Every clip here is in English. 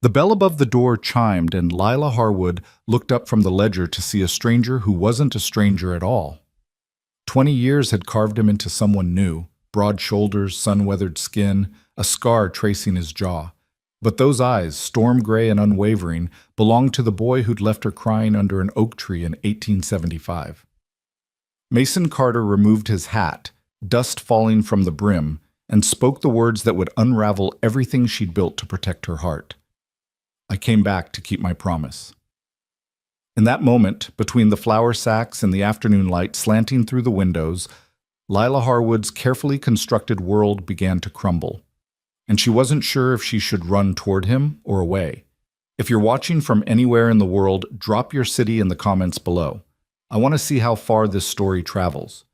The bell above the door chimed, and Lila Harwood looked up from the ledger to see a stranger who wasn't a stranger at all. 20 years had carved him into someone new, broad shoulders, sun-weathered skin, a scar tracing his jaw. But those eyes, storm-gray and unwavering, belonged to the boy who'd left her crying under an oak tree in 1875. Mason Carter removed his hat, dust falling from the brim, and spoke the words that would unravel everything she'd built to protect her heart. I came back to keep my promise. In that moment, between the flour sacks and the afternoon light slanting through the windows, Lila Harwood's carefully constructed world began to crumble, and she wasn't sure if she should run toward him or away. If you're watching from anywhere in the world, drop your city in the comments below. I want to see how far this story travels.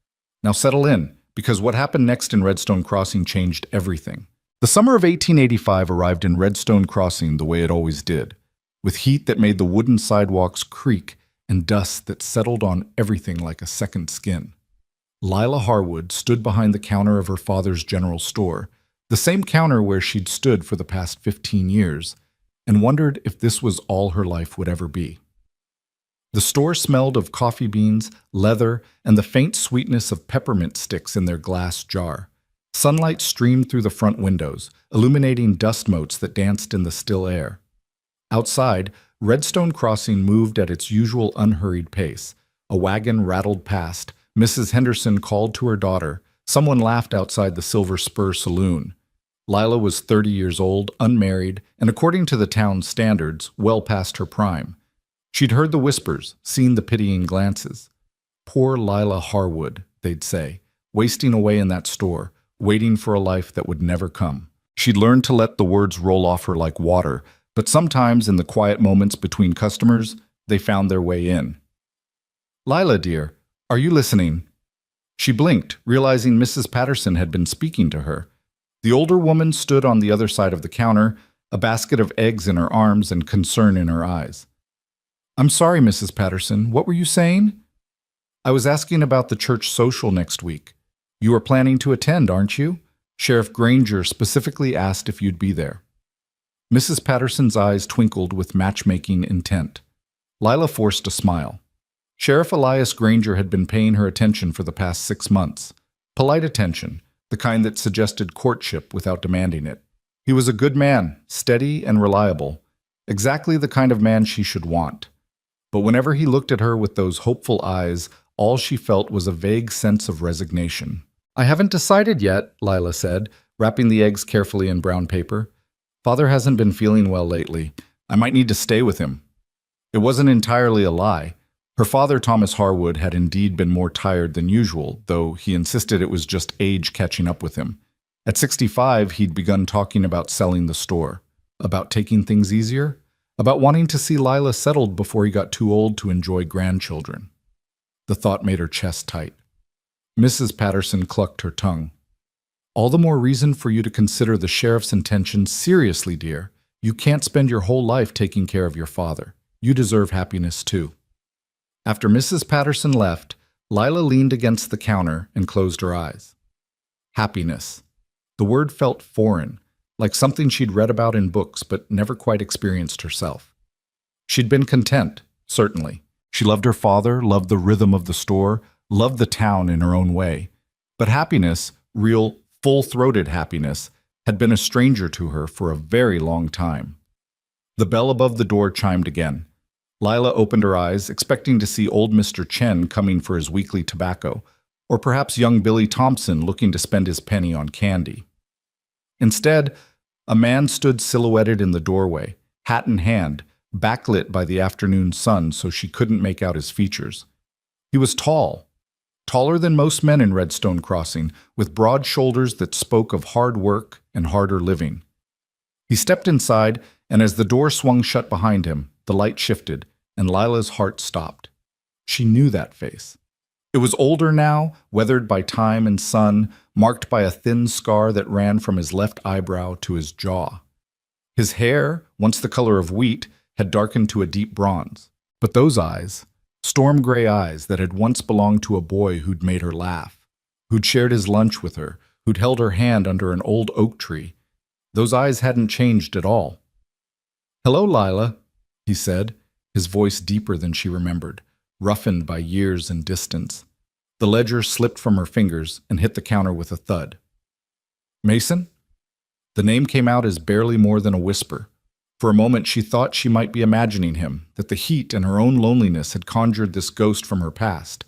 Now settle in, because what happened next in Redstone Crossing changed everything. The summer of 1885 arrived in Redstone Crossing the way it always did, with heat that made the wooden sidewalks creak and dust that settled on everything like a second skin. Lila Harwood stood behind the counter of her father's general store, the same counter where she'd stood for the past 15 years, and wondered if this was all her life would ever be. The store smelled of coffee beans, leather, and the faint sweetness of peppermint sticks in their glass jar. Sunlight streamed through the front windows, illuminating dust motes that danced in the still air. Outside, Redstone Crossing moved at its usual unhurried pace. A wagon rattled past. Mrs. Henderson called to her daughter. Someone laughed outside the Silver Spur Saloon. Lila was 30 years old, unmarried, and according to the town's standards, well past her prime. She'd heard the whispers, seen the pitying glances. Poor Lila Harwood, they'd say, wasting away in that store, waiting for a life that would never come. She'd learned to let the words roll off her like water, but sometimes in the quiet moments between customers, they found their way in. "Lila, dear, are you listening?" She blinked, realizing Mrs. Patterson had been speaking to her. The older woman stood on the other side of the counter, a basket of eggs in her arms and concern in her eyes. "I'm sorry, Mrs. Patterson, what were you saying?" "I was asking about the church social next week. You are planning to attend, aren't you? Sheriff Granger specifically asked if you'd be there." Mrs. Patterson's eyes twinkled with matchmaking intent. Lila forced a smile. Sheriff Elias Granger had been paying her attention for the past 6 months. Polite attention, the kind that suggested courtship without demanding it. He was a good man, steady and reliable, exactly the kind of man she should want. But whenever he looked at her with those hopeful eyes, all she felt was a vague sense of resignation. "I haven't decided yet," Lila said, wrapping the eggs carefully in brown paper. "Father hasn't been feeling well lately. I might need to stay with him." It wasn't entirely a lie. Her father, Thomas Harwood, had indeed been more tired than usual, though he insisted it was just age catching up with him. At 65, he'd begun talking about selling the store, about taking things easier, about wanting to see Lila settled before he got too old to enjoy grandchildren. The thought made her chest tight. Mrs. Patterson clucked her tongue. "All the more reason for you to consider the sheriff's intentions seriously, dear. You can't spend your whole life taking care of your father. You deserve happiness, too." After Mrs. Patterson left, Lila leaned against the counter and closed her eyes. Happiness. The word felt foreign, like something she'd read about in books but never quite experienced herself. She'd been content, certainly. She loved her father, loved the rhythm of the store, loved the town in her own way. But happiness, real, full-throated happiness, had been a stranger to her for a very long time. The bell above the door chimed again. Lila opened her eyes, expecting to see old Mr. Chen coming for his weekly tobacco, or perhaps young Billy Thompson looking to spend his penny on candy. Instead, a man stood silhouetted in the doorway, hat in hand, backlit by the afternoon sun so she couldn't make out his features. He was tall, taller than most men in Redstone Crossing, with broad shoulders that spoke of hard work and harder living. He stepped inside, and as the door swung shut behind him, the light shifted, and Lila's heart stopped. She knew that face. It was older now, weathered by time and sun, marked by a thin scar that ran from his left eyebrow to his jaw. His hair, once the color of wheat, had darkened to a deep bronze. But those eyes, storm-gray eyes that had once belonged to a boy who'd made her laugh, who'd shared his lunch with her, who'd held her hand under an old oak tree, those eyes hadn't changed at all. "Hello, Lila," he said, his voice deeper than she remembered, roughened by years and distance. The ledger slipped from her fingers and hit the counter with a thud. "Mason?" The name came out as barely more than a whisper. For a moment she thought she might be imagining him, that the heat and her own loneliness had conjured this ghost from her past.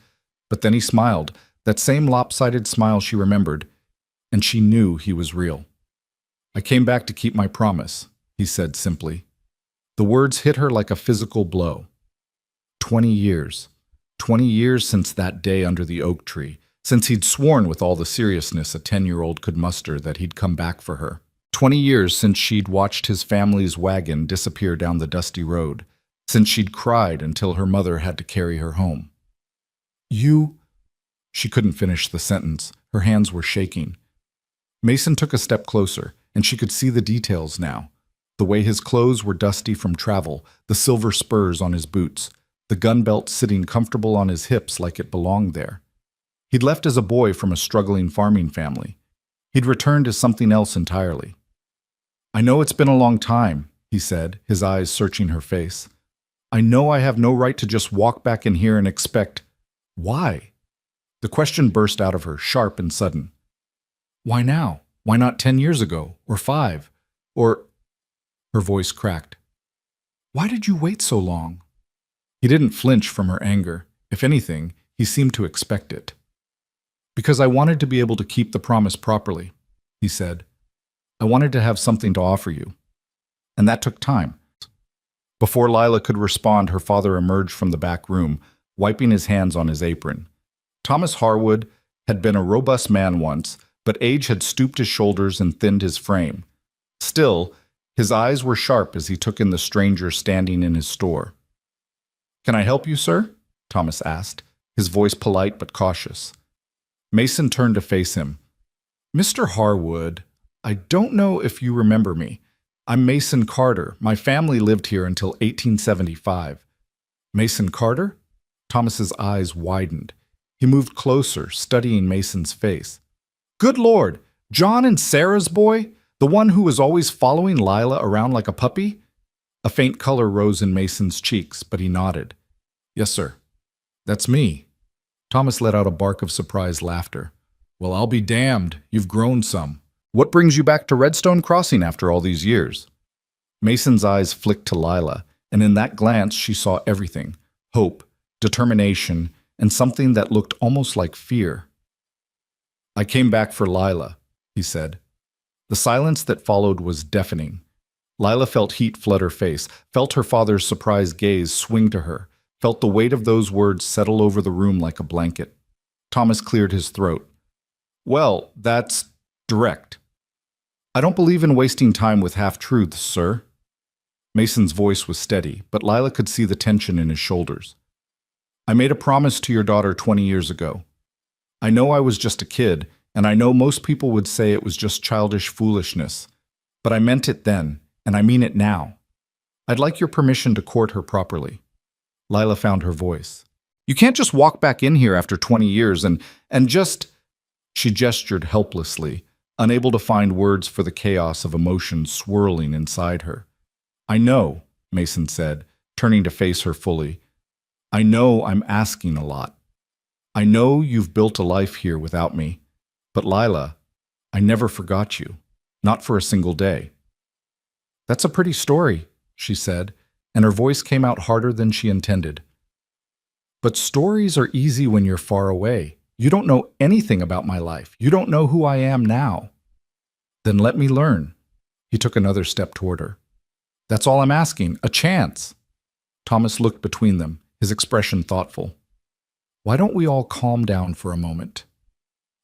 But then he smiled, that same lopsided smile she remembered, and she knew he was real. "I came back to keep my promise," he said simply. The words hit her like a physical blow. 20 years. 20 years since that day under the oak tree, since he'd sworn with all the seriousness a 10-year-old could muster that he'd come back for her. 20 years since she'd watched his family's wagon disappear down the dusty road, since she'd cried until her mother had to carry her home. "You—" She couldn't finish the sentence. Her hands were shaking. Mason took a step closer, and she could see the details now. The way his clothes were dusty from travel, the silver spurs on his boots, the gun belt sitting comfortable on his hips like it belonged there. He'd left as a boy from a struggling farming family. He'd returned as something else entirely. "I know it's been a long time," he said, his eyes searching her face. "I know I have no right to just walk back in here and expect—" "Why?" The question burst out of her, sharp and sudden. "Why now? Why not 10 years ago? Or 5? Or—" Her voice cracked. "Why did you wait so long?" He didn't flinch from her anger. If anything, he seemed to expect it. "Because I wanted to be able to keep the promise properly," he said. "I wanted to have something to offer you. And that took time." Before Lila could respond, her father emerged from the back room, wiping his hands on his apron. Thomas Harwood had been a robust man once, but age had stooped his shoulders and thinned his frame. Still, his eyes were sharp as he took in the stranger standing in his store. "Can I help you, sir?" Thomas asked, his voice polite but cautious. Mason turned to face him. "Mr. Harwood, I don't know if you remember me. I'm Mason Carter. My family lived here until 1875. "Mason Carter?" Thomas's eyes widened. He moved closer, studying Mason's face. "Good Lord! John and Sarah's boy? The one who was always following Lila around like a puppy?" A faint color rose in Mason's cheeks, but he nodded. "Yes, sir. That's me." Thomas let out a bark of surprised laughter. "Well, I'll be damned. You've grown some. What brings you back to Redstone Crossing after all these years?" Mason's eyes flicked to Lila, and in that glance she saw everything: hope, determination, and something that looked almost like fear. "I came back for Lila," he said. The silence that followed was deafening. Lila felt heat flood her face, felt her father's surprised gaze swing to her, felt the weight of those words settle over the room like a blanket. Thomas cleared his throat. "Well, that's direct. I don't believe in wasting time with half-truths, sir." Mason's voice was steady, but Lila could see the tension in his shoulders. "I made a promise to your daughter 20 years ago. I know I was just a kid, and I know most people would say it was just childish foolishness, but I meant it then, and I mean it now. I'd like your permission to court her properly." Lila found her voice. "You can't just walk back in here after 20 years and just—" She gestured helplessly, unable to find words for the chaos of emotion swirling inside her. "I know," Mason said, turning to face her fully. "I know I'm asking a lot. I know you've built a life here without me. But Lila, I never forgot you. Not for a single day." "That's a pretty story," she said, and her voice came out harder than she intended. "But stories are easy when you're far away. You don't know anything about my life. You don't know who I am now." "Then let me learn." He took another step toward her. "That's all I'm asking. A chance." Thomas looked between them, his expression thoughtful. "Why don't we all calm down for a moment?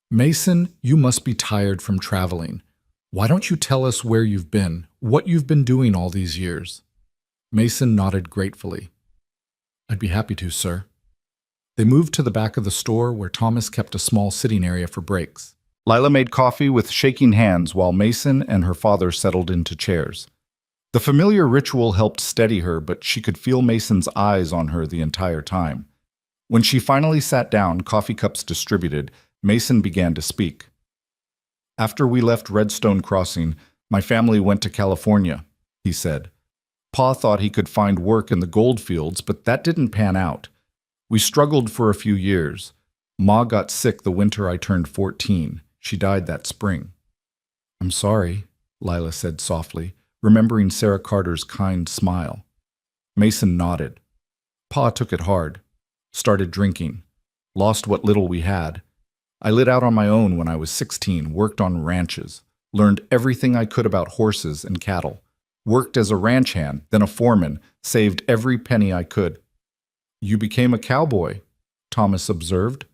Mason, you must be tired from traveling. Why don't you tell us where you've been, what you've been doing all these years?" Mason nodded gratefully. "I'd be happy to, sir." They moved to the back of the store where Thomas kept a small sitting area for breaks. Lila made coffee with shaking hands while Mason and her father settled into chairs. The familiar ritual helped steady her, but she could feel Mason's eyes on her the entire time. When she finally sat down, coffee cups distributed, Mason began to speak. "After we left Redstone Crossing, my family went to California," he said. Pa thought he could find work in the gold fields, but that didn't pan out. We struggled for a few years. Ma got sick the winter I turned 14. She died that spring. I'm sorry, Lila said softly, remembering Sarah Carter's kind smile. Mason nodded. Pa took it hard. Started drinking. Lost what little we had. I lit out on my own when I was 16, worked on ranches, learned everything I could about horses and cattle, worked as a ranch hand, then a foreman, saved every penny I could. You became a cowboy, Thomas observed.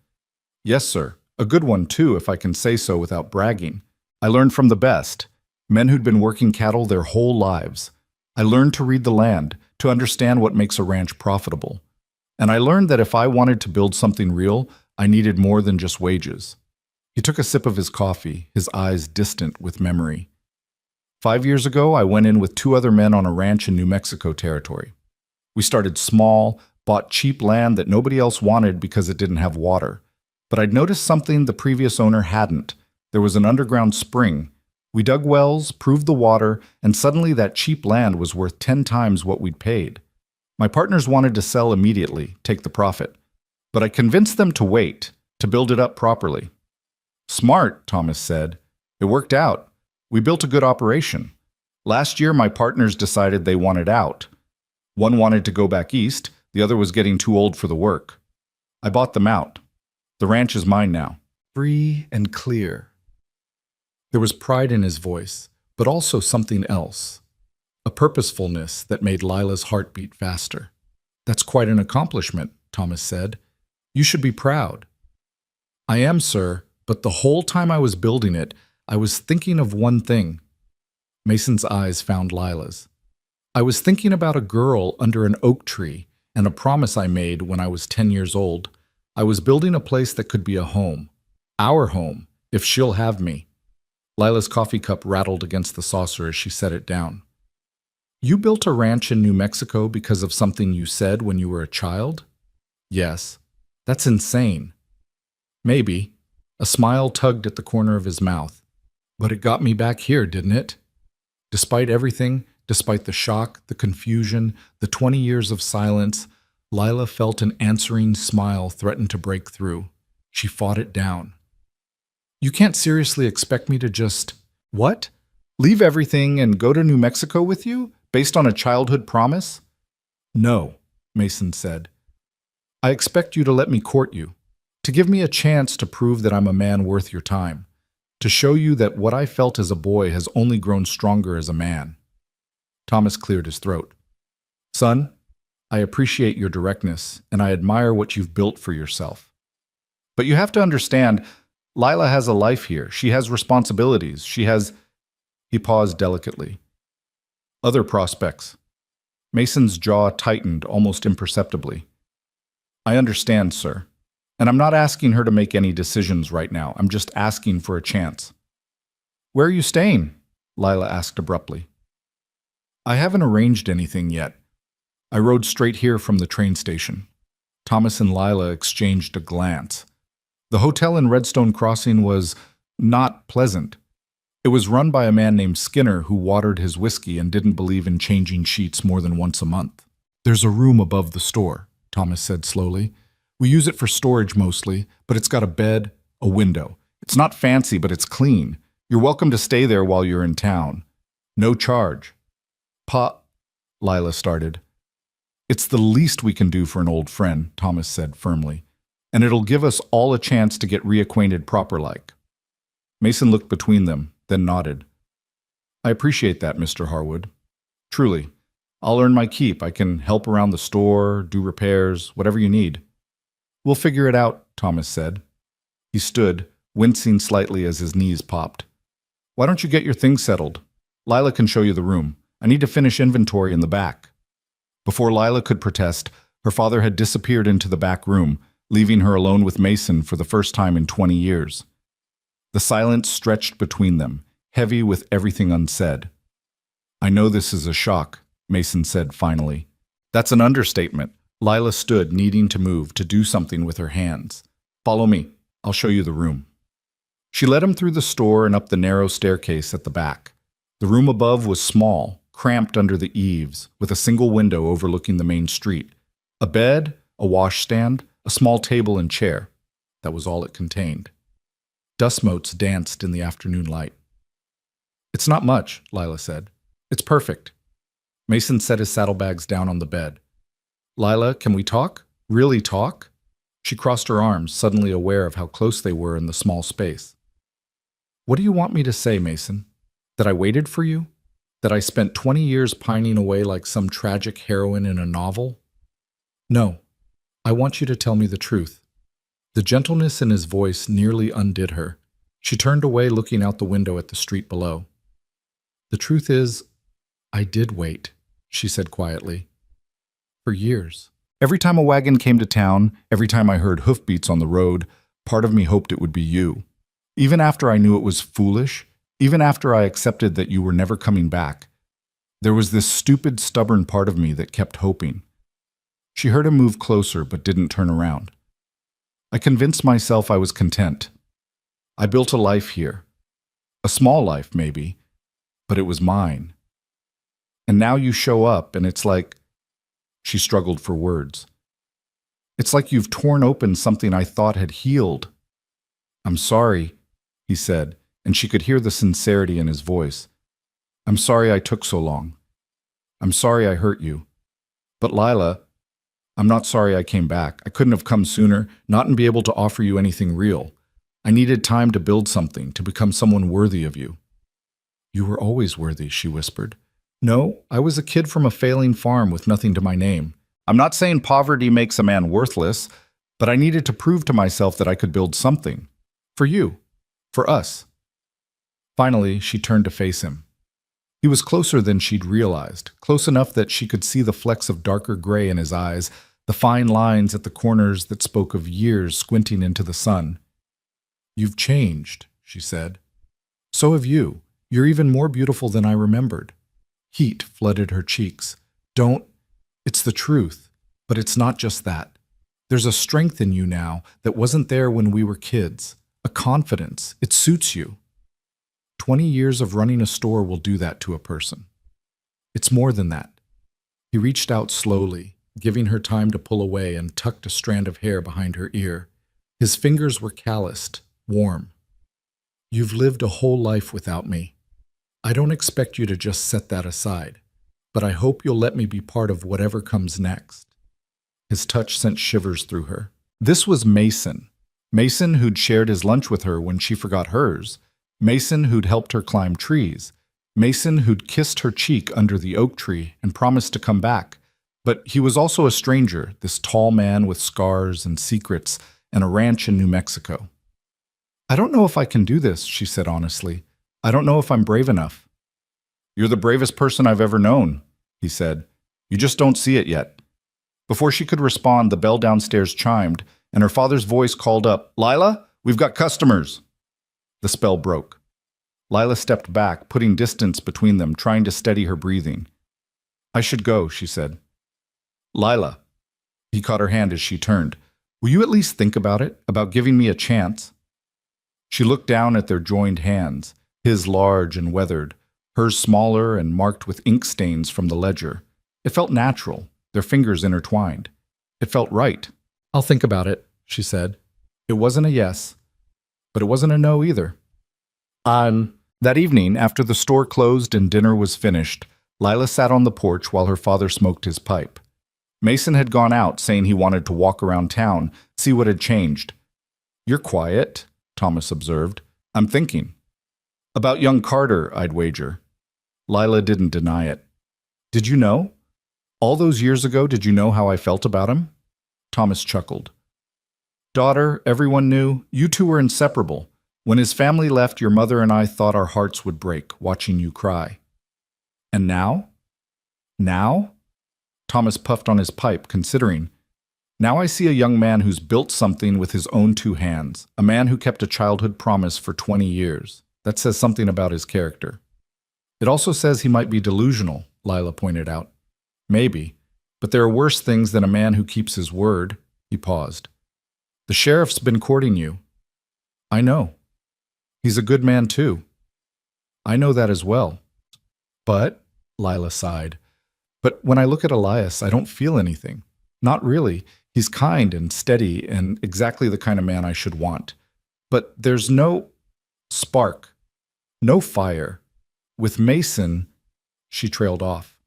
Yes, sir. A good one, too, if I can say so without bragging. I learned from the best, men who'd been working cattle their whole lives. I learned to read the land, to understand what makes a ranch profitable. And I learned that if I wanted to build something real, I needed more than just wages. He took a sip of his coffee, his eyes distant with memory. 5 years ago, I went in with 2 other men on a ranch in New Mexico territory. We started small, bought cheap land that nobody else wanted because it didn't have water. But I'd noticed something the previous owner hadn't. There was an underground spring. We dug wells, proved the water, and suddenly that cheap land was worth 10 times what we'd paid. My partners wanted to sell immediately, take the profit. But I convinced them to wait, to build it up properly. Smart, Thomas said. It worked out. We built a good operation. Last year, my partners decided they wanted out. One wanted to go back east, the other was getting too old for the work. I bought them out. The ranch is mine now. Free and clear. There was pride in his voice, but also something else. A purposefulness that made Lila's heart beat faster. That's quite an accomplishment, Thomas said. You should be proud. I am, sir, but the whole time I was building it, I was thinking of one thing. Mason's eyes found Lila's. I was thinking about a girl under an oak tree and a promise I made when I was 10 years old. I was building a place that could be a home. Our home, if she'll have me. Lila's coffee cup rattled against the saucer as she set it down. You built a ranch in New Mexico because of something you said when you were a child? Yes. That's insane. Maybe. A smile tugged at the corner of his mouth. But it got me back here, didn't it? Despite everything, despite the shock, the confusion, the 20 years of silence, Lila felt an answering smile threaten to break through. She fought it down. You can't seriously expect me to just… What? Leave everything and go to New Mexico with you, based on a childhood promise? No, Mason said. I expect you to let me court you, to give me a chance to prove that I'm a man worth your time, to show you that what I felt as a boy has only grown stronger as a man. Thomas cleared his throat. Son, I appreciate your directness, and I admire what you've built for yourself. But you have to understand, Lila has a life here. She has responsibilities. She has… He paused delicately. Other prospects. Mason's jaw tightened almost imperceptibly. I understand, sir. And I'm not asking her to make any decisions right now. I'm just asking for a chance. Where are you staying? Lila asked abruptly. I haven't arranged anything yet. I rode straight here from the train station. Thomas and Lila exchanged a glance. The hotel in Redstone Crossing was not pleasant. It was run by a man named Skinner who watered his whiskey and didn't believe in changing sheets more than once a month. There's a room above the store, Thomas said slowly. We use it for storage mostly, but it's got a bed, a window. It's not fancy, but it's clean. You're welcome to stay there while you're in town. No charge. Lila started. It's the least we can do for an old friend, Thomas said firmly. And it'll give us all a chance to get reacquainted proper-like. Mason looked between them, then nodded. I appreciate that, Mr. Harwood. Truly. I'll earn my keep. I can help around the store, do repairs, whatever you need. We'll figure it out, Thomas said. He stood, wincing slightly as his knees popped. Why don't you get your things settled? Lila can show you the room. I need to finish inventory in the back. Before Lila could protest, her father had disappeared into the back room, leaving her alone with Mason for the first time in 20 years. The silence stretched between them, heavy with everything unsaid. I know this is a shock, Mason said finally. That's an understatement. Lila stood, needing to move, to do something with her hands. Follow me. I'll show you the room. She led him through the store and up the narrow staircase at the back. The room above was small, cramped under the eaves, with a single window overlooking the main street. A bed, a washstand, a small table and chair. That was all it contained. Dust motes danced in the afternoon light. "It's not much," Lila said. "It's perfect." Mason set his saddlebags down on the bed. "Lila, can we talk? Really talk?" She crossed her arms, suddenly aware of how close they were in the small space. "What do you want me to say, Mason? That I waited for you? That I spent 20 years pining away like some tragic heroine in a novel? No, I want you to tell me the truth." The gentleness in his voice nearly undid her. She turned away, looking out the window at the street below. "The truth is, I did wait," she said quietly. "For years. Every time a wagon came to town, every time I heard hoofbeats on the road, part of me hoped it would be you. Even after I knew it was foolish, even after I accepted that you were never coming back, there was this stupid, stubborn part of me that kept hoping." She heard him move closer but didn't turn around. "I convinced myself I was content. I built a life here. A small life, maybe, but it was mine. And now you show up and it's like..." She struggled for words. "It's like you've torn open something I thought had healed." "I'm sorry," he said, and she could hear the sincerity in his voice. "I'm sorry I took so long. I'm sorry I hurt you. But Lila, I'm not sorry I came back. I couldn't have come sooner, not and be able to offer you anything real. I needed time to build something, to become someone worthy of you." "You were always worthy," she whispered. "No, I was a kid from a failing farm with nothing to my name. I'm not saying poverty makes a man worthless, but I needed to prove to myself that I could build something. For you. For us." Finally, she turned to face him. He was closer than she'd realized, close enough that she could see the flecks of darker gray in his eyes, the fine lines at the corners that spoke of years squinting into the sun. "You've changed," she said. "So have you. You're even more beautiful than I remembered." Heat flooded her cheeks. "Don't. It's the truth. But it's not just that. There's a strength in you now that wasn't there when we were kids. A confidence. It suits you. 20 years of running a store will do that to a person. It's more than that." He reached out slowly, giving her time to pull away, and tucked a strand of hair behind her ear. His fingers were calloused, warm. "You've lived a whole life without me. I don't expect you to just set that aside, but I hope you'll let me be part of whatever comes next." His touch sent shivers through her. This was Mason. Mason who'd shared his lunch with her when she forgot hers. Mason who'd helped her climb trees. Mason who'd kissed her cheek under the oak tree and promised to come back. But he was also a stranger, this tall man with scars and secrets and a ranch in New Mexico. "I don't know if I can do this," she said honestly. "I don't know if I'm brave enough." "You're the bravest person I've ever known," he said. "You just don't see it yet." Before she could respond, the bell downstairs chimed, and her father's voice called up, "Lila, we've got customers." The spell broke. Lila stepped back, putting distance between them, trying to steady her breathing. "I should go," she said. "Lila." He caught her hand as she turned. "Will you at least think about it, about giving me a chance?" She looked down at their joined hands, his large and weathered, hers smaller and marked with ink stains from the ledger. It felt natural, their fingers intertwined. It felt right. "I'll think about it," she said. It wasn't a yes, but it wasn't a no either. That evening, after the store closed and dinner was finished, Lila sat on the porch while her father smoked his pipe. Mason had gone out, saying he wanted to walk around town, see what had changed. "You're quiet," Thomas observed. "I'm thinking." "About young Carter, I'd wager." Lila didn't deny it. "Did you know? All those years ago, did you know how I felt about him?" Thomas chuckled. "Daughter, everyone knew. You two were inseparable. When his family left, your mother and I thought our hearts would break, watching you cry. And now? Now?" Thomas puffed on his pipe, considering. "Now I see a young man who's built something with his own two hands, a man who kept a childhood promise for 20 years. That says something about his character." "It also says he might be delusional," Lila pointed out. "Maybe, but there are worse things than a man who keeps his word." He paused. "The sheriff's been courting you." "I know. He's a good man, too." "I know that as well. But," Lila sighed. But when I look at Elias, I don't feel anything. Not really. He's kind and steady and exactly the kind of man I should want. But there's no spark, no fire. With Mason, she trailed off.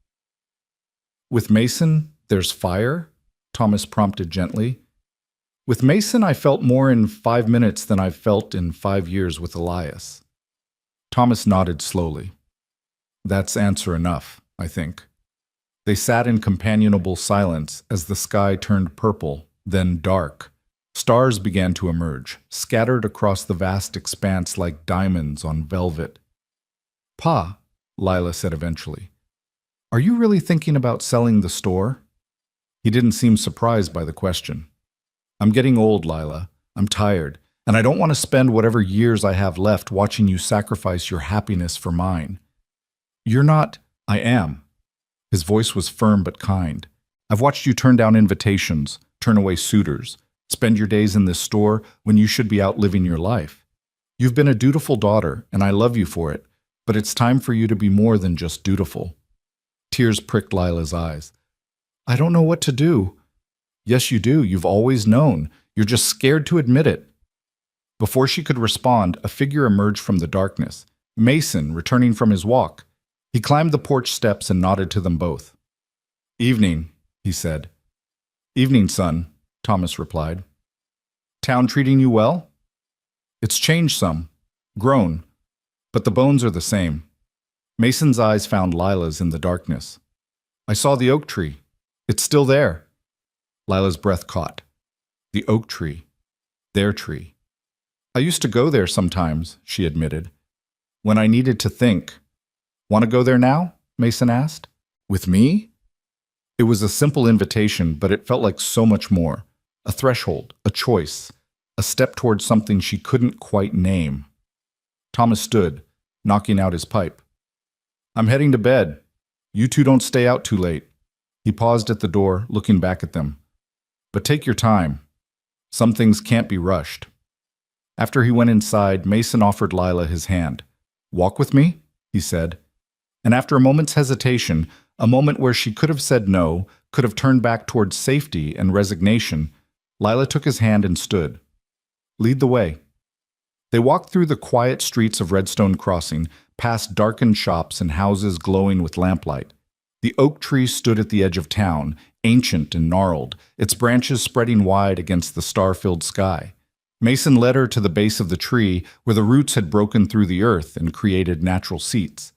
With Mason, there's fire? Thomas prompted gently. With Mason, I felt more in 5 minutes than I've felt in 5 years with Elias. Thomas nodded slowly. That's answer enough, I think. They sat in companionable silence as the sky turned purple, then dark. Stars began to emerge, scattered across the vast expanse like diamonds on velvet. Pa, Lila said eventually, are you really thinking about selling the store? He didn't seem surprised by the question. I'm getting old, Lila. I'm tired, and I don't want to spend whatever years I have left watching you sacrifice your happiness for mine. You're not. I am. His voice was firm but kind. I've watched you turn down invitations, turn away suitors, spend your days in this store when you should be out living your life. You've been a dutiful daughter, and I love you for it, but it's time for you to be more than just dutiful. Tears pricked Lila's eyes. I don't know what to do. Yes, you do. You've always known. You're just scared to admit it. Before she could respond, a figure emerged from the darkness. Mason, returning from his walk. He climbed the porch steps and nodded to them both. Evening, he said. Evening, son, Thomas replied. Town treating you well? It's changed some, grown, but the bones are the same. Mason's eyes found Lila's in the darkness. I saw the oak tree. It's still there. Lila's breath caught. The oak tree. Their tree. I used to go there sometimes, she admitted, when I needed to think. Want to go there now? Mason asked. With me? It was a simple invitation, but it felt like so much more. A threshold, a choice, a step towards something she couldn't quite name. Thomas stood, knocking out his pipe. I'm heading to bed. You two don't stay out too late. He paused at the door, looking back at them. But take your time. Some things can't be rushed. After he went inside, Mason offered Lila his hand. Walk with me? He said. And after a moment's hesitation, a moment where she could have said no, could have turned back towards safety and resignation, Lila took his hand and stood. Lead the way. They walked through the quiet streets of Redstone Crossing, past darkened shops and houses glowing with lamplight. The oak tree stood at the edge of town, ancient and gnarled, its branches spreading wide against the star-filled sky. Mason led her to the base of the tree, where the roots had broken through the earth and created natural seats.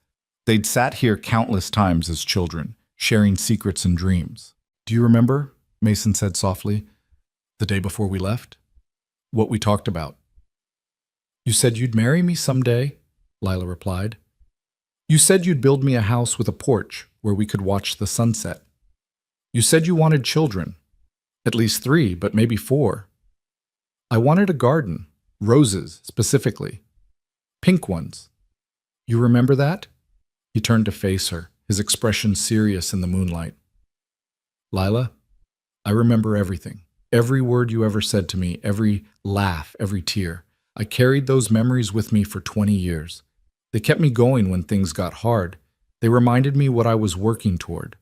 They'd sat here countless times as children, sharing secrets and dreams. Do you remember, Mason said softly, the day before we left? What we talked about. You said you'd marry me someday, Lila replied. You said you'd build me a house with a porch where we could watch the sunset. You said you wanted children. At least 3, but maybe 4. I wanted a garden, roses specifically. Pink ones. You remember that? He turned to face her, his expression serious in the moonlight. Lila, I remember everything. Every word you ever said to me, every laugh, every tear. I carried those memories with me for 20 years. They kept me going when things got hard. They reminded me what I was working toward.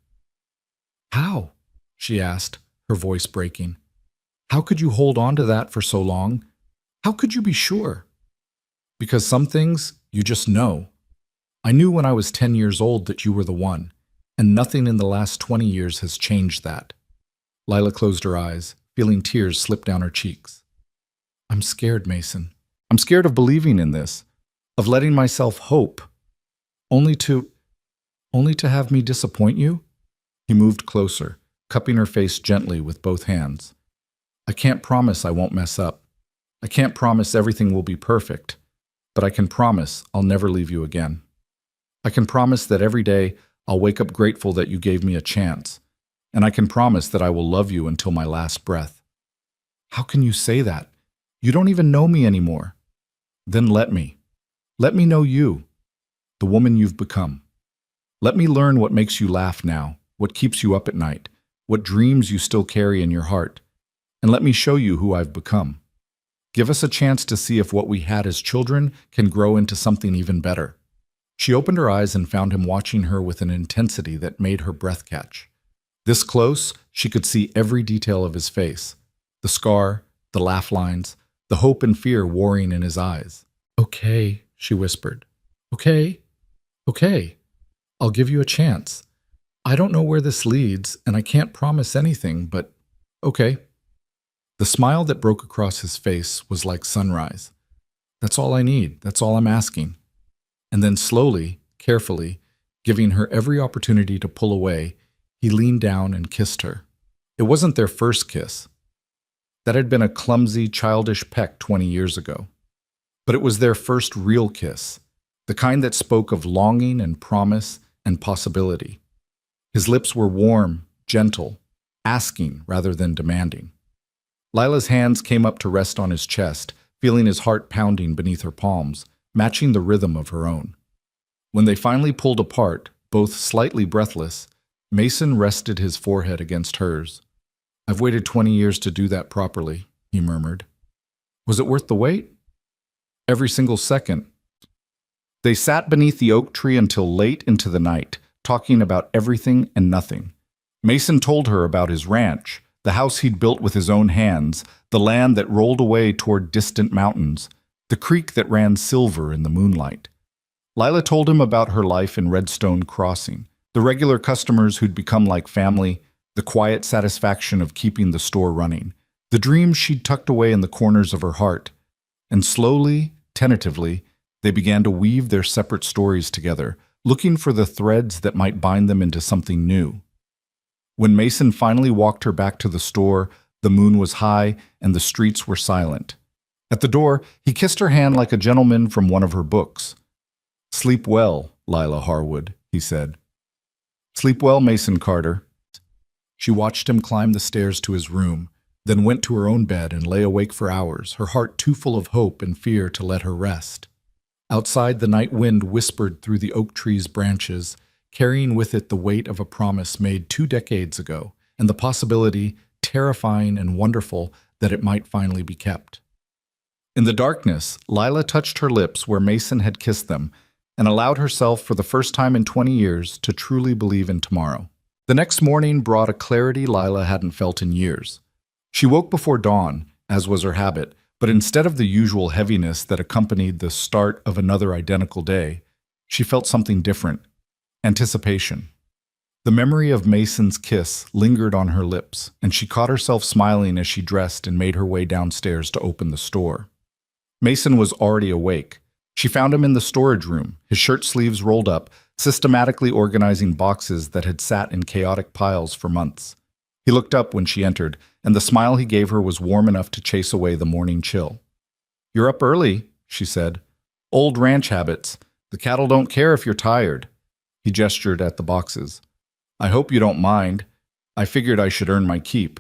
How? She asked, her voice breaking. How could you hold on to that for so long? How could you be sure? Because some things you just know. I knew when I was 10 years old that you were the one, and nothing in the last 20 years has changed that. Lila closed her eyes, feeling tears slip down her cheeks. I'm scared, Mason. I'm scared of believing in this, of letting myself hope, only to have me disappoint you? He moved closer, cupping her face gently with both hands. I can't promise I won't mess up. I can't promise everything will be perfect, but I can promise I'll never leave you again. I can promise that every day I'll wake up grateful that you gave me a chance, and I can promise that I will love you until my last breath. How can you say that? You don't even know me anymore. Then let me. Let me know you, the woman you've become. Let me learn what makes you laugh now, what keeps you up at night, what dreams you still carry in your heart, and let me show you who I've become. Give us a chance to see if what we had as children can grow into something even better. She opened her eyes and found him watching her with an intensity that made her breath catch. This close, she could see every detail of his face. The scar, the laugh lines, the hope and fear warring in his eyes. "Okay," she whispered. "Okay, okay. I'll give you a chance. I don't know where this leads, and I can't promise anything, but okay." The smile that broke across his face was like sunrise. "That's all I need. That's all I'm asking." And then slowly, carefully, giving her every opportunity to pull away, he leaned down and kissed her. It wasn't their first kiss. That had been a clumsy, childish peck 20 years ago. But it was their first real kiss, the kind that spoke of longing and promise and possibility. His lips were warm, gentle, asking rather than demanding. Lila's hands came up to rest on his chest, feeling his heart pounding beneath her palms, matching the rhythm of her own. When they finally pulled apart, both slightly breathless, Mason rested his forehead against hers. "I've waited 20 years to do that properly," he murmured. "Was it worth the wait?" "Every single second." They sat beneath the oak tree until late into the night, talking about everything and nothing. Mason told her about his ranch, the house he'd built with his own hands, the land that rolled away toward distant mountains, the creek that ran silver in the moonlight. Lila told him about her life in Redstone Crossing, the regular customers who'd become like family, the quiet satisfaction of keeping the store running, the dreams she'd tucked away in the corners of her heart. And slowly, tentatively, they began to weave their separate stories together, looking for the threads that might bind them into something new. When Mason finally walked her back to the store, the moon was high and the streets were silent. At the door, he kissed her hand like a gentleman from one of her books. "Sleep well, Lila Harwood," he said. "Sleep well, Mason Carter." She watched him climb the stairs to his room, then went to her own bed and lay awake for hours, her heart too full of hope and fear to let her rest. Outside, the night wind whispered through the oak tree's branches, carrying with it the weight of a promise made 2 decades ago, and the possibility, terrifying and wonderful, that it might finally be kept. In the darkness, Lila touched her lips where Mason had kissed them, and allowed herself for the first time in 20 years to truly believe in tomorrow. The next morning brought a clarity Lila hadn't felt in years. She woke before dawn, as was her habit, but instead of the usual heaviness that accompanied the start of another identical day, she felt something different: anticipation. The memory of Mason's kiss lingered on her lips, and she caught herself smiling as she dressed and made her way downstairs to open the store. Mason was already awake. She found him in the storage room, his shirt sleeves rolled up, systematically organizing boxes that had sat in chaotic piles for months. He looked up when she entered, and the smile he gave her was warm enough to chase away the morning chill. "You're up early," she said. "Old ranch habits. The cattle don't care if you're tired." He gestured at the boxes. "I hope you don't mind. I figured I should earn my keep."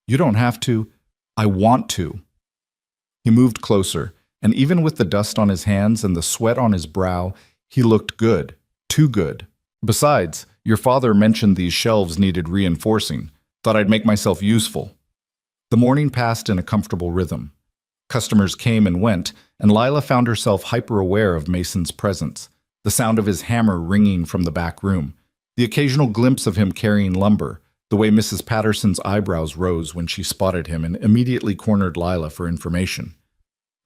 "You don't have to." "I want to." He moved closer, and even with the dust on his hands and the sweat on his brow, he looked good, too good. "Besides, your father mentioned these shelves needed reinforcing. Thought I'd make myself useful." The morning passed in a comfortable rhythm. Customers came and went, and Lila found herself hyper-aware of Mason's presence, the sound of his hammer ringing from the back room, the occasional glimpse of him carrying lumber, the way Mrs. Patterson's eyebrows rose when she spotted him and immediately cornered Lila for information.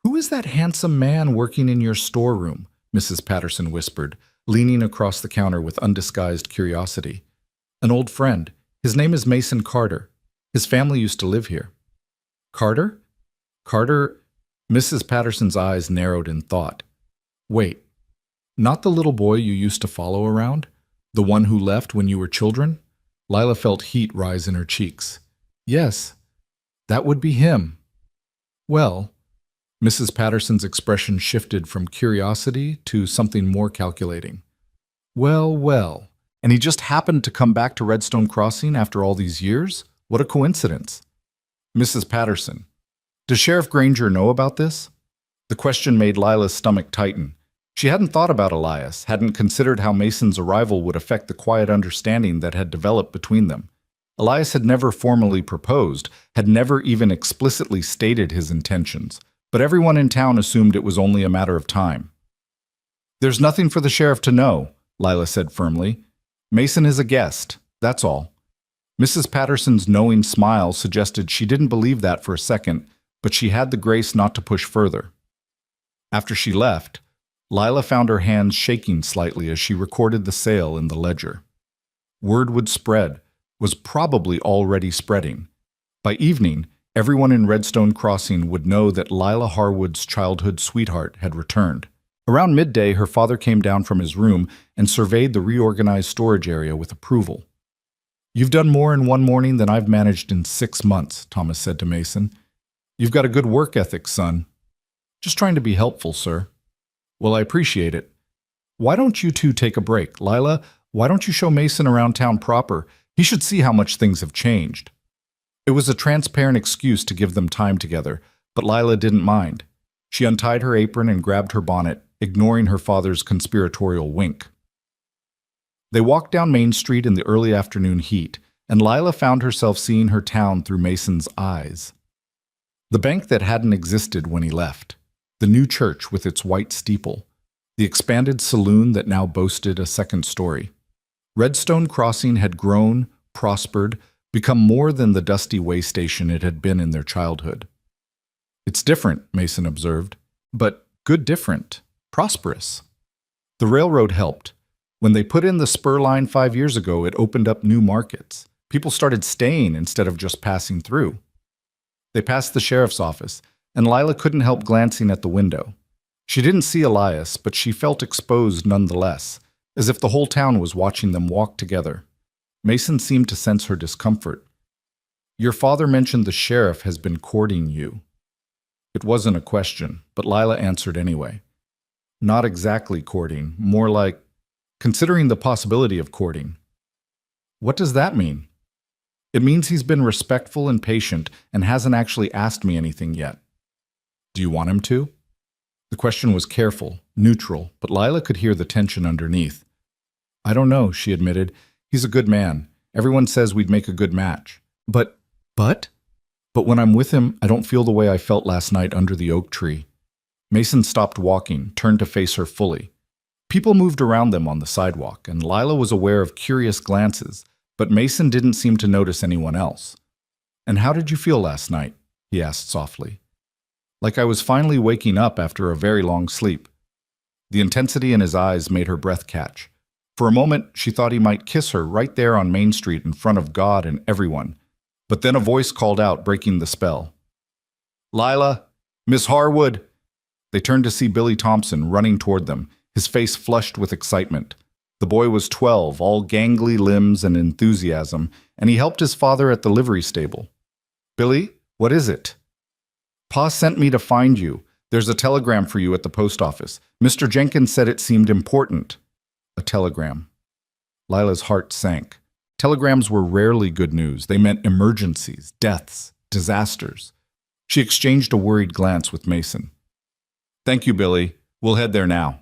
"Who is that handsome man working in your storeroom?" Mrs. Patterson whispered, leaning across the counter with undisguised curiosity. "An old friend. His name is Mason Carter. His family used to live here." "Carter? Carter?" Mrs. Patterson's eyes narrowed in thought. "Wait, not the little boy you used to follow around? The one who left when you were children?" Lila felt heat rise in her cheeks. "Yes, that would be him." "Well," Mrs. Patterson's expression shifted from curiosity to something more calculating. "Well, well. And he just happened to come back to Redstone Crossing after all these years? What a coincidence." "Mrs. Patterson, does Sheriff Granger know about this?" The question made Lila's stomach tighten. She hadn't thought about Elias, hadn't considered how Mason's arrival would affect the quiet understanding that had developed between them. Elias had never formally proposed, had never even explicitly stated his intentions, but everyone in town assumed it was only a matter of time. There's nothing for the sheriff to know, Lila said firmly. Mason is a guest, that's all. Mrs. Patterson's knowing smile suggested she didn't believe that for a second, but she had the grace not to push further. After she left, Lila found her hands shaking slightly as she recorded the sale in the ledger. Word would spread, was probably already spreading. By evening, everyone in Redstone Crossing would know that Lila Harwood's childhood sweetheart had returned. Around midday, her father came down from his room and surveyed the reorganized storage area with approval. You've done more in one morning than I've managed in 6 months, Thomas said to Mason. You've got a good work ethic, son. Just trying to be helpful, sir. Well, I appreciate it. Why don't you two take a break? Lila, why don't you show Mason around town proper? He should see how much things have changed. It was a transparent excuse to give them time together, but Lila didn't mind. She untied her apron and grabbed her bonnet, ignoring her father's conspiratorial wink. They walked down Main Street in the early afternoon heat, and Lila found herself seeing her town through Mason's eyes. The bank that hadn't existed when he left, the new church with its white steeple, the expanded saloon that now boasted a second story. Redstone Crossing had grown, prospered, become more than the dusty way station it had been in their childhood. It's different, Mason observed, but good different, prosperous. The railroad helped. When they put in the spur line 5 years ago, it opened up new markets. People started staying instead of just passing through. They passed the sheriff's office, and Lila couldn't help glancing at the window. She didn't see Elias, but she felt exposed nonetheless, as if the whole town was watching them walk together. Mason seemed to sense her discomfort. Your father mentioned the sheriff has been courting you. It wasn't a question, but Lila answered anyway. Not exactly courting, more like considering the possibility of courting. What does that mean? It means he's been respectful and patient and hasn't actually asked me anything yet. Do you want him to? The question was careful, neutral, but Lila could hear the tension underneath. I don't know, she admitted. He's a good man. Everyone says we'd make a good match. But when I'm with him, I don't feel the way I felt last night under the oak tree. Mason stopped walking, turned to face her fully. People moved around them on the sidewalk, and Lila was aware of curious glances, but Mason didn't seem to notice anyone else. And how did you feel last night? He asked softly. Like I was finally waking up after a very long sleep. The intensity in his eyes made her breath catch. For a moment, she thought he might kiss her right there on Main Street in front of God and everyone. But then a voice called out, breaking the spell. Lila, Miss Harwood. They turned to see Billy Thompson running toward them, his face flushed with excitement. The boy was 12, all gangly limbs and enthusiasm, and he helped his father at the livery stable. Billy, what is it? Pa sent me to find you. There's a telegram for you at the post office. Mr. Jenkins said it seemed important. A telegram. Lila's heart sank. Telegrams were rarely good news. They meant emergencies, deaths, disasters. She exchanged a worried glance with Mason. Thank you, Billy. We'll head there now.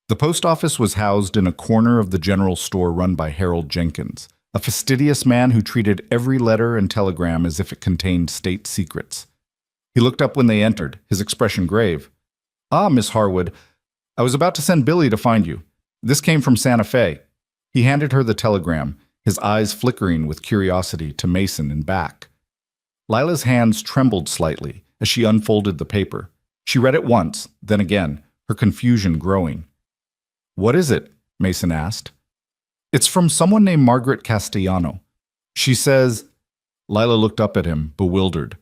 The post office was housed in a corner of the general store run by Harold Jenkins, a fastidious man who treated every letter and telegram as if it contained state secrets. He looked up when they entered, his expression grave. Ah, Miss Harwood, I was about to send Billy to find you. This came from Santa Fe. He handed her the telegram, his eyes flickering with curiosity to Mason and back. Lila's hands trembled slightly as she unfolded the paper. She read it once, then again, her confusion growing. What is it? Mason asked. It's from someone named Margaret Castellano. She says... Lila looked up at him, bewildered.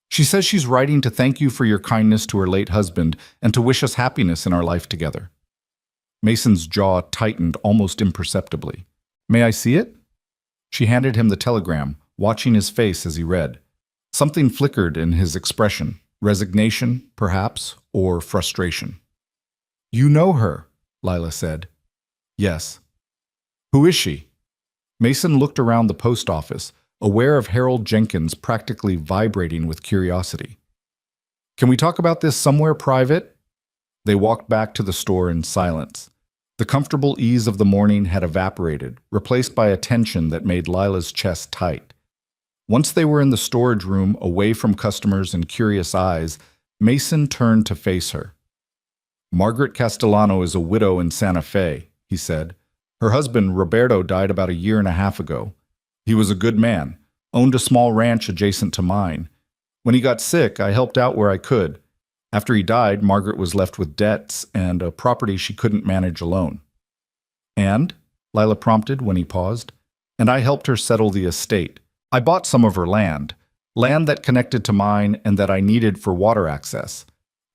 She says she's writing to thank you for your kindness to her late husband and to wish us happiness in our life together. Mason's jaw tightened almost imperceptibly. May I see it? She handed him the telegram, watching his face as he read. Something flickered in his expression, resignation, perhaps, or frustration. You know her, Lila said. Yes. Who is she? Mason looked around the post office, aware of Harold Jenkins practically vibrating with curiosity. Can we talk about this somewhere private? They walked back to the store in silence. The comfortable ease of the morning had evaporated, replaced by a tension that made Lila's chest tight. Once they were in the storage room, away from customers and curious eyes, Mason turned to face her. Margaret Castellano is a widow in Santa Fe, he said. Her husband, Roberto, died about a year and a half ago. He was a good man, owned a small ranch adjacent to mine. When he got sick, I helped out where I could. After he died, Margaret was left with debts and a property she couldn't manage alone. And? Lila prompted when he paused. And I helped her settle the estate. I bought some of her land that connected to mine and that I needed for water access.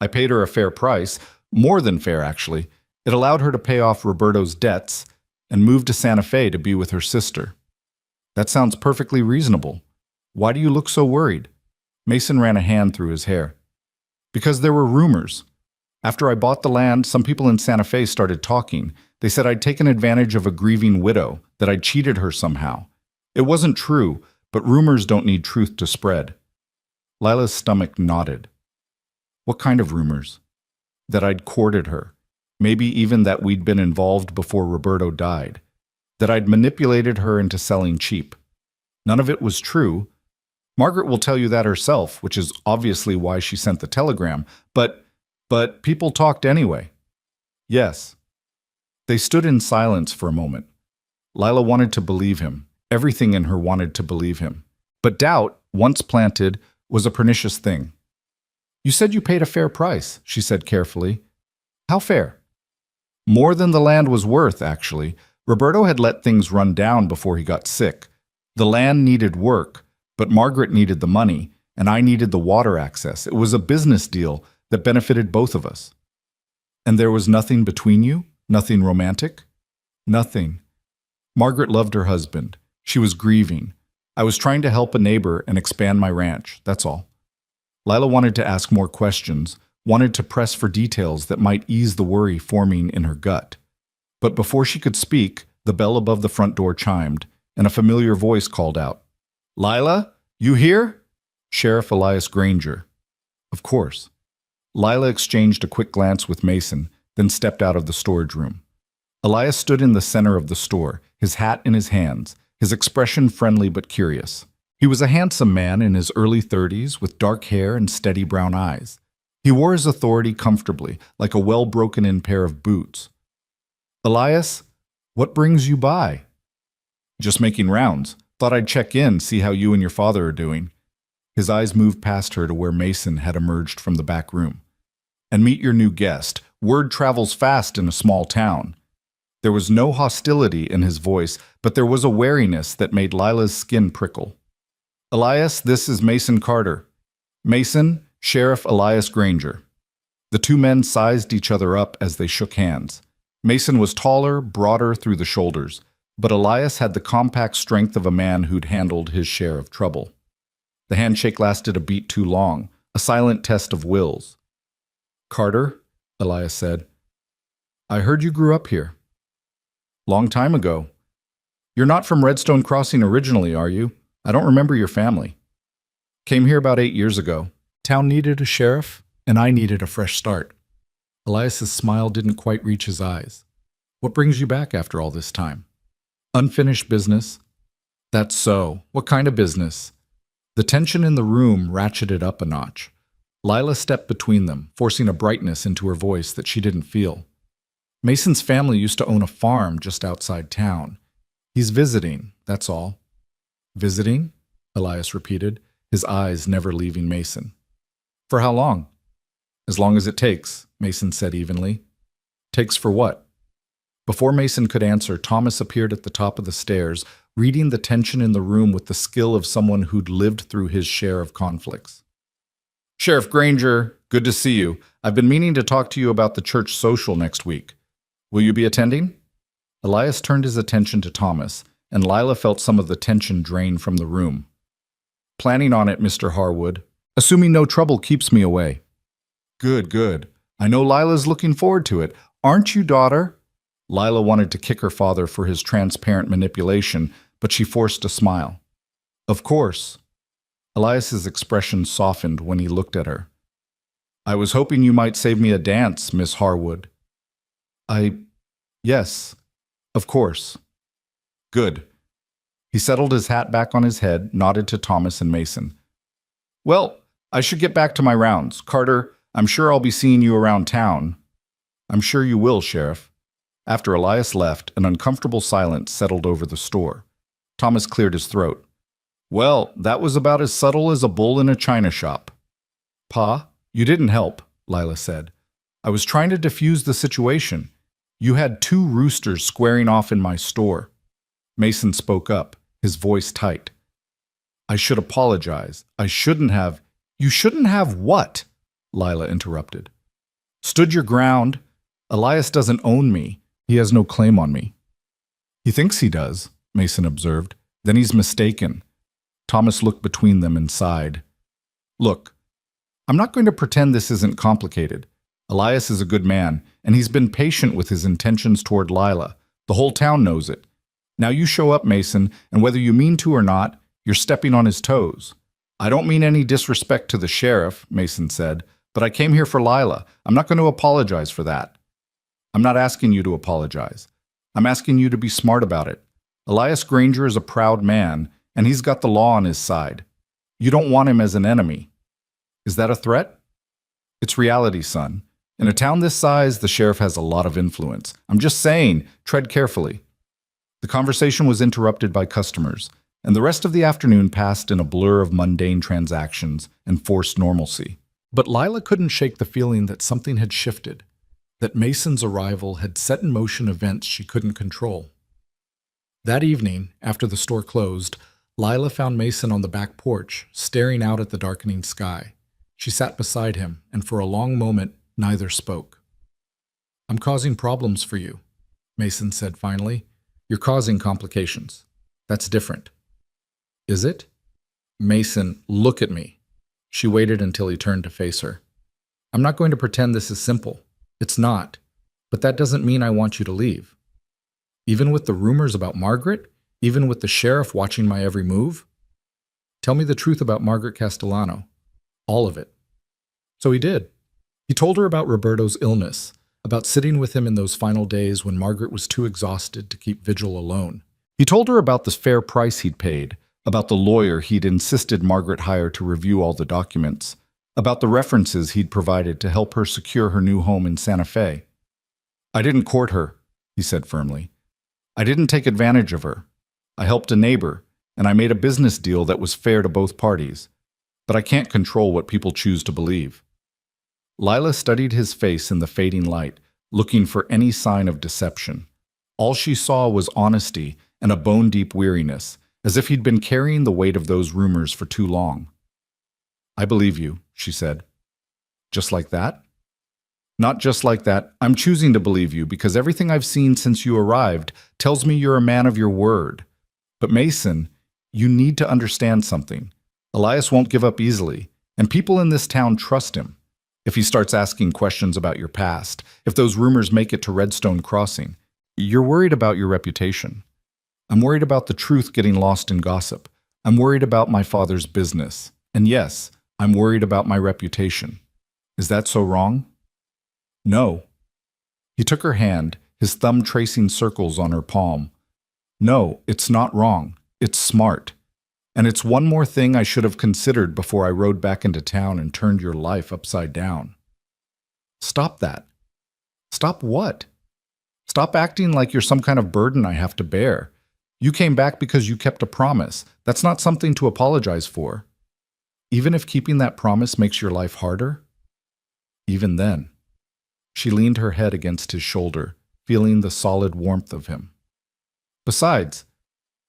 I paid her a fair price, more than fair actually. It allowed her to pay off Roberto's debts and move to Santa Fe to be with her sister. That sounds perfectly reasonable. Why do you look so worried? Mason ran a hand through his hair. Because there were rumors. After I bought the land, some people in Santa Fe started talking. They said I'd taken advantage of a grieving widow, that I'd cheated her somehow. It wasn't true, but rumors don't need truth to spread. Lila's stomach knotted. What kind of rumors? That I'd courted her. Maybe even that we'd been involved before Roberto died. That I'd manipulated her into selling cheap. None of it was true. Margaret will tell you that herself, which is obviously why she sent the telegram. But people talked anyway. Yes. They stood in silence for a moment. Lila wanted to believe him. Everything in her wanted to believe him. But doubt, once planted, was a pernicious thing. You said you paid a fair price, she said carefully. How fair? More than the land was worth, actually. Roberto had let things run down before he got sick. The land needed work, but Margaret needed the money, and I needed the water access. It was a business deal that benefited both of us. And there was nothing between you? Nothing romantic? Nothing. Margaret loved her husband. She was grieving. I was trying to help a neighbor and expand my ranch, that's all. Lila wanted to ask more questions, wanted to press for details that might ease the worry forming in her gut. But before she could speak, the bell above the front door chimed, and a familiar voice called out. Lila, you here? Sheriff Elias Granger. Of course. Lila exchanged a quick glance with Mason, then stepped out of the storage room. Elias stood in the center of the store, his hat in his hands, his expression friendly but curious. He was a handsome man in his early 30s with dark hair and steady brown eyes. He wore his authority comfortably, like a well-broken-in pair of boots. Elias, what brings you by? Just making rounds. Thought I'd check in, see how you and your father are doing. His eyes moved past her to where Mason had emerged from the back room. And meet your new guest. Word travels fast in a small town. There was no hostility in his voice, but there was a wariness that made Lila's skin prickle. Elias, this is Mason Carter. Mason, Sheriff Elias Granger. The two men sized each other up as they shook hands. Mason was taller, broader through the shoulders, but Elias had the compact strength of a man who'd handled his share of trouble. The handshake lasted a beat too long, a silent test of wills. Carter, Elias said, I heard you grew up here. Long time ago. You're not from Redstone Crossing originally, are you? I don't remember your family. Came here about 8 years ago. Town needed a sheriff, and I needed a fresh start. Elias's smile didn't quite reach his eyes. What brings you back after all this time? Unfinished business. That's so. What kind of business? The tension in the room ratcheted up a notch. Lila stepped between them, forcing a brightness into her voice that she didn't feel. Mason's family used to own a farm just outside town. He's visiting, that's all. Visiting? Elias repeated, his eyes never leaving Mason. For how long? As long as it takes, Mason said evenly. Takes for what? Before Mason could answer, Thomas appeared at the top of the stairs, reading the tension in the room with the skill of someone who'd lived through his share of conflicts. Sheriff Granger, good to see you. I've been meaning to talk to you about the church social next week. Will you be attending? Elias turned his attention to Thomas, and Lila felt some of the tension drain from the room. Planning on it, Mr. Harwood. Assuming no trouble keeps me away. Good, good. I know Lila's looking forward to it. Aren't you, daughter? Lila wanted to kick her father for his transparent manipulation, but she forced a smile. Of course. Elias's expression softened when he looked at her. I was hoping you might save me a dance, Miss Harwood. Yes, of course. Good. He settled his hat back on his head, nodded to Thomas and Mason. Well, I should get back to my rounds. Carter, I'm sure I'll be seeing you around town. I'm sure you will, Sheriff. After Elias left, an uncomfortable silence settled over the store. Thomas cleared his throat. Well, that was about as subtle as a bull in a china shop. Pa, you didn't help, Lila said. I was trying to defuse the situation. You had two roosters squaring off in my store. Mason spoke up, his voice tight. I should apologize. I shouldn't have. You shouldn't have what? Lila interrupted. Stood your ground. Elias doesn't own me. He has no claim on me. He thinks he does, Mason observed. Then he's mistaken. Thomas looked between them and sighed. Look, I'm not going to pretend this isn't complicated. Elias is a good man, and he's been patient with his intentions toward Lila. The whole town knows it. Now you show up, Mason, and whether you mean to or not, you're stepping on his toes. I don't mean any disrespect to the sheriff, Mason said, but I came here for Lila. I'm not going to apologize for that. I'm not asking you to apologize. I'm asking you to be smart about it. Elias Granger is a proud man, and he's got the law on his side. You don't want him as an enemy. Is that a threat? It's reality, son. In a town this size, the sheriff has a lot of influence. I'm just saying, tread carefully. The conversation was interrupted by customers, and the rest of the afternoon passed in a blur of mundane transactions and forced normalcy. But Lila couldn't shake the feeling that something had shifted, that Mason's arrival had set in motion events she couldn't control. That evening, after the store closed, Lila found Mason on the back porch, staring out at the darkening sky. She sat beside him, and for a long moment, neither spoke. I'm causing problems for you, Mason said finally. You're causing complications. That's different. Is it? Mason, look at me. She waited until he turned to face her. I'm not going to pretend this is simple. It's not. But that doesn't mean I want you to leave. Even with the rumors about Margaret? Even with the sheriff watching my every move? Tell me the truth about Margaret Castellano. All of it. So he did. He told her about Roberto's illness, about sitting with him in those final days when Margaret was too exhausted to keep vigil alone. He told her about the fair price he'd paid, about the lawyer he'd insisted Margaret hire to review all the documents, about the references he'd provided to help her secure her new home in Santa Fe. I didn't court her, he said firmly. I didn't take advantage of her. I helped a neighbor, and I made a business deal that was fair to both parties. But I can't control what people choose to believe. Lila studied his face in the fading light, looking for any sign of deception. All she saw was honesty and a bone-deep weariness, as if he'd been carrying the weight of those rumors for too long. I believe you, she said. Just like that? Not just like that. I'm choosing to believe you because everything I've seen since you arrived tells me you're a man of your word. But Mason, you need to understand something. Elias won't give up easily, and people in this town trust him. If he starts asking questions about your past, if those rumors make it to Redstone Crossing, you're worried about your reputation. I'm worried about the truth getting lost in gossip. I'm worried about my father's business. And yes, I'm worried about my reputation. Is that so wrong? No. He took her hand, his thumb tracing circles on her palm. No, it's not wrong. It's smart. And it's one more thing I should have considered before I rode back into town and turned your life upside down. Stop that. Stop what? Stop acting like you're some kind of burden I have to bear. You came back because you kept a promise. That's not something to apologize for. Even if keeping that promise makes your life harder? Even then. She leaned her head against his shoulder, feeling the solid warmth of him. Besides,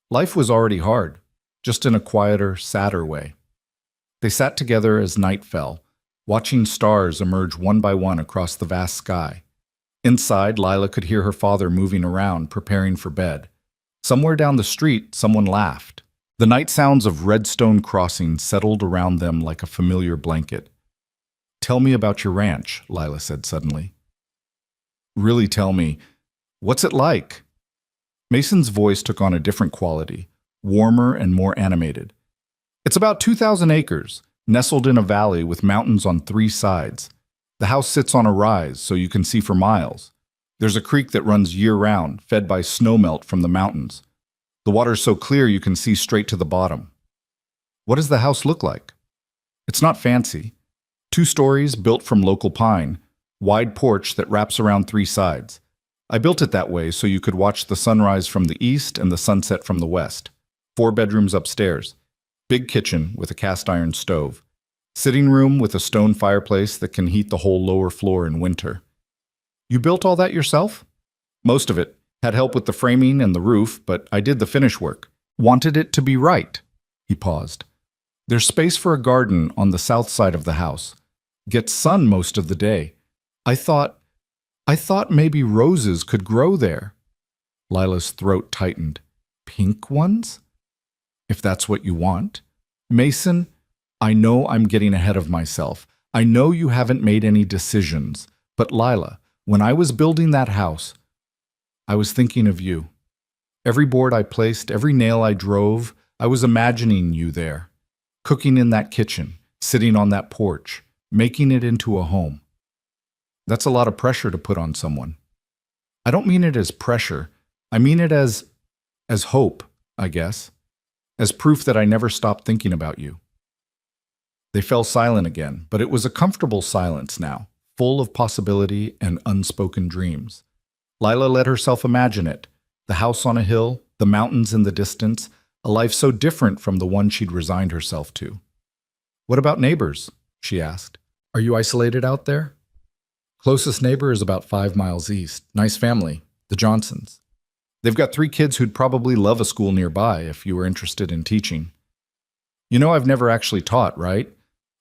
life was already hard. Just in a quieter, sadder way. They sat together as night fell, watching stars emerge one by one across the vast sky. Inside, Lila could hear her father moving around, preparing for bed. Somewhere down the street, someone laughed. The night sounds of Redstone Crossing settled around them like a familiar blanket. Tell me about your ranch, Lila said suddenly. Really tell me, what's it like? Mason's voice took on a different quality. Warmer and more animated. It's about 2,000 acres, nestled in a valley with mountains on 3 sides. The house sits on a rise so you can see for miles. There's a creek that runs year-round, fed by snowmelt from the mountains. The water's so clear you can see straight to the bottom. What does the house look like? It's not fancy. 2 stories built from local pine, Wide porch that wraps around 3 sides. I built it that way so you could watch the sunrise from the east and the sunset from the west. 4 bedrooms upstairs. Big kitchen with a cast iron stove. Sitting room with a stone fireplace that can heat the whole lower floor in winter. You built all that yourself? Most of it. Had help with the framing and the roof, but I did the finish work. Wanted it to be right. He paused. There's space for a garden on the south side of the house. Gets sun most of the day. I thought maybe roses could grow there. Lila's throat tightened. Pink ones? If that's what you want. Mason, I know I'm getting ahead of myself. I know you haven't made any decisions. But Lila, when I was building that house, I was thinking of you. Every board I placed, every nail I drove, I was imagining you there. Cooking in that kitchen, sitting on that porch, making it into a home. That's a lot of pressure to put on someone. I don't mean it as pressure. I mean it as hope, I guess. As proof that I never stopped thinking about you. They fell silent again, but it was a comfortable silence now, full of possibility and unspoken dreams. Lila let herself imagine it. The house on a hill, the mountains in the distance, a life so different from the one she'd resigned herself to. What about neighbors? She asked. Are you isolated out there? Closest neighbor is about 5 miles east. Nice family, the Johnsons. They've got 3 kids who'd probably love a school nearby if you were interested in teaching. You know I've never actually taught, right?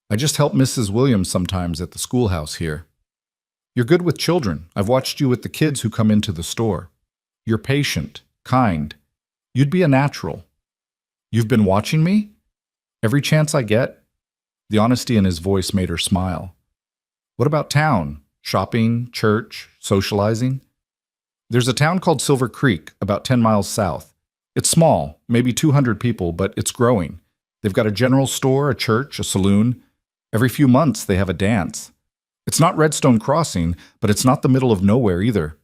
I just help Mrs. Williams sometimes at the schoolhouse here. You're good with children. I've watched you with the kids who come into the store. You're patient, kind. You'd be a natural. You've been watching me? Every chance I get? The honesty in his voice made her smile. What about town? Shopping, church, socializing? There's a town called Silver Creek, about 10 miles south. It's small, maybe 200 people, but it's growing. They've got a general store, a church, a saloon. Every few months they have a dance. It's not Redstone Crossing, but it's not the middle of nowhere either.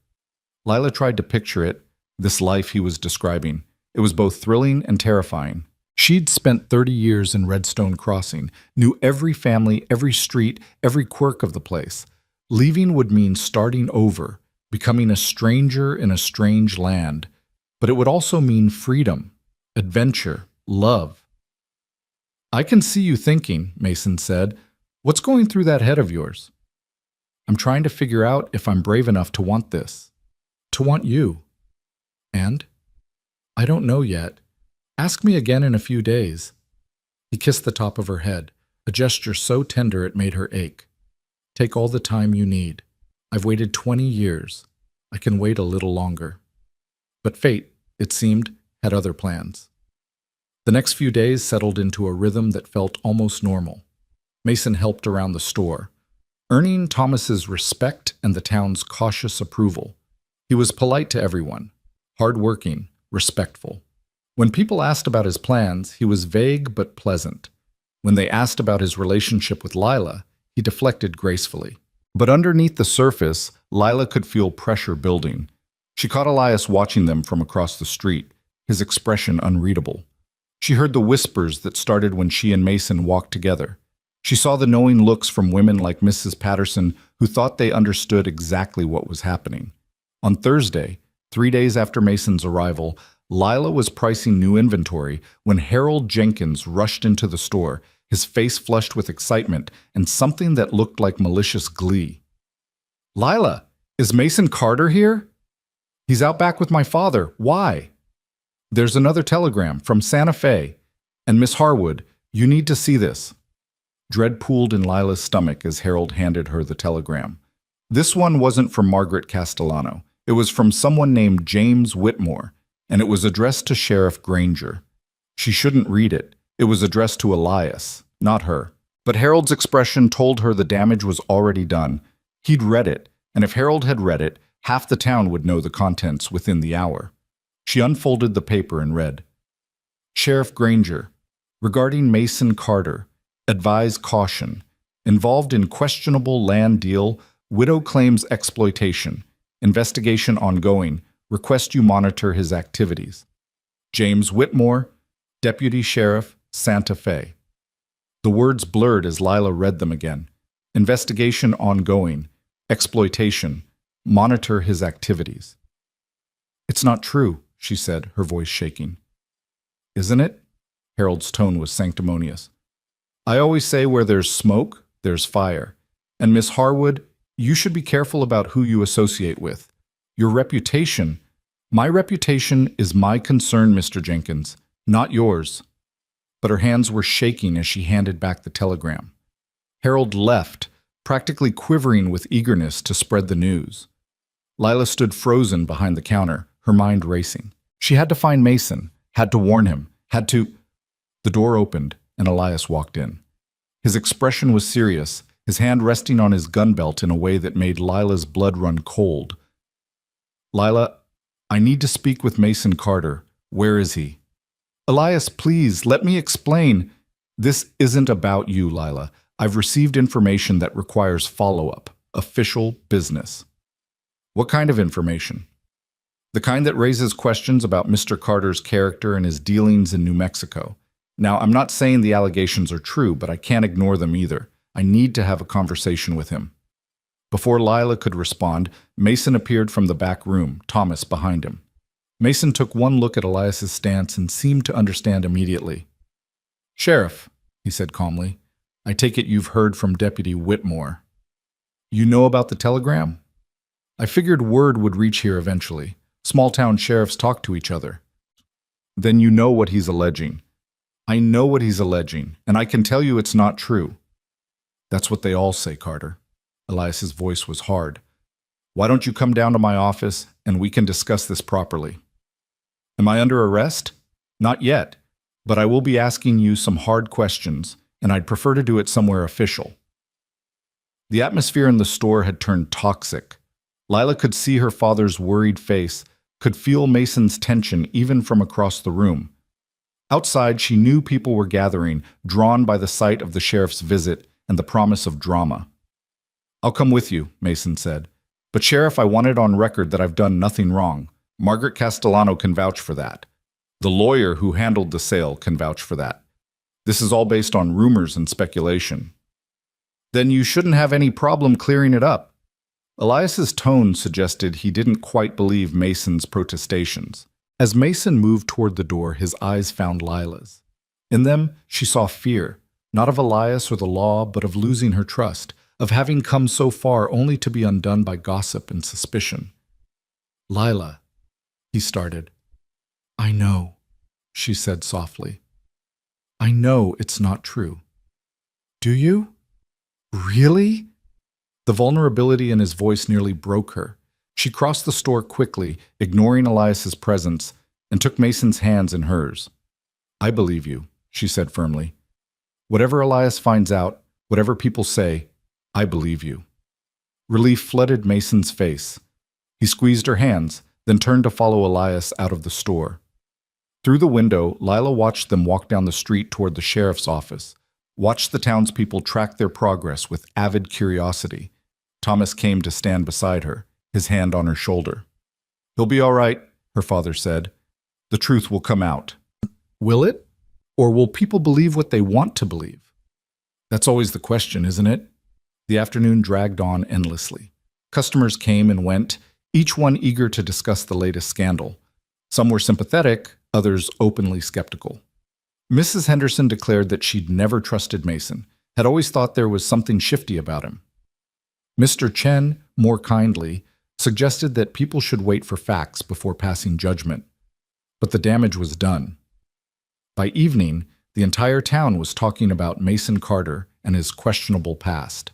Lila tried to picture it, this life he was describing. It was both thrilling and terrifying. She'd spent 30 years in Redstone Crossing, knew every family, every street, every quirk of the place. Leaving would mean starting over, becoming a stranger in a strange land. But it would also mean freedom, adventure, love. I can see you thinking, Mason said. What's going through that head of yours? I'm trying to figure out if I'm brave enough to want this. To want you. And? I don't know yet. Ask me again in a few days. He kissed the top of her head, a gesture so tender it made her ache. Take all the time you need. I've waited 20 years. I can wait a little longer. But fate, it seemed, had other plans. The next few days settled into a rhythm that felt almost normal. Mason helped around the store, earning Thomas's respect and the town's cautious approval. He was polite to everyone, hard-working, respectful. When people asked about his plans, he was vague but pleasant. When they asked about his relationship with Lila, he deflected gracefully. But underneath the surface, Lila could feel pressure building. She caught Elias watching them from across the street, his expression unreadable. She heard the whispers that started when she and Mason walked together. She saw the knowing looks from women like Mrs. Patterson who thought they understood exactly what was happening. On Thursday, 3 days after Mason's arrival, Lila was pricing new inventory when Harold Jenkins rushed into the store, his face flushed with excitement and something that looked like malicious glee. Lila, is Mason Carter here? He's out back with my father. Why? There's another telegram from Santa Fe. And Miss Harwood, you need to see this. Dread pooled in Lila's stomach as Harold handed her the telegram. This one wasn't from Margaret Castellano. It was from someone named James Whitmore, and it was addressed to Sheriff Granger. She shouldn't read it. It was addressed to Elias, not her. But Harold's expression told her the damage was already done. He'd read it, and if Harold had read it, half the town would know the contents within the hour. She unfolded the paper and read, Sheriff Granger, regarding Mason Carter, advise caution. Involved in questionable land deal, widow claims exploitation. Investigation ongoing. Request you monitor his activities. James Whitmore, Deputy Sheriff, Santa Fe. The words blurred as Lila read them again. Investigation ongoing. exploitation. Monitor his activities. It's not true, she said, her voice shaking. Isn't it? Harold's tone was sanctimonious. I always say where there's smoke, there's fire. And Miss Harwood, you should be careful about who you associate with. Your reputation, my reputation is my concern, Mr. Jenkins, not yours. But her hands were shaking as she handed back the telegram. Harold left, practically quivering with eagerness to spread the news. Lila stood frozen behind the counter, her mind racing. She had to find Mason, had to warn him, had to... The door opened, and Elias walked in. His expression was serious, his hand resting on his gun belt in a way that made Lila's blood run cold. Lila, I need to speak with Mason Carter. Where is he? Elias, please, let me explain. This isn't about you, Lila. I've received information that requires follow-up, official business. What kind of information? The kind that raises questions about Mr. Carter's character and his dealings in New Mexico. Now, I'm not saying the allegations are true, but I can't ignore them either. I need to have a conversation with him. Before Lila could respond, Mason appeared from the back room, Thomas behind him. Mason took one look at Elias's stance and seemed to understand immediately. Sheriff, he said calmly, I take it you've heard from Deputy Whitmore. You know about the telegram? I figured word would reach here eventually. Small-town sheriffs talk to each other. Then you know what he's alleging. I know what he's alleging, and I can tell you it's not true. That's what they all say, Carter. Elias's voice was hard. Why don't you come down to my office, and we can discuss this properly? Am I under arrest? Not yet, but I will be asking you some hard questions, and I'd prefer to do it somewhere official. The atmosphere in the store had turned toxic. Lila could see her father's worried face, could feel Mason's tension even from across the room. Outside, she knew people were gathering, drawn by the sight of the sheriff's visit and the promise of drama. I'll come with you, Mason said. But Sheriff, I want it on record that I've done nothing wrong. Margaret Castellano can vouch for that. The lawyer who handled the sale can vouch for that. This is all based on rumors and speculation. Then you shouldn't have any problem clearing it up. Elias's tone suggested he didn't quite believe Mason's protestations. As Mason moved toward the door, his eyes found Lila's. In them, she saw fear, not of Elias or the law, but of losing her trust, of having come so far only to be undone by gossip and suspicion. Lila, he started. I know, she said softly. I know it's not true. Do you? Really? The vulnerability in his voice nearly broke her. She crossed the store quickly, ignoring Elias's presence, and took Mason's hands in hers. I believe you, she said firmly. Whatever Elias finds out, whatever people say, I believe you. Relief flooded Mason's face. He squeezed her hands, then turned to follow Elias out of the store. Through the window, Lila watched them walk down the street toward the sheriff's office, watched the townspeople track their progress with avid curiosity. Thomas came to stand beside her, his hand on her shoulder. He'll be all right, her father said. The truth will come out. Will it? Or will people believe what they want to believe? That's always the question, isn't it? The afternoon dragged on endlessly. Customers came and went, each one eager to discuss the latest scandal. Some were sympathetic, others openly skeptical. Mrs. Henderson declared that she'd never trusted Mason, had always thought there was something shifty about him. Mr. Chen, more kindly, suggested that people should wait for facts before passing judgment. But the damage was done. By evening, the entire town was talking about Mason Carter and his questionable past.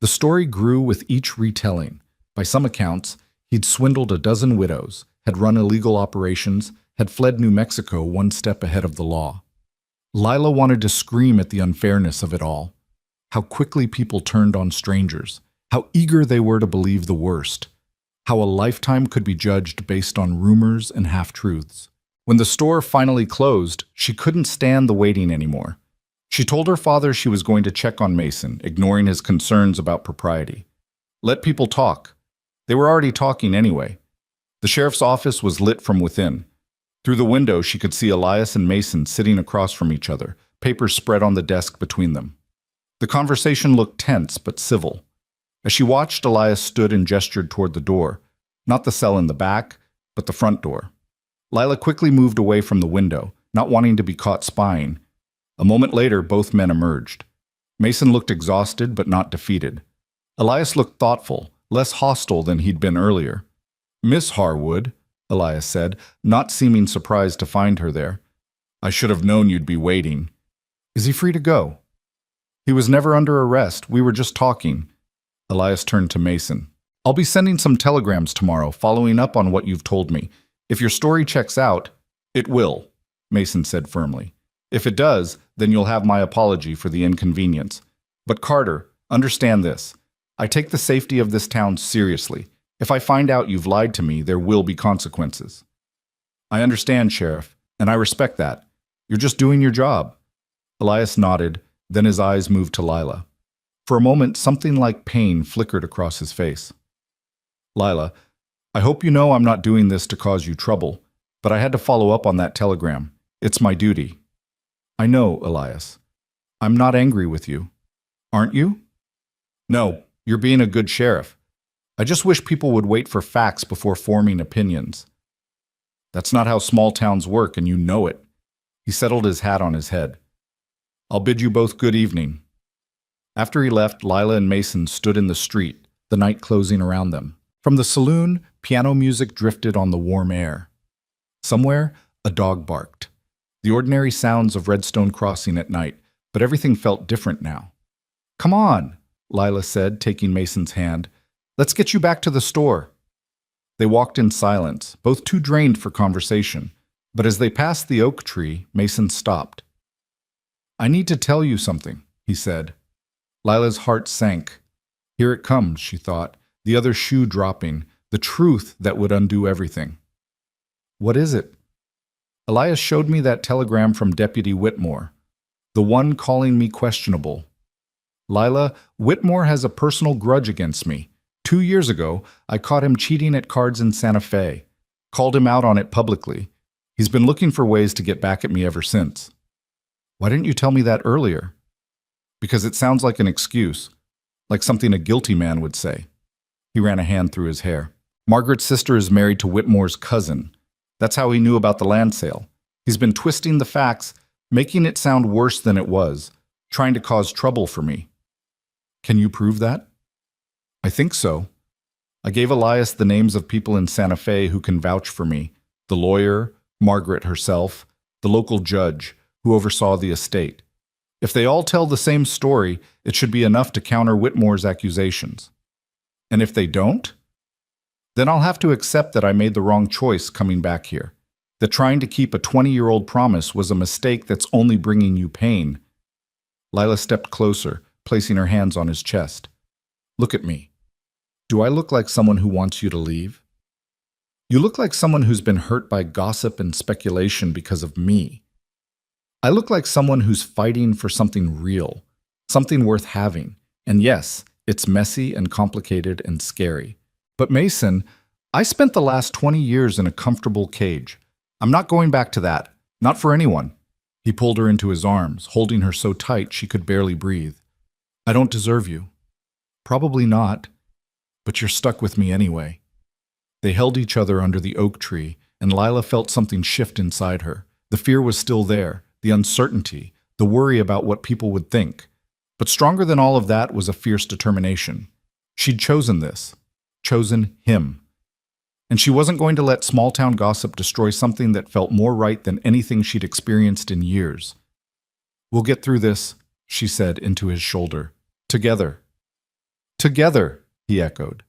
The story grew with each retelling. By some accounts, he'd swindled a dozen widows, had run illegal operations, had fled New Mexico one step ahead of the law. Lila wanted to scream at the unfairness of it all. How quickly people turned on strangers. How eager they were to believe the worst. How a lifetime could be judged based on rumors and half-truths. When the store finally closed, she couldn't stand the waiting anymore. She told her father she was going to check on Mason, ignoring his concerns about propriety. Let people talk. They were already talking anyway. The sheriff's office was lit from within. Through the window, she could see Elias and Mason sitting across from each other, papers spread on the desk between them. The conversation looked tense but civil. As she watched, Elias stood and gestured toward the door. Not the cell in the back, but the front door. Lila quickly moved away from the window, not wanting to be caught spying. A moment later, both men emerged. Mason looked exhausted but not defeated. Elias looked thoughtful, less hostile than he'd been earlier. "Miss Harwood," Elias said, not seeming surprised to find her there. "I should have known you'd be waiting." "Is he free to go?" "He was never under arrest. We were just talking." Elias turned to Mason. "I'll be sending some telegrams tomorrow, following up on what you've told me. If your story checks out—" "It will," Mason said firmly. "If it does, then you'll have my apology for the inconvenience. But Carter, understand this. I take the safety of this town seriously. If I find out you've lied to me, there will be consequences." "I understand, Sheriff, and I respect that. You're just doing your job." Elias nodded, then his eyes moved to Lila. For a moment, something like pain flickered across his face. "Lila, I hope you know I'm not doing this to cause you trouble, but I had to follow up on that telegram. It's my duty." "I know, Elias. I'm not angry with you. Aren't you?" "No, you're being a good sheriff. I just wish people would wait for facts before forming opinions. That's not how small towns work, and you know it." He settled his hat on his head. "I'll bid you both good evening." After he left, Lila and Mason stood in the street, the night closing around them. From the saloon, piano music drifted on the warm air. Somewhere, a dog barked. The ordinary sounds of Redstone Crossing at night, but everything felt different now. "Come on," Lila said, taking Mason's hand. "Let's get you back to the store." They walked in silence, both too drained for conversation. But as they passed the oak tree, Mason stopped. "I need to tell you something," he said. Lila's heart sank. Here it comes, she thought, the other shoe dropping, the truth that would undo everything. "What is it?" "Elias showed me that telegram from Deputy Whitmore, the one calling me questionable. Lila, Whitmore has a personal grudge against me. 2 years ago, I caught him cheating at cards in Santa Fe, called him out on it publicly. He's been looking for ways to get back at me ever since." "Why didn't you tell me that earlier?" "Because it sounds like an excuse, like something a guilty man would say." He ran a hand through his hair. "Margaret's sister is married to Whitmore's cousin. That's how he knew about the land sale. He's been twisting the facts, making it sound worse than it was, trying to cause trouble for me." "Can you prove that?" "I think so. I gave Elias the names of people in Santa Fe who can vouch for me, the lawyer, Margaret herself, the local judge who oversaw the estate. If they all tell the same story, it should be enough to counter Whitmore's accusations. And if they don't, then I'll have to accept that I made the wrong choice coming back here, that trying to keep a 20-year-old promise was a mistake that's only bringing you pain." Lila stepped closer, placing her hands on his chest. "Look at me. Do I look like someone who wants you to leave? You look like someone who's been hurt by gossip and speculation because of me. I look like someone who's fighting for something real, something worth having. And yes, it's messy and complicated and scary. But Mason, I spent the last 20 years in a comfortable cage. I'm not going back to that. Not for anyone." He pulled her into his arms, holding her so tight she could barely breathe. "I don't deserve you." "Probably not. But you're stuck with me anyway." They held each other under the oak tree, and Lila felt something shift inside her. The fear was still there, the uncertainty, the worry about what people would think. But stronger than all of that was a fierce determination. She'd chosen this, chosen him. And she wasn't going to let small-town gossip destroy something that felt more right than anything she'd experienced in years. "We'll get through this," she said into his shoulder. "Together." "Together," he echoed.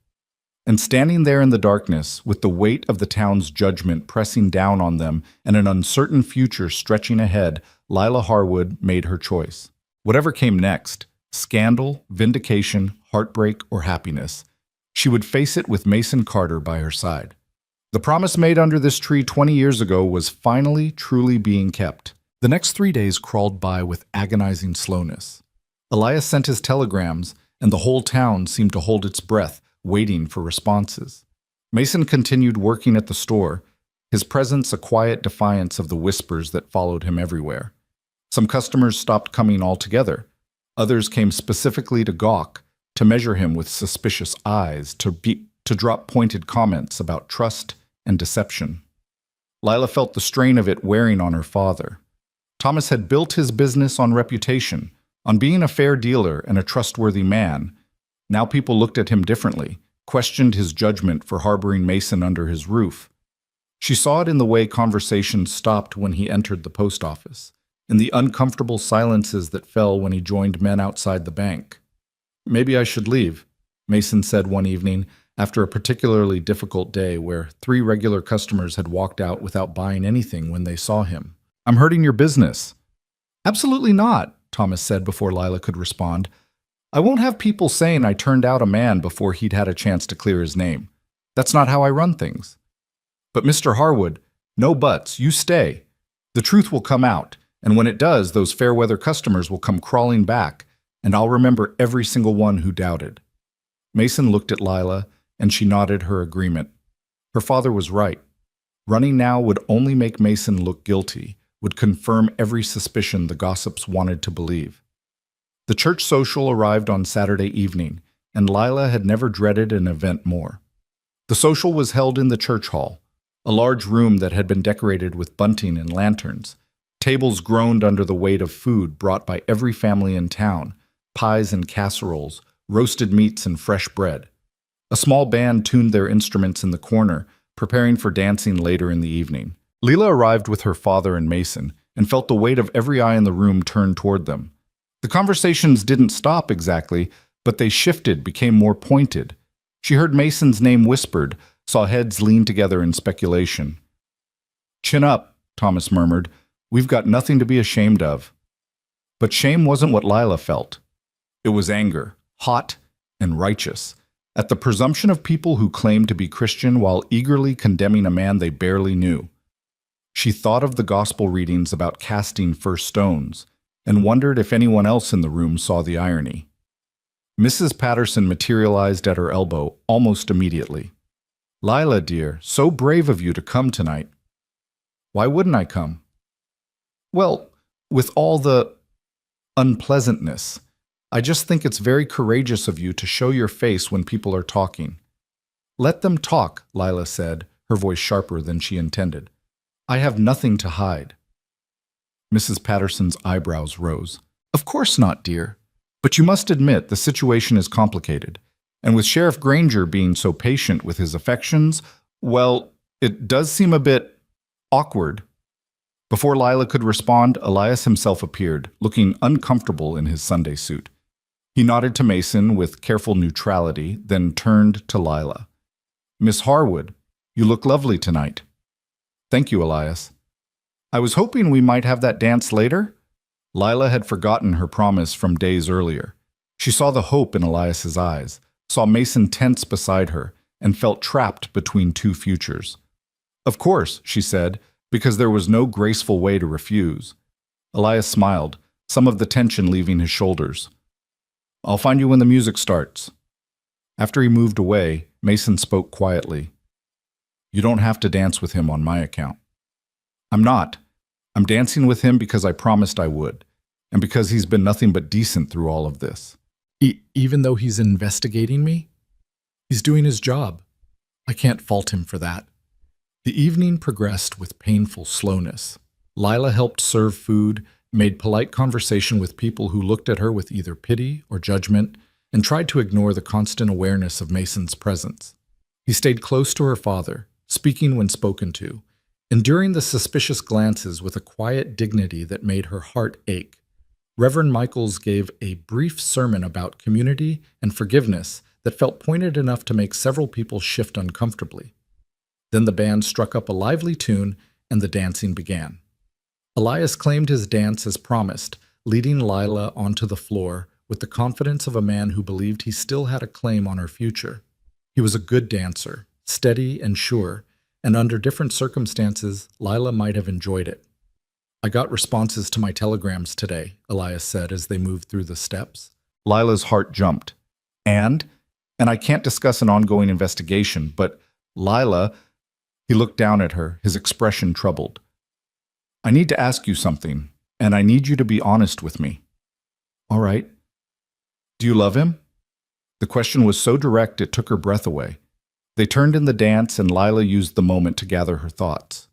And standing there in the darkness, with the weight of the town's judgment pressing down on them and an uncertain future stretching ahead, Lila Harwood made her choice. Whatever came next, scandal, vindication, heartbreak, or happiness, she would face it with Mason Carter by her side. The promise made under this tree 20 years ago was finally, truly being kept. The next 3 days crawled by with agonizing slowness. Elias sent his telegrams, and the whole town seemed to hold its breath, waiting for responses. Mason continued working at the store, his presence a quiet defiance of the whispers that followed him everywhere. Some customers stopped coming altogether. Others came specifically to gawk, to measure him with suspicious eyes, to drop pointed comments about trust and deception. Lila felt the strain of it wearing on her father. Thomas had built his business on reputation, on being a fair dealer and a trustworthy man. Now people looked at him differently, questioned his judgment for harboring Mason under his roof. She saw it in the way conversations stopped when he entered the post office, in the uncomfortable silences that fell when he joined men outside the bank. "Maybe I should leave," Mason said one evening after a particularly difficult day where 3 regular customers had walked out without buying anything when they saw him. "I'm hurting your business." "Absolutely not," Thomas said before Lila could respond. "I won't have people saying I turned out a man before he'd had a chance to clear his name. That's not how I run things." "But Mr. Harwood, no buts, you stay. The truth will come out, and when it does, those fair-weather customers will come crawling back, and I'll remember every single one who doubted." Mason looked at Lila, and she nodded her agreement. Her father was right. Running now would only make Mason look guilty, would confirm every suspicion the gossips wanted to believe. The church social arrived on Saturday evening, and Lila had never dreaded an event more. The social was held in the church hall, a large room that had been decorated with bunting and lanterns. Tables groaned under the weight of food brought by every family in town, pies and casseroles, roasted meats and fresh bread. A small band tuned their instruments in the corner, preparing for dancing later in the evening. Lila arrived with her father and Mason, and felt the weight of every eye in the room turned toward them. The conversations didn't stop exactly, but they shifted, became more pointed. She heard Mason's name whispered, saw heads lean together in speculation. "Chin up," Thomas murmured. "We've got nothing to be ashamed of." But shame wasn't what Lila felt. It was anger, hot and righteous, at the presumption of people who claimed to be Christian while eagerly condemning a man they barely knew. She thought of the gospel readings about casting first stones, and wondered if anyone else in the room saw the irony. Mrs. Patterson materialized at her elbow almost immediately. "Lila, dear, so brave of you to come tonight." "Why wouldn't I come?" "Well, with all the unpleasantness, I just think it's very courageous of you to show your face when people are talking." "Let them talk," Lila said, her voice sharper than she intended. "I have nothing to hide." Mrs. Patterson's eyebrows rose. "Of course not, dear. But you must admit the situation is complicated. And with Sheriff Granger being so patient with his affections, well, it does seem a bit awkward." Before Lila could respond, Elias himself appeared, looking uncomfortable in his Sunday suit. He nodded to Mason with careful neutrality, then turned to Lila. "Miss Harwood, you look lovely tonight." "Thank you, Elias." "I was hoping we might have that dance later." Lila had forgotten her promise from days earlier. She saw the hope in Elias's eyes, saw Mason tense beside her, and felt trapped between 2 futures. "Of course," she said, because there was no graceful way to refuse. Elias smiled, some of the tension leaving his shoulders. "I'll find you when the music starts." After he moved away, Mason spoke quietly. "You don't have to dance with him on my account." "I'm not. I'm dancing with him because I promised I would, and because he's been nothing but decent through all of this." Even though he's investigating me? He's doing his job. I can't fault him for that." The evening progressed with painful slowness. Lila helped serve food, made polite conversation with people who looked at her with either pity or judgment, and tried to ignore the constant awareness of Mason's presence. He stayed close to her father, speaking when spoken to, enduring the suspicious glances with a quiet dignity that made her heart ache. Reverend Michaels gave a brief sermon about community and forgiveness that felt pointed enough to make several people shift uncomfortably. Then the band struck up a lively tune, and the dancing began. Elias claimed his dance as promised, leading Lila onto the floor with the confidence of a man who believed he still had a claim on her future. He was a good dancer, steady and sure, and under different circumstances, Lila might have enjoyed it. "I got responses to my telegrams today," Elias said as they moved through the steps. Lila's heart jumped. And I can't discuss an ongoing investigation, but Lila," he looked down at her, his expression troubled. "I need to ask you something, and I need you to be honest with me." "All right." "Do you love him?" The question was so direct it took her breath away. They turned in the dance, and Lila used the moment to gather her thoughts.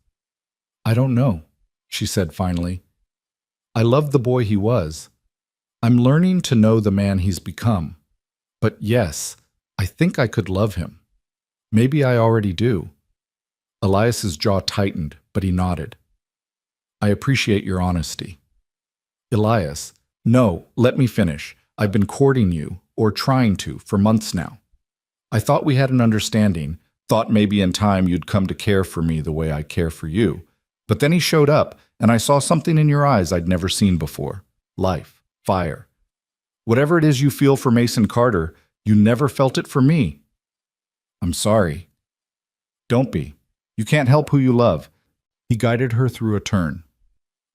"I don't know," she said finally. "I loved the boy he was. I'm learning to know the man he's become. But yes, I think I could love him. Maybe I already do." Elias's jaw tightened, but he nodded. "I appreciate your honesty." "Elias, no, let me finish. I've been courting you, or trying to, for months now. I thought we had an understanding, thought maybe in time you'd come to care for me the way I care for you. But then he showed up, and I saw something in your eyes I'd never seen before. Life, fire. Whatever it is you feel for Mason Carter, you never felt it for me." "I'm sorry." "Don't be. You can't help who you love." He guided her through a turn.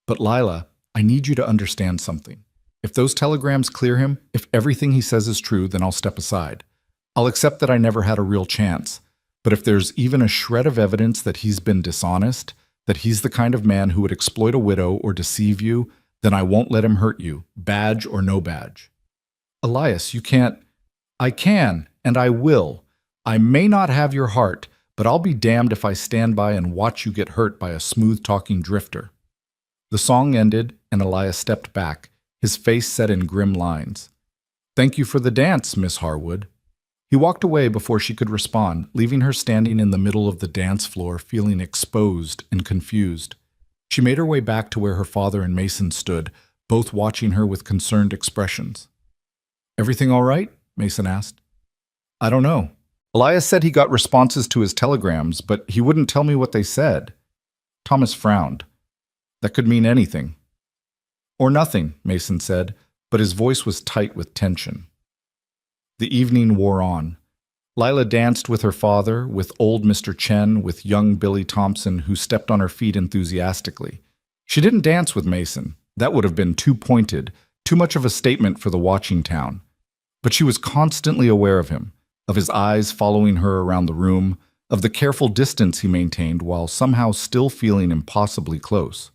"But Lila, I need you to understand something. If those telegrams clear him, if everything he says is true, then I'll step aside. I'll accept that I never had a real chance. But if there's even a shred of evidence that he's been dishonest, that he's the kind of man who would exploit a widow or deceive you, then I won't let him hurt you, badge or no badge." "Elias, you can't." "I can, and I will. I may not have your heart, but I'll be damned if I stand by and watch you get hurt by a smooth-talking drifter." The song ended, and Elias stepped back, his face set in grim lines. "Thank you for the dance, Miss Harwood." He walked away before she could respond, leaving her standing in the middle of the dance floor, feeling exposed and confused. She made her way back to where her father and Mason stood, both watching her with concerned expressions. "Everything all right?" Mason asked. "I don't know. Elias said he got responses to his telegrams, but he wouldn't tell me what they said." Thomas frowned. "That could mean anything." "Or nothing," Mason said, but his voice was tight with tension. The evening wore on. Lila danced with her father, with old Mr. Chen, with young Billy Thompson, who stepped on her feet enthusiastically. She didn't dance with Mason. That would have been too pointed, too much of a statement for the watching town. But she was constantly aware of him, of his eyes following her around the room, of the careful distance he maintained while somehow still feeling impossibly close.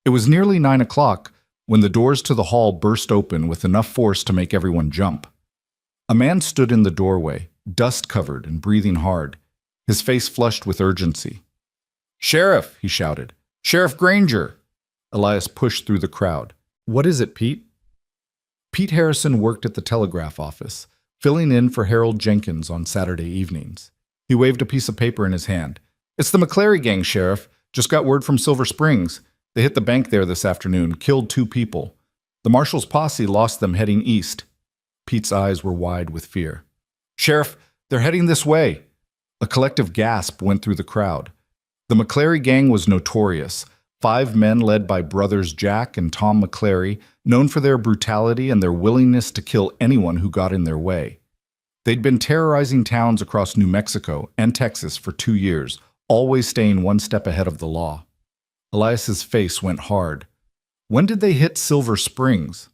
It was nearly 9 o'clock when the doors to the hall burst open with enough force to make everyone jump. A man stood in the doorway, dust-covered and breathing hard, his face flushed with urgency. "Sheriff!" he shouted. "Sheriff Granger!" Elias pushed through the crowd. "What is it, Pete?" Pete Harrison worked at the telegraph office, filling in for Harold Jenkins on Saturday evenings. He waved a piece of paper in his hand. "It's the McClary gang, Sheriff. Just got word from Silver Springs. They hit the bank there this afternoon, killed 2 people. The marshal's posse lost them heading east." Pete's eyes were wide with fear. "Sheriff, they're heading this way." A collective gasp went through the crowd. The McClary gang was notorious. 5 men led by brothers Jack and Tom McClary, known for their brutality and their willingness to kill anyone who got in their way. They'd been terrorizing towns across New Mexico and Texas for 2 years, always staying one step ahead of the law. Elias's face went hard. "When did they hit Silver Springs?"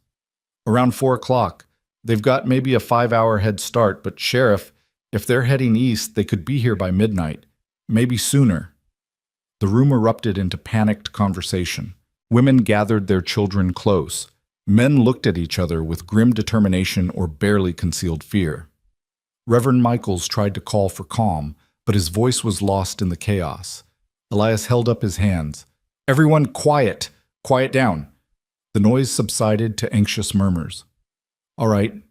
"Around 4 o'clock. They've got maybe a 5-hour head start, but Sheriff, if they're heading east, they could be here by midnight. Maybe sooner." The room erupted into panicked conversation. Women gathered their children close. Men looked at each other with grim determination or barely concealed fear. Reverend Michaels tried to call for calm, but his voice was lost in the chaos. Elias held up his hands. "Everyone quiet! Quiet down!" The noise subsided to anxious murmurs. "All right,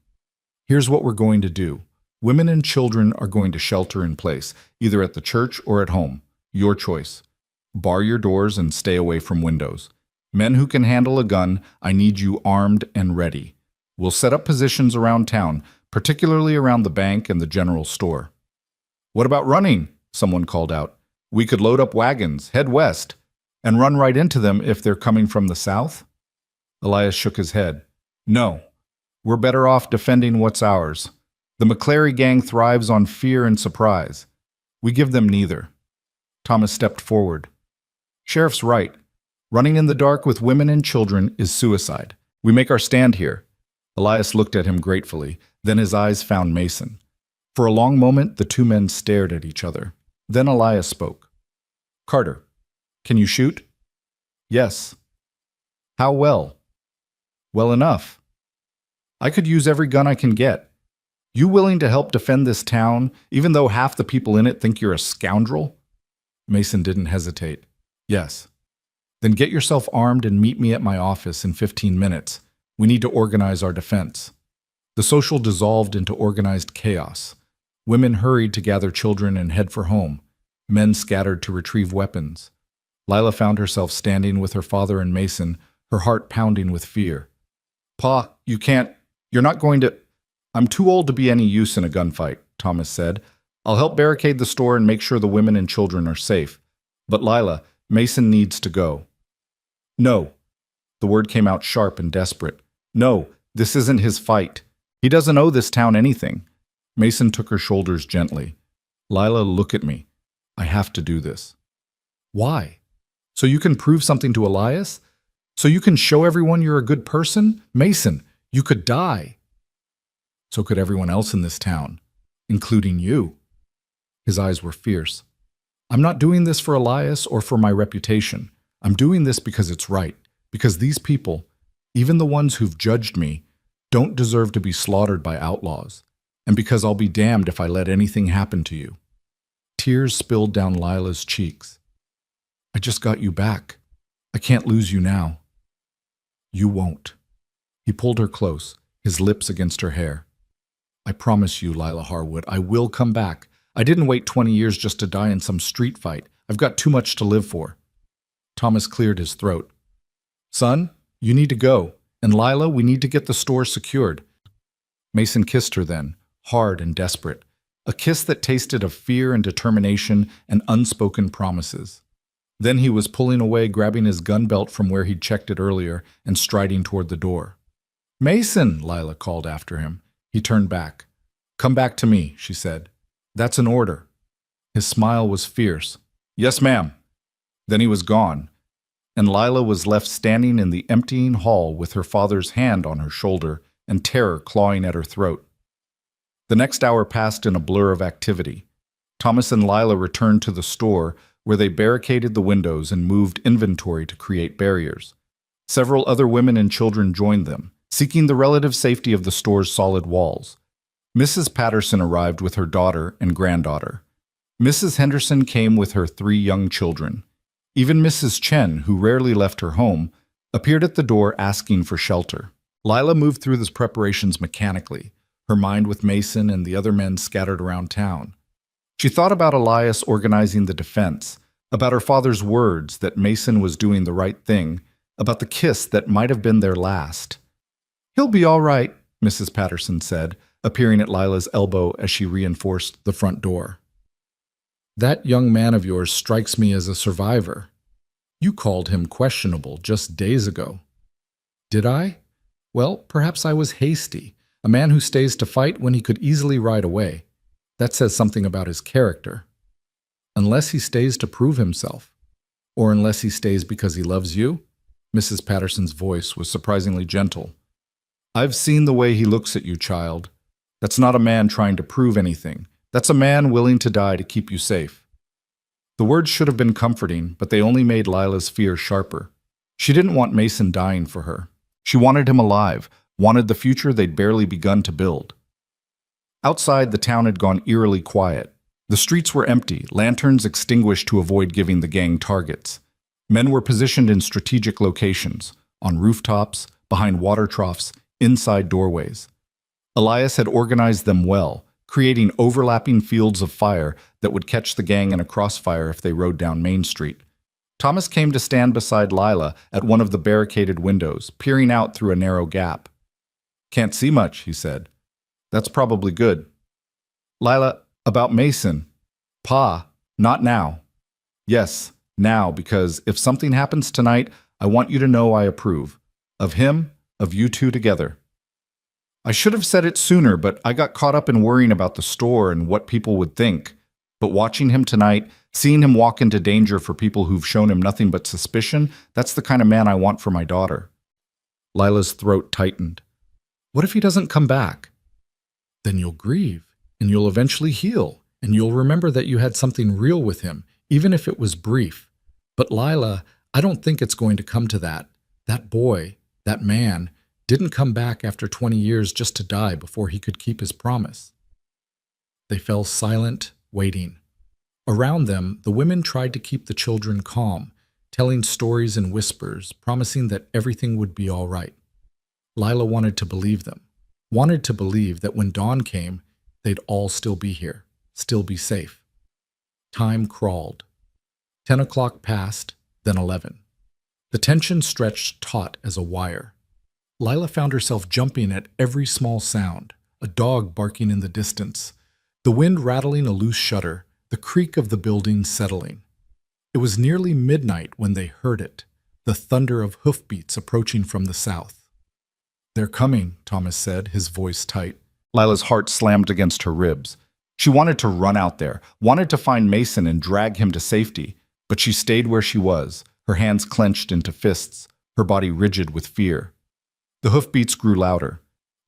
here's what we're going to do. Women and children are going to shelter in place, either at the church or at home. Your choice. Bar your doors and stay away from windows. Men who can handle a gun, I need you armed and ready. We'll set up positions around town, particularly around the bank and the general store." "What about running?" someone called out. "We could load up wagons, head west, and run right into them if they're coming from the south?" Elias shook his head. "No. We're better off defending what's ours. The McClary gang thrives on fear and surprise. We give them neither." Thomas stepped forward. "Sheriff's right. Running in the dark with women and children is suicide. We make our stand here." Elias looked at him gratefully, then his eyes found Mason. For a long moment, the 2 men stared at each other. Then Elias spoke. "Carter, can you shoot?" "Yes." "How well?" "Well enough." "I could use every gun I can get." You willing to help defend this town, even though half the people in it think you're a scoundrel? Mason didn't hesitate. Yes. Then get yourself armed and meet me at my office in 15 minutes. We need to organize our defense. The social dissolved into organized chaos. Women hurried to gather children and head for home. Men scattered to retrieve weapons. Lila found herself standing with her father and Mason, her heart pounding with fear. Pa, you're not going to... I'm too old to be any use in a gunfight, Thomas said. I'll help barricade the store and make sure the women and children are safe. But Lila, Mason needs to go. No. The word came out sharp and desperate. No, this isn't his fight. He doesn't owe this town anything. Mason took her shoulders gently. Lila, look at me. I have to do this. Why? So you can prove something to Elias? So you can show everyone you're a good person? Mason, you could die. So could everyone else in this town, including you. His eyes were fierce. I'm not doing this for Elias or for my reputation. I'm doing this because it's right, because these people, even the ones who've judged me, don't deserve to be slaughtered by outlaws, and because I'll be damned if I let anything happen to you. Tears spilled down Lila's cheeks. I just got you back. I can't lose you now. You won't. He pulled her close, his lips against her hair. I promise you, Lila Harwood, I will come back. I didn't wait 20 years just to die in some street fight. I've got too much to live for. Thomas cleared his throat. Son, you need to go. And Lila, we need to get the store secured. Mason kissed her then, hard and desperate. A kiss that tasted of fear and determination and unspoken promises. Then he was pulling away, grabbing his gun belt from where he'd checked it earlier and striding toward the door. Mason, Lila called after him. He turned back. Come back to me, she said. That's an order. His smile was fierce. Yes, ma'am. Then he was gone, and Lila was left standing in the emptying hall with her father's hand on her shoulder and terror clawing at her throat. The next hour passed in a blur of activity. Thomas and Lila returned to the store, where they barricaded the windows and moved inventory to create barriers. Several other women and children joined them, seeking the relative safety of the store's solid walls. Mrs. Patterson arrived with her daughter and granddaughter. Mrs. Henderson came with her 3 young children. Even Mrs. Chen, who rarely left her home, appeared at the door asking for shelter. Lila moved through these preparations mechanically, her mind with Mason and the other men scattered around town. She thought about Elias organizing the defense, about her father's words that Mason was doing the right thing, about the kiss that might have been their last. He'll be all right, Mrs. Patterson said, appearing at Lila's elbow as she reinforced the front door. That young man of yours strikes me as a survivor. You called him questionable just days ago. Did I? Well, perhaps I was hasty, a man who stays to fight when he could easily ride away. That says something about his character. Unless he stays to prove himself, or unless he stays because he loves you, Mrs. Patterson's voice was surprisingly gentle. I've seen the way he looks at you, child. That's not a man trying to prove anything. That's a man willing to die to keep you safe. The words should have been comforting, but they only made Lila's fear sharper. She didn't want Mason dying for her. She wanted him alive, wanted the future they'd barely begun to build. Outside, the town had gone eerily quiet. The streets were empty, lanterns extinguished to avoid giving the gang targets. Men were positioned in strategic locations, on rooftops, behind water troughs, inside doorways. Elias had organized them well, creating overlapping fields of fire that would catch the gang in a crossfire if they rode down Main Street. Thomas came to stand beside Lila at one of the barricaded windows, peering out through a narrow gap. Can't see much, he said. That's probably good. Lila, about Mason. Pa, not now. Yes, now, because if something happens tonight, I want you to know I approve. Of him, of you two together. I should have said it sooner, but I got caught up in worrying about the store and what people would think. But watching him tonight, seeing him walk into danger for people who've shown him nothing but suspicion, that's the kind of man I want for my daughter. Lila's throat tightened. What if he doesn't come back? Then you'll grieve, and you'll eventually heal, and you'll remember that you had something real with him, even if it was brief. But Lila, I don't think it's going to come to that. That boy, that man, Didn't come back after 20 years just to die before he could keep his promise. They fell silent, waiting. Around them, the women tried to keep the children calm, telling stories in whispers, promising that everything would be all right. Lila wanted to believe them, wanted to believe that when dawn came, they'd all still be here, still be safe. Time crawled. 10 o'clock passed, then 11. The tension stretched taut as a wire. Lila found herself jumping at every small sound, a dog barking in the distance, the wind rattling a loose shutter, the creak of the building settling. It was nearly midnight when they heard it, the thunder of hoofbeats approaching from the south. "They're coming," Thomas said, his voice tight. Lila's heart slammed against her ribs. She wanted to run out there, wanted to find Mason and drag him to safety, but she stayed where she was, her hands clenched into fists, her body rigid with fear. The hoofbeats grew louder.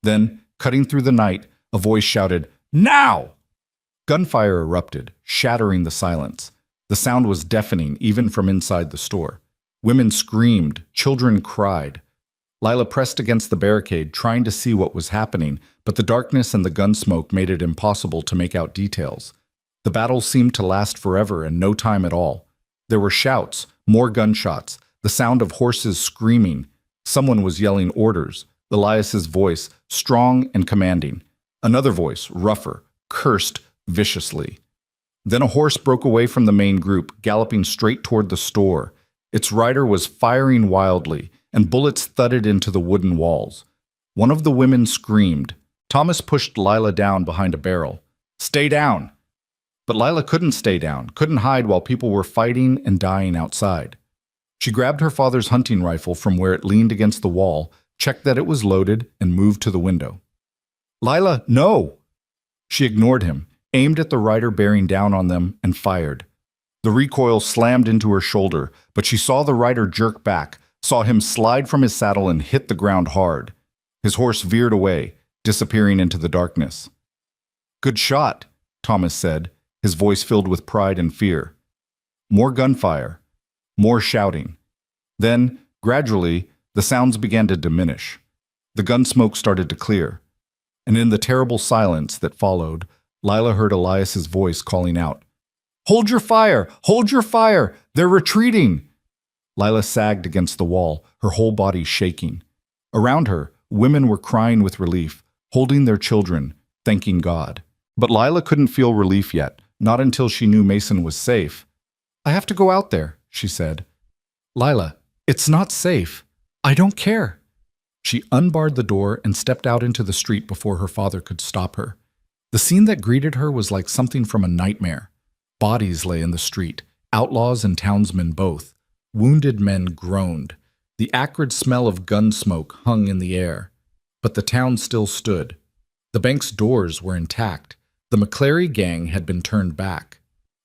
Then, cutting through the night, a voice shouted, "Now!" Gunfire erupted, shattering the silence. The sound was deafening, even from inside the store. Women screamed, children cried. Lila pressed against the barricade, trying to see what was happening, but the darkness and the gun smoke made it impossible to make out details. The battle seemed to last forever and no time at all. There were shouts, more gunshots, the sound of horses screaming. Someone was yelling orders, Elias's voice, strong and commanding. Another voice, rougher, cursed viciously. Then a horse broke away from the main group, galloping straight toward the store. Its rider was firing wildly, and bullets thudded into the wooden walls. One of the women screamed. Thomas pushed Lila down behind a barrel. "Stay down!" But Lila couldn't stay down, couldn't hide while people were fighting and dying outside. She grabbed her father's hunting rifle from where it leaned against the wall, checked that it was loaded, and moved to the window. "Lila, no!" She ignored him, aimed at the rider bearing down on them, and fired. The recoil slammed into her shoulder, but she saw the rider jerk back, saw him slide from his saddle and hit the ground hard. His horse veered away, disappearing into the darkness. "Good shot," Thomas said, his voice filled with pride and fear. More gunfire, more shouting. Then, gradually, the sounds began to diminish. The gun smoke started to clear. And in the terrible silence that followed, Lila heard Elias's voice calling out, "Hold your fire! Hold your fire! They're retreating!" Lila sagged against the wall, her whole body shaking. Around her, women were crying with relief, holding their children, thanking God. But Lila couldn't feel relief yet, not until she knew Mason was safe. "I have to go out there," she said. "Lila, it's not safe. I don't care." She unbarred the door and stepped out into the street before her father could stop her. The scene that greeted her was like something from a nightmare. Bodies lay in the street, outlaws and townsmen both. Wounded men groaned. The acrid smell of gun smoke hung in the air. But the town still stood. The bank's doors were intact. The McClary gang had been turned back.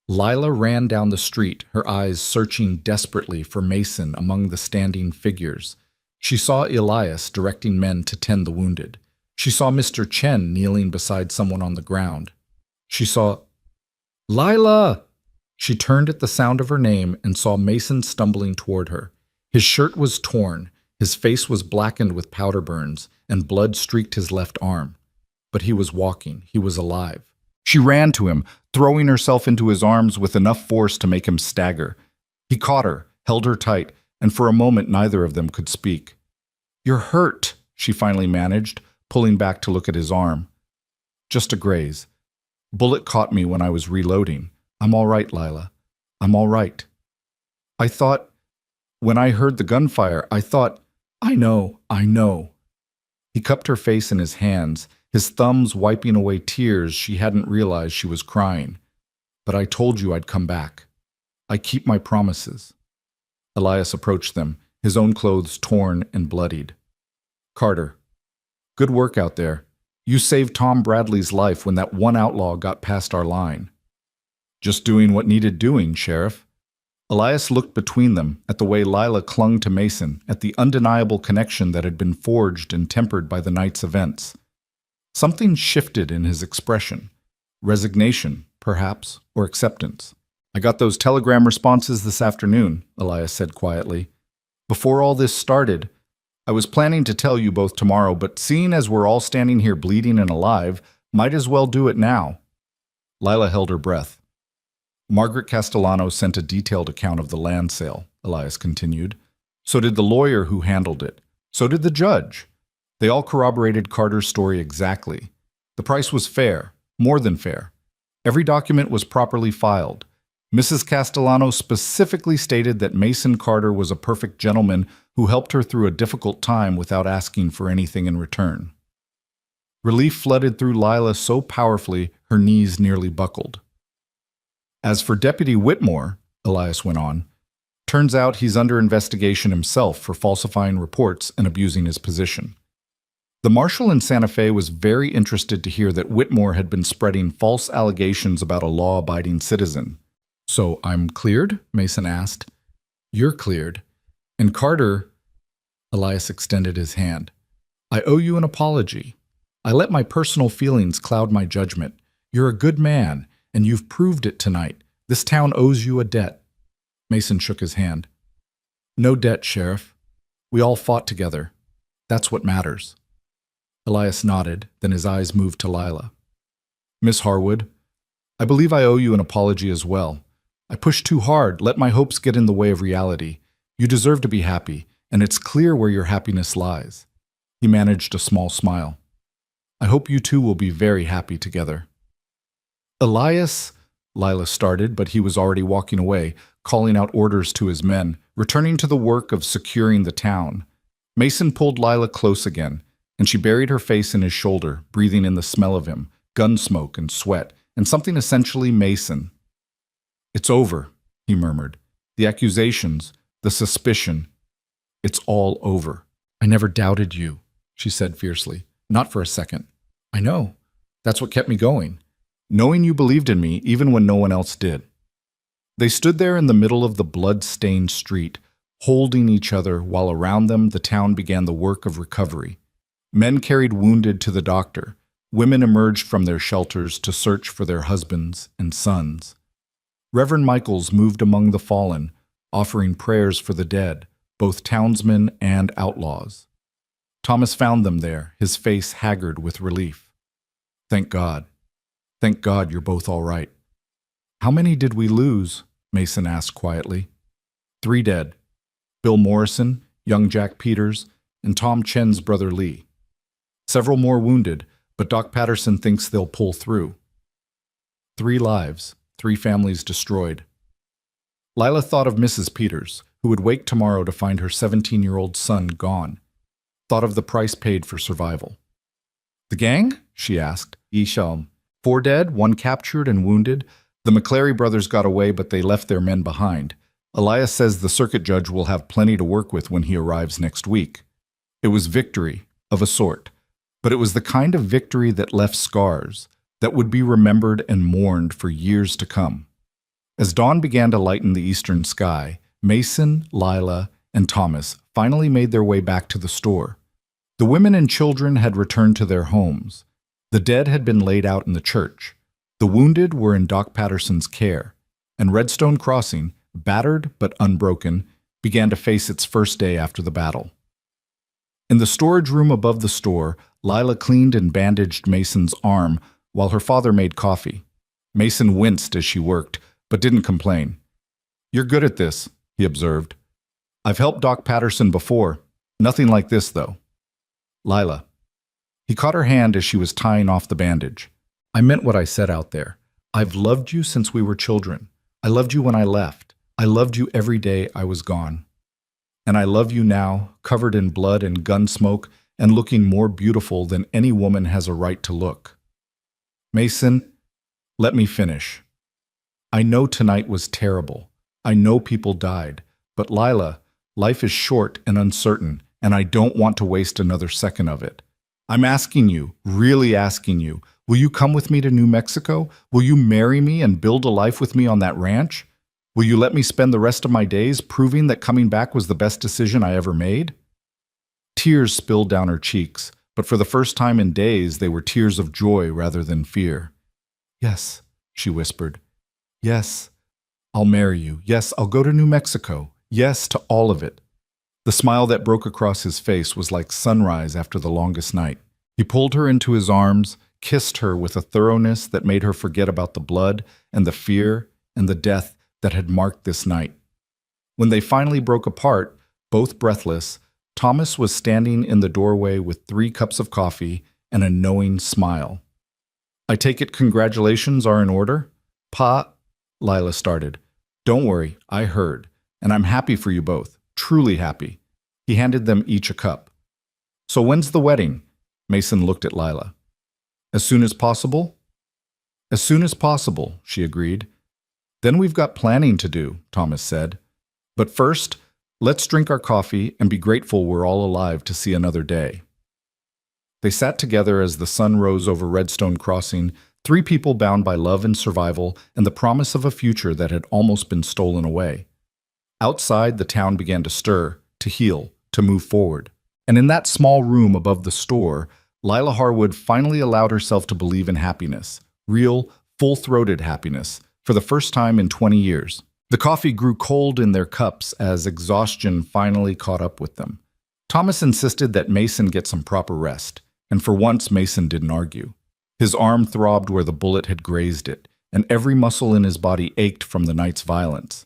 Lila ran down the street, her eyes searching desperately for Mason among the standing figures. She saw Elias directing men to tend the wounded. She saw Mr. Chen kneeling beside someone on the ground. She saw Lila! She turned at the sound of her name and saw Mason stumbling toward her. His shirt was torn, his face was blackened with powder burns, and blood streaked his left arm. But he was walking, he was alive. She ran to him, throwing herself into his arms with enough force to make him stagger. He caught her, held her tight, and for a moment neither of them could speak. "You're hurt," she finally managed, pulling back to look at his arm. "Just a graze. Bullet caught me when I was reloading. I'm all right, Lila. I'm all right." "I thought, when I heard the gunfire, I thought, I know. He cupped her face in his hands, his thumbs wiping away tears she hadn't realized she was crying. "But I told you I'd come back. I keep my promises." Elias approached them, his own clothes torn and bloodied. "Carter, good work out there. You saved Tom Bradley's life when that one outlaw got past our line." "Just doing what needed doing, Sheriff." Elias looked between them at the way Lila clung to Mason, at the undeniable connection that had been forged and tempered by the night's events. Something shifted in his expression. Resignation, perhaps, or acceptance. "I got those telegram responses this afternoon," Elias said quietly. "Before all this started, I was planning to tell you both tomorrow, but seeing as we're all standing here bleeding and alive, might as well do it now. Lila held her breath. Margaret Castellano sent a detailed account of the land sale, Elias continued. So did the lawyer who handled it. So did the judge. They all corroborated Carter's story exactly. The price was fair, more than fair. Every document was properly filed. Mrs. Castellano specifically stated that Mason Carter was a perfect gentleman who helped her through a difficult time without asking for anything in return. Relief flooded through Lila so powerfully her knees nearly buckled. As for Deputy Whitmore, Elias went on, turns out he's under investigation himself for falsifying reports and abusing his position. The marshal in Santa Fe was very interested to hear that Whitmore had been spreading false allegations about a law-abiding citizen. So I'm cleared? Mason asked. You're cleared. And Carter, Elias extended his hand. I owe you an apology. I let my personal feelings cloud my judgment. You're a good man, and you've proved it tonight. This town owes you a debt. Mason shook his hand. No debt, Sheriff. We all fought together. That's what matters. Elias nodded, then his eyes moved to Lila. Miss Harwood, I believe I owe you an apology as well. I pushed too hard, let my hopes get in the way of reality. You deserve to be happy, and it's clear where your happiness lies. He managed a small smile. I hope you two will be very happy together. Elias, Lila started, but he was already walking away, calling out orders to his men, returning to the work of securing the town. Mason pulled Lila close again, and she buried her face in his shoulder, breathing in the smell of him, gun smoke and sweat, and something essentially Mason. It's over, he murmured. The accusations, the suspicion, it's all over. I never doubted you, she said fiercely. Not for a second. I know. That's what kept me going. Knowing you believed in me even when no one else did. They stood there in the middle of the blood-stained street, holding each other while around them the town began the work of recovery. Men carried wounded to the doctor. Women emerged from their shelters to search for their husbands and sons. Reverend Michaels moved among the fallen, offering prayers for the dead, both townsmen and outlaws. Thomas found them there, his face haggard with relief. Thank God. Thank God you're both all right. How many did we lose? Mason asked quietly. 3 dead. Bill Morrison, young Jack Peters, and Tom Chen's brother Lee. Several more wounded, but Doc Patterson thinks they'll pull through. 3 lives, 3 families destroyed. Lila thought of Mrs. Peters, who would wake tomorrow to find her 17-year-old son gone. Thought of the price paid for survival. The gang? She asked. 4 dead, 1 captured and wounded. The McClary brothers got away, but they left their men behind. Elias says the circuit judge will have plenty to work with when he arrives next week. It was victory, of a sort, but it was the kind of victory that left scars, that would be remembered and mourned for years to come. As dawn began to lighten the eastern sky, Mason, Lila, and Thomas finally made their way back to the store. The women and children had returned to their homes. The dead had been laid out in the church. The wounded were in Doc Patterson's care, and Redstone Crossing, battered but unbroken, began to face its first day after the battle. In the storage room above the store, Lila cleaned and bandaged Mason's arm while her father made coffee. Mason winced as she worked, but didn't complain. You're good at this, he observed. I've helped Doc Patterson before. Nothing like this, though. Lila. He caught her hand as she was tying off the bandage. I meant what I said out there. I've loved you since we were children. I loved you when I left. I loved you every day I was gone. And I love you now, covered in blood and gun smoke, and looking more beautiful than any woman has a right to look. Mason, let me finish. I know tonight was terrible. I know people died. But Lila, life is short and uncertain, and I don't want to waste another second of it. I'm asking you, really asking you, will you come with me to New Mexico? Will you marry me and build a life with me on that ranch? Will you let me spend the rest of my days proving that coming back was the best decision I ever made? Tears spilled down her cheeks, but for the first time in days they were tears of joy rather than fear. Yes, she whispered. Yes, I'll marry you. Yes, I'll go to New Mexico. Yes to all of it. The smile that broke across his face was like sunrise after the longest night. He pulled her into his arms, kissed her with a thoroughness that made her forget about the blood and the fear and the death that had marked this night. When they finally broke apart, both breathless, Thomas was standing in the doorway with 3 cups of coffee and a knowing smile. "I take it congratulations are in order?" "Pa," Lila started. "Don't worry, I heard, and I'm happy for you both, truly happy." He handed them each a cup. "So when's the wedding?" Mason looked at Lila. "As soon as possible?" "As soon as possible," she agreed. "Then we've got planning to do," Thomas said. "But first, let's drink our coffee and be grateful we're all alive to see another day." They sat together as the sun rose over Redstone Crossing, 3 people bound by love and survival and the promise of a future that had almost been stolen away. Outside, the town began to stir, to heal, to move forward. And in that small room above the store, Lila Harwood finally allowed herself to believe in happiness, real, full-throated happiness, for the first time in 20 years. The coffee grew cold in their cups as exhaustion finally caught up with them. Thomas insisted that Mason get some proper rest, and for once Mason didn't argue. His arm throbbed where the bullet had grazed it, and every muscle in his body ached from the night's violence.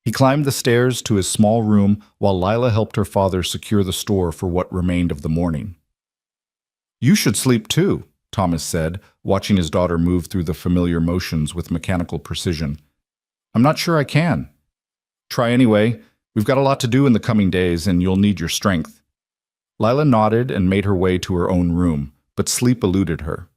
He climbed the stairs to his small room while Lila helped her father secure the store for what remained of the morning. "You should sleep too," Thomas said, watching his daughter move through the familiar motions with mechanical precision. "I'm not sure I can." "Try anyway. We've got a lot to do in the coming days, and you'll need your strength." Lila nodded and made her way to her own room, but sleep eluded her.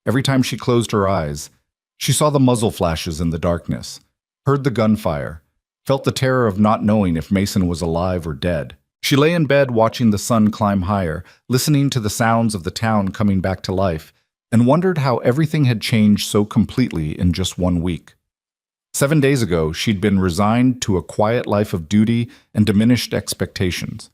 Every time she closed her eyes, she saw the muzzle flashes in the darkness, heard the gunfire, felt the terror of not knowing if Mason was alive or dead. She lay in bed watching the sun climb higher, listening to the sounds of the town coming back to life, and wondered how everything had changed so completely in just 1 week. 7 days ago, she'd been resigned to a quiet life of duty and diminished expectations.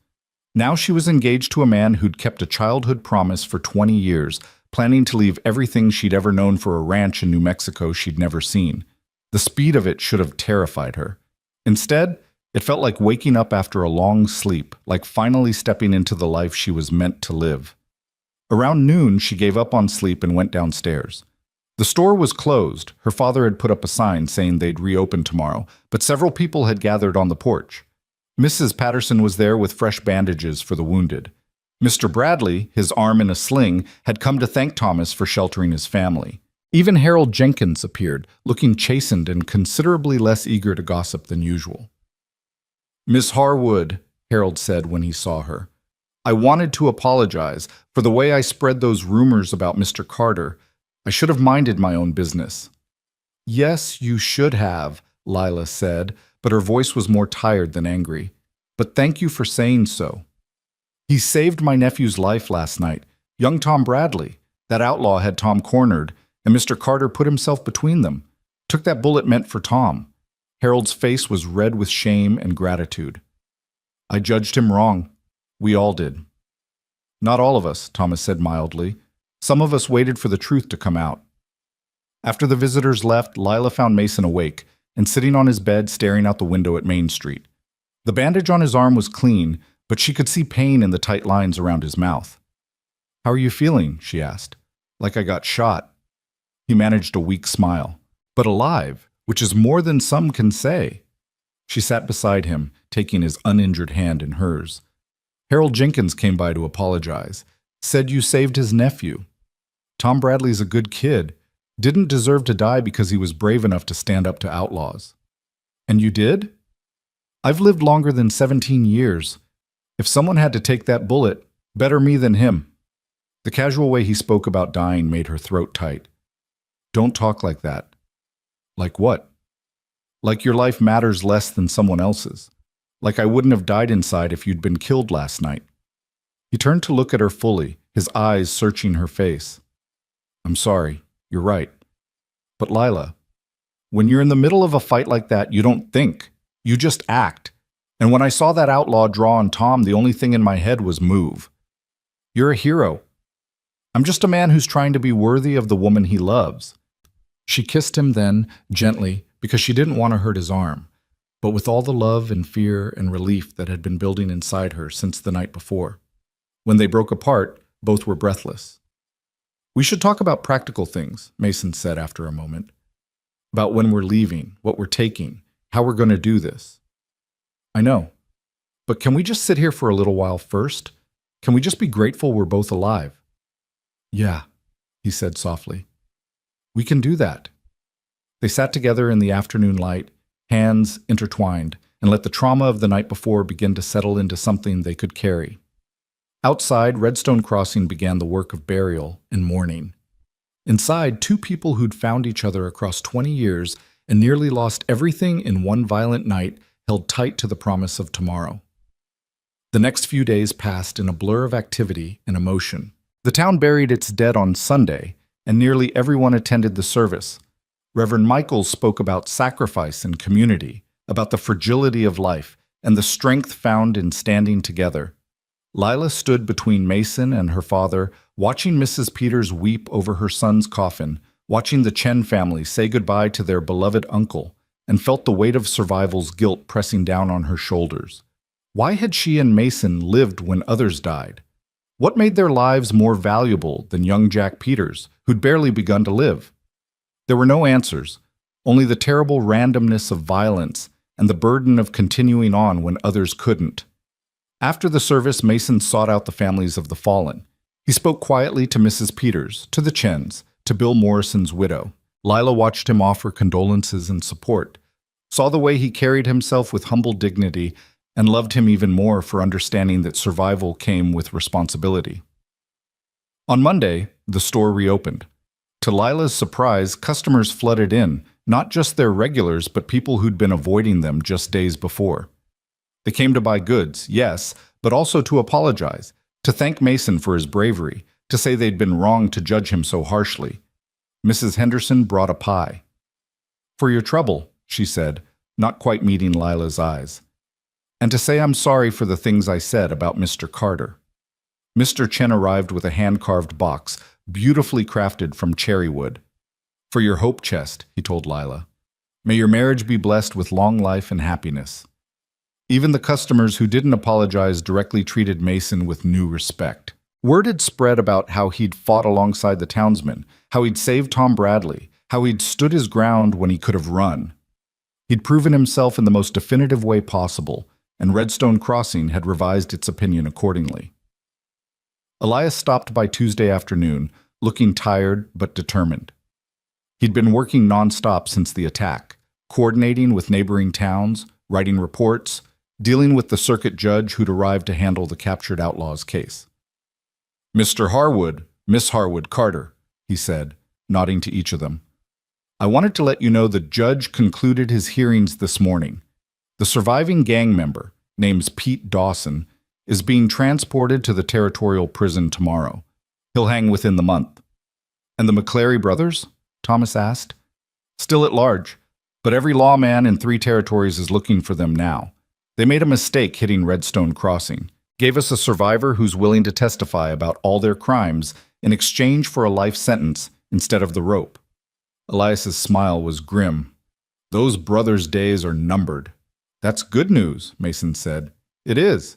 Now she was engaged to a man who'd kept a childhood promise for 20 years, planning to leave everything she'd ever known for a ranch in New Mexico she'd never seen. The speed of it should have terrified her. Instead, it felt like waking up after a long sleep, like finally stepping into the life she was meant to live. Around noon, she gave up on sleep and went downstairs. The store was closed. Her father had put up a sign saying they'd reopen tomorrow, but several people had gathered on the porch. Mrs. Patterson was there with fresh bandages for the wounded. Mr. Bradley, his arm in a sling, had come to thank Thomas for sheltering his family. Even Harold Jenkins appeared, looking chastened and considerably less eager to gossip than usual. "Miss Harwood," Harold said when he saw her, "I wanted to apologize for the way I spread those rumors about Mr. Carter. I should have minded my own business." "Yes, you should have," Lila said, but her voice was more tired than angry. "But thank you for saying so. He saved my nephew's life last night, young Tom Bradley. That outlaw had Tom cornered, and Mr. Carter put himself between them. Took that bullet meant for Tom." Harold's face was red with shame and gratitude. "I judged him wrong. We all did." "Not all of us," Thomas said mildly. "Some of us waited for the truth to come out." After the visitors left, Lila found Mason awake and sitting on his bed staring out the window at Main Street. The bandage on his arm was clean, but she could see pain in the tight lines around his mouth. "How are you feeling?" she asked. "Like I got shot." He managed a weak smile. "But alive, which is more than some can say." She sat beside him, taking his uninjured hand in hers. "Harold Jenkins came by to apologize. Said you saved his nephew. Tom Bradley's a good kid. Didn't deserve to die because he was brave enough to stand up to outlaws." "And you did?" "I've lived longer than 17 years. If someone had to take that bullet, better me than him." The casual way he spoke about dying made her throat tight. "Don't talk like that." "Like what?" "Like your life matters less than someone else's. Like I wouldn't have died inside if you'd been killed last night." He turned to look at her fully, his eyes searching her face. "I'm sorry. You're right. But Lila, when you're in the middle of a fight like that, you don't think. You just act. And when I saw that outlaw draw on Tom, the only thing in my head was move. You're a hero. I'm just a man who's trying to be worthy of the woman he loves." She kissed him then, gently, because she didn't want to hurt his arm. but with all the love and fear and relief that had been building inside her since the night before. When they broke apart, both were breathless. "We should talk about practical things," Mason said after a moment. "About when we're leaving, what we're taking, how we're going to do this." "I know. But can we just sit here for a little while first? Can we just be grateful we're both alive?" "Yeah," he said softly. "We can do that." They sat together in the afternoon light, hands intertwined, and let the trauma of the night before begin to settle into something they could carry. Outside, Redstone Crossing began the work of burial and mourning. Inside, two people who'd found each other across 20 years and nearly lost everything in one violent night held tight to the promise of tomorrow. The next few days passed in a blur of activity and emotion. The town buried its dead on Sunday, and nearly everyone attended the service. Reverend Michaels spoke about sacrifice and community, about the fragility of life and the strength found in standing together. Lila stood between Mason and her father, watching Mrs. Peters weep over her son's coffin, watching the Chen family say goodbye to their beloved uncle, and felt the weight of survival's guilt pressing down on her shoulders. Why had she and Mason lived when others died? What made their lives more valuable than young Jack Peters, who'd barely begun to live? There were no answers, only the terrible randomness of violence and the burden of continuing on when others couldn't. After the service, Mason sought out the families of the fallen. He spoke quietly to Mrs. Peters, to the Chens, to Bill Morrison's widow. Lila watched him offer condolences and support, saw the way he carried himself with humble dignity, and loved him even more for understanding that survival came with responsibility. On Monday, the store reopened. To Lila's surprise, customers flooded in, not just their regulars, but people who'd been avoiding them just days before. They came to buy goods, yes, but also to apologize, to thank Mason for his bravery, to say they'd been wrong to judge him so harshly. Mrs. Henderson brought a pie. "For your trouble," she said, not quite meeting Lila's eyes. "And to say I'm sorry for the things I said about Mr. Carter." Mr. Chen arrived with a hand-carved box, beautifully crafted from cherry wood. "For your hope chest," he told Lila. "May your marriage be blessed with long life and happiness." Even the customers who didn't apologize directly treated Mason with new respect. Word had spread about how he'd fought alongside the townsmen, how he'd saved Tom Bradley, how he'd stood his ground when he could have run. He'd proven himself in the most definitive way possible, and Redstone Crossing had revised its opinion accordingly. Elias stopped by Tuesday afternoon, looking tired but determined. He'd been working nonstop since the attack, coordinating with neighboring towns, writing reports, dealing with the circuit judge who'd arrived to handle the captured outlaw's case. "Mr. Harwood, Miss Harwood Carter," he said, nodding to each of them. "I wanted to let you know the judge concluded his hearings this morning. The surviving gang member, name's Pete Dawson, is being transported to the territorial prison tomorrow. He'll hang within the month." "And the McClary brothers?" Thomas asked. "Still at large, but every lawman in 3 territories is looking for them now. They made a mistake hitting Redstone Crossing, gave us a survivor who's willing to testify about all their crimes in exchange for a life sentence instead of the rope." Elias's smile was grim. "Those brothers' days are numbered." "That's good news," Mason said. "It is."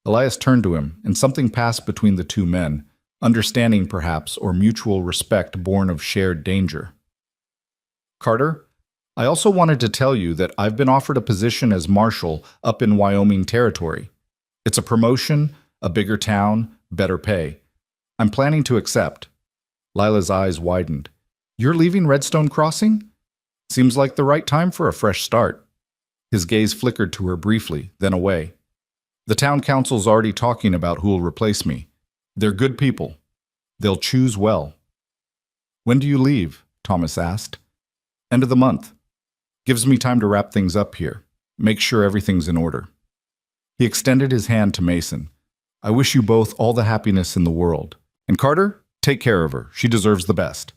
Elias turned to him, and something passed between the two men, understanding perhaps, or mutual respect born of shared danger. "Carter, I also wanted to tell you that I've been offered a position as marshal up in Wyoming Territory. It's a promotion, a bigger town, better pay. I'm planning to accept." Lila's eyes widened. "You're leaving Redstone Crossing? Seems like the right time for a fresh start." His gaze flickered to her briefly, then away. "The town council's already talking about who'll replace me. They're good people. They'll choose well." "When do you leave?" Thomas asked. "End of the month. Gives me time to wrap things up here. Make sure everything's in order." He extended his hand to Mason. "I wish you both all the happiness in the world. And Carter, take care of her. She deserves the best."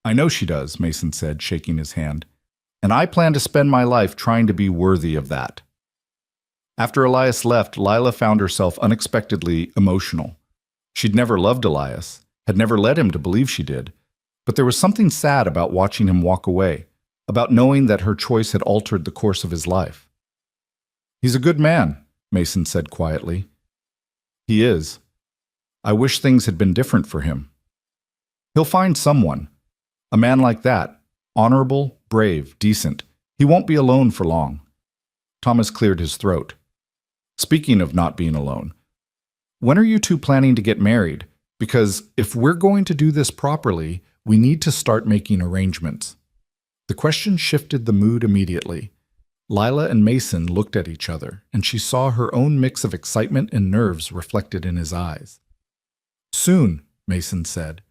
"I know she does," Mason said, shaking his hand. "And I plan to spend my life trying to be worthy of that." After Elias left, Lila found herself unexpectedly emotional. She'd never loved Elias, had never led him to believe she did, but there was something sad about watching him walk away, about knowing that her choice had altered the course of his life. "He's a good man," Mason said quietly. "He is. I wish things had been different for him. He'll find someone. A man like that, honorable, brave, decent. He won't be alone for long." Thomas cleared his throat. "Speaking of not being alone, when are you two planning to get married? Because if we're going to do this properly, we need to start making arrangements." The question shifted the mood immediately. Lila and Mason looked at each other, and she saw her own mix of excitement and nerves reflected in his eyes. "Soon," Mason said.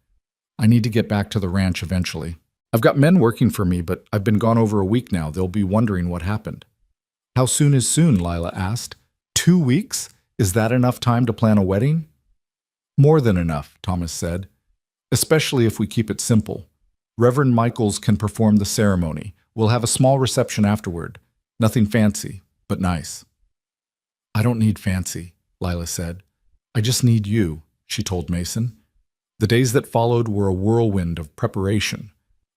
"I need to get back to the ranch eventually. I've got men working for me, but I've been gone over a week now. They'll be wondering what happened." "How soon is soon?" Lila asked. 2 weeks? Is that enough time to plan a wedding?" "More than enough," Thomas said. "Especially if we keep it simple. Reverend Michaels can perform the ceremony. We'll have a small reception afterward. Nothing fancy, but nice." "I don't need fancy," Lila said. "I just need you," she told Mason. The days that followed were a whirlwind of preparation.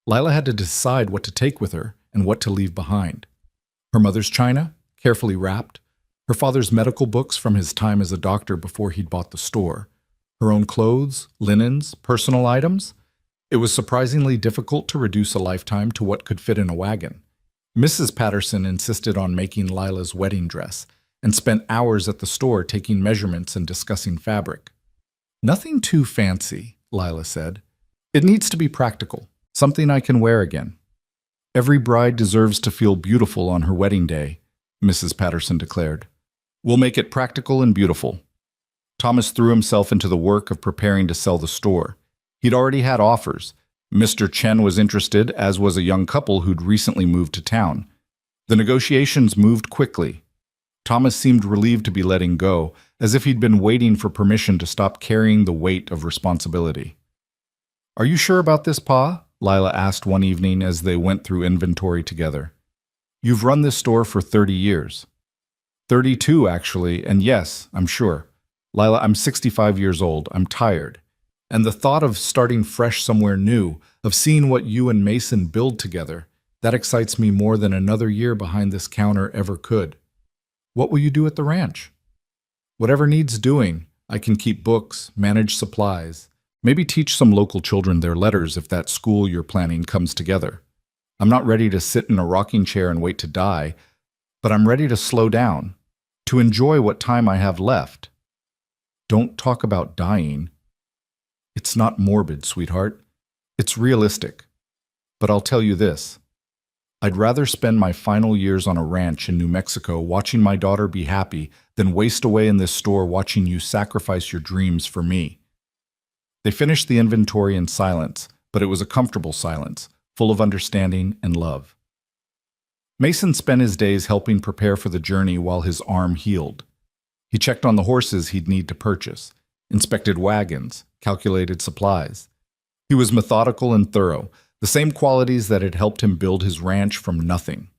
Lila had to decide what to take with her and what to leave behind. Her mother's china, carefully wrapped, her father's medical books from his time as a doctor before he'd bought the store, her own clothes, linens, personal items. It was surprisingly difficult to reduce a lifetime to what could fit in a wagon. Mrs. Patterson insisted on making Lila's wedding dress and spent hours at the store taking measurements and discussing fabric. "Nothing too fancy," Lila said. "It needs to be practical, something I can wear again." "Every bride deserves to feel beautiful on her wedding day," Mrs. Patterson declared. "We'll make it practical and beautiful." Thomas threw himself into the work of preparing to sell the store. He'd already had offers. Mr. Chen was interested, as was a young couple who'd recently moved to town. The negotiations moved quickly. Thomas seemed relieved to be letting go, as if he'd been waiting for permission to stop carrying the weight of responsibility. "Are you sure about this, Pa?" Lila asked one evening as they went through inventory together. "You've run this store for 30 years. 32, actually, and yes, I'm sure. Lila, I'm 65 years old. I'm tired. And the thought of starting fresh somewhere new, of seeing what you and Mason build together, that excites me more than another year behind this counter ever could. What will you do at the ranch?" "Whatever needs doing. I can keep books, manage supplies, maybe teach some local children their letters if that school you're planning comes together. I'm not ready to sit in a rocking chair and wait to die, but I'm ready to slow down, to enjoy what time I have left." "Don't talk about dying." "It's not morbid, sweetheart. It's realistic. But I'll tell you this. I'd rather spend my final years on a ranch in New Mexico watching my daughter be happy than waste away in this store watching you sacrifice your dreams for me." They finished the inventory in silence, but it was a comfortable silence, full of understanding and love. Mason spent his days helping prepare for the journey while his arm healed. He checked on the horses he'd need to purchase, inspected wagons, calculated supplies. He was methodical and thorough, the same qualities that had helped him build his ranch from nothing.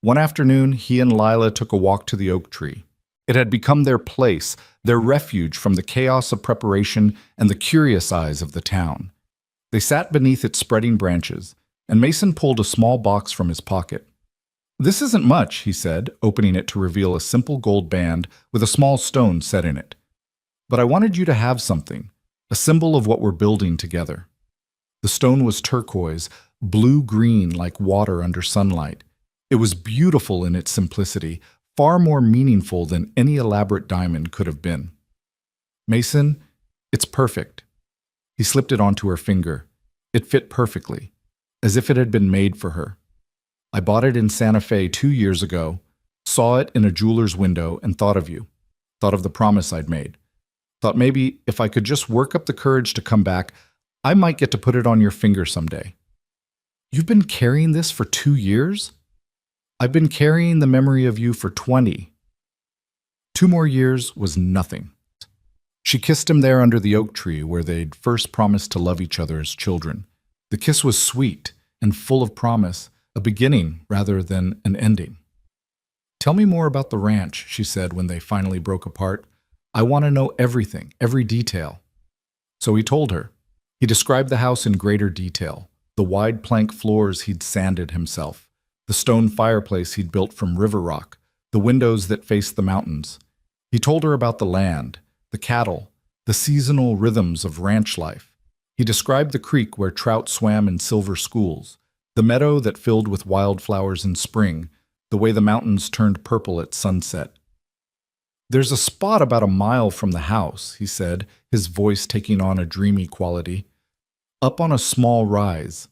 One afternoon, he and Lila took a walk to the oak tree. It had become their place, their refuge from the chaos of preparation and the curious eyes of the town. They sat beneath its spreading branches, and Mason pulled a small box from his pocket. "This isn't much," he said, opening it to reveal a simple gold band with a small stone set in it. "But I wanted you to have something, a symbol of what we're building together." The stone was turquoise, blue-green like water under sunlight. It was beautiful in its simplicity, far more meaningful than any elaborate diamond could have been. "Mason, it's perfect." He slipped it onto her finger. It fit perfectly, as if it had been made for her. "I bought it in Santa Fe 2 years ago, saw it in a jeweler's window, and thought of you. Thought of the promise I'd made. Thought maybe if I could just work up the courage to come back, I might get to put it on your finger someday." "You've been carrying this for 2 years?" "I've been carrying the memory of you for 20. 2 more years was nothing." She kissed him there under the oak tree where they'd first promised to love each other as children. The kiss was sweet and full of promise, a beginning rather than an ending. "Tell me more about the ranch," she said when they finally broke apart. "I want to know everything, every detail." So he told her. He described the house in greater detail. the wide plank floors he'd sanded himself, the stone fireplace he'd built from river rock, the windows that faced the mountains. He told her about the land, the cattle, the seasonal rhythms of ranch life. He described the creek where trout swam in silver schools, the meadow that filled with wildflowers in spring, the way the mountains turned purple at sunset. "There's a spot about a mile from the house," he said, his voice taking on a dreamy quality. "Up on a small rise.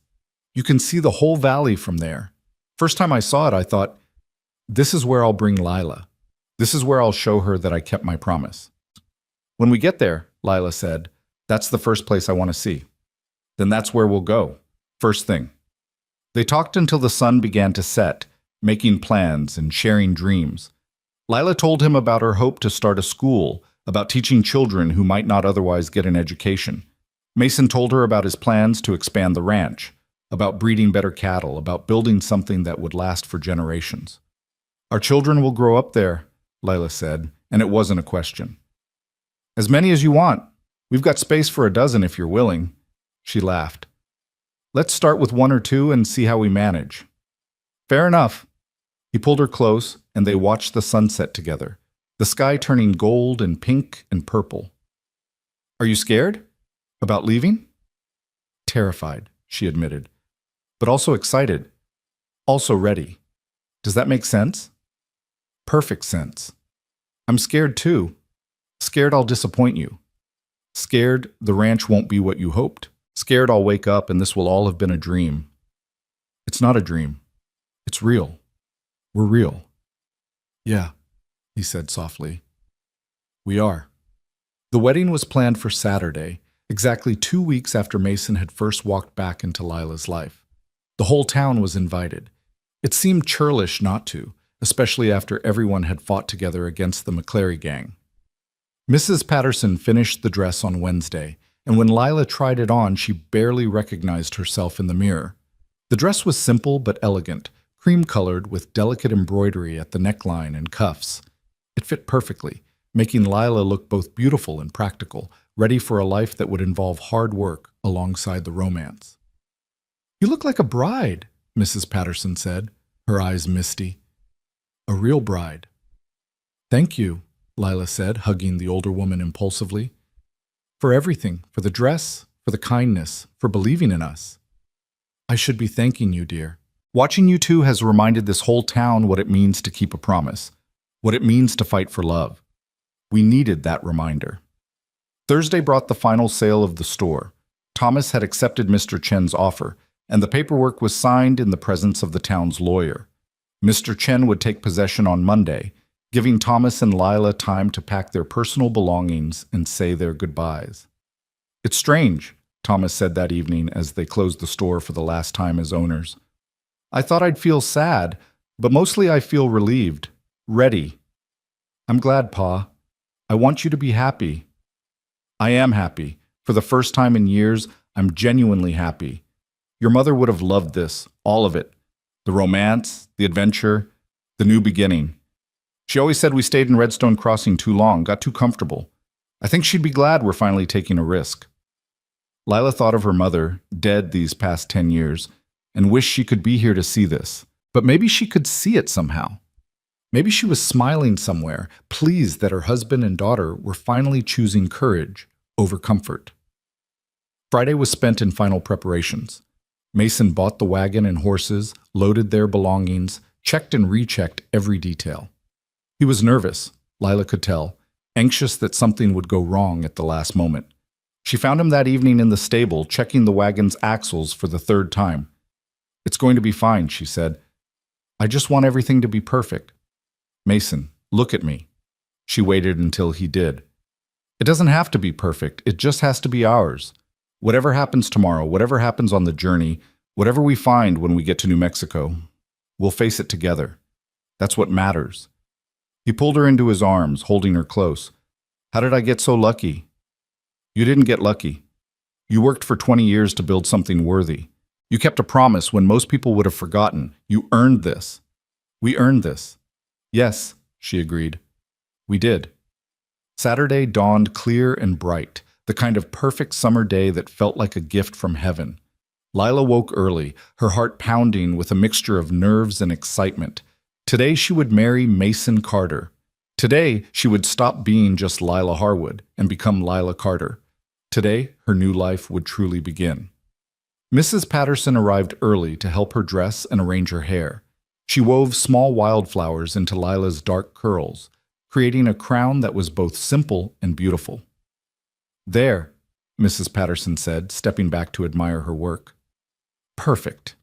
You can see the whole valley from there. First time I saw it, I thought, this is where I'll bring Lila. This is where I'll show her that I kept my promise." "When we get there," Lila said, "that's the first place I want to see. Then that's where we'll go. First thing." They talked until the sun began to set, making plans and sharing dreams. Lila told him about her hope to start a school, about teaching children who might not otherwise get an education. Mason told her about his plans to expand the ranch, about breeding better cattle, about building something that would last for generations. "Our children will grow up there," Lila said, and it wasn't a question. "As many as you want. We've got space for a dozen if you're willing." She laughed. "Let's start with 1 or 2 and see how we manage." "Fair enough." He pulled her close, and they watched the sunset together, the sky turning gold and pink and purple. "Are you scared? About leaving?" "Terrified," she admitted, "but also excited, also ready. Does that make sense?" "Perfect sense. I'm scared too. Scared I'll disappoint you. Scared the ranch won't be what you hoped. Scared I'll wake up and this will all have been a dream." "It's not a dream. It's real. We're real." "Yeah," he said softly. "We are." The wedding was planned for Saturday, exactly 2 weeks after Mason had first walked back into Lila's life. The whole town was invited. It seemed churlish not to, especially after everyone had fought together against the McClary gang. Mrs. Patterson finished the dress on Wednesday, and when Lila tried it on, she barely recognized herself in the mirror. The dress was simple but elegant, cream-colored with delicate embroidery at the neckline and cuffs. It fit perfectly, making Lila look both beautiful and practical, ready for a life that would involve hard work alongside the romance. "You look like a bride," Mrs. Patterson said, her eyes misty. "A real bride." "Thank you," Lila said, hugging the older woman impulsively. "For everything, for the dress, for the kindness, for believing in us." "I should be thanking you, dear. Watching you two has reminded this whole town what it means to keep a promise, what it means to fight for love. We needed that reminder." Thursday brought the final sale of the store. Thomas had accepted Mr. Chen's offer, and the paperwork was signed in the presence of the town's lawyer. Mr. Chen would take possession on Monday, giving Thomas and Lila time to pack their personal belongings and say their goodbyes. "It's strange," Thomas said that evening as they closed the store for the last time as owners. "I thought I'd feel sad, but mostly I feel relieved, ready. I'm glad, Pa. I want you to be happy." "I am happy. For the first time in years, I'm genuinely happy. Your mother would have loved this, all of it. The romance, the adventure, the new beginning. She always said we stayed in Redstone Crossing too long, got too comfortable. I think she'd be glad we're finally taking a risk." Lila thought of her mother, dead these past 10 years, and wished she could be here to see this. But maybe she could see it somehow. Maybe she was smiling somewhere, pleased that her husband and daughter were finally choosing courage over comfort. Friday was spent in final preparations. Mason bought the wagon and horses, loaded their belongings, checked and rechecked every detail. He was nervous, Lila could tell, anxious that something would go wrong at the last moment. She found him that evening in the stable, checking the wagon's axles for the 3rd time. "It's going to be fine," she said. "I just want everything to be perfect. Mason, look at me." She waited until he did. "It doesn't have to be perfect, it just has to be ours. Whatever happens tomorrow, whatever happens on the journey, whatever we find when we get to New Mexico, we'll face it together. That's what matters." He pulled her into his arms, holding her close. "How did I get so lucky?" "You didn't get lucky. You worked for 20 years to build something worthy. You kept a promise when most people would have forgotten. You earned this. We earned this." "Yes," she agreed. "We did." Saturday dawned clear and bright, the kind of perfect summer day that felt like a gift from heaven. Lila woke early, her heart pounding with a mixture of nerves and excitement. Today she would marry Mason Carter. Today she would stop being just Lila Harwood and become Lila Carter. Today her new life would truly begin. Mrs. Patterson arrived early to help her dress and arrange her hair. She wove small wildflowers into Lila's dark curls, creating a crown that was both simple and beautiful. "There," Mrs. Patterson said, stepping back to admire her work. "Perfect."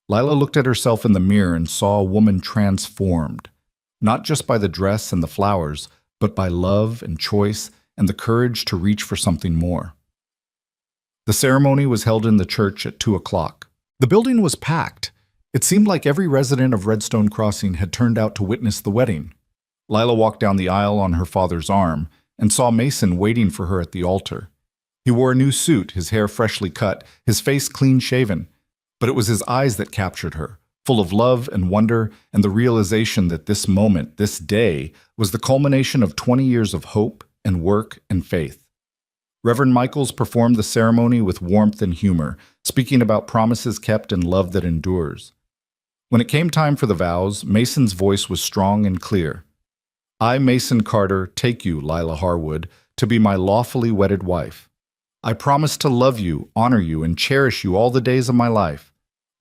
Lila looked at herself in the mirror and saw a woman transformed, not just by the dress and the flowers, but by love and choice and the courage to reach for something more. The ceremony was held in the church at 2 o'clock. The building was packed. It seemed like every resident of Redstone Crossing had turned out to witness the wedding. Lila walked down the aisle on her father's arm and saw Mason waiting for her at the altar. He wore a new suit, his hair freshly cut, his face clean-shaven. But it was his eyes that captured her, full of love and wonder and the realization that this moment, this day, was the culmination of 20 years of hope and work and faith. Reverend Michaels performed the ceremony with warmth and humor, speaking about promises kept and love that endures. When it came time for the vows, Mason's voice was strong and clear. "I, Mason Carter, take you, Lila Harwood, to be my lawfully wedded wife. I promise to love you, honor you, and cherish you all the days of my life.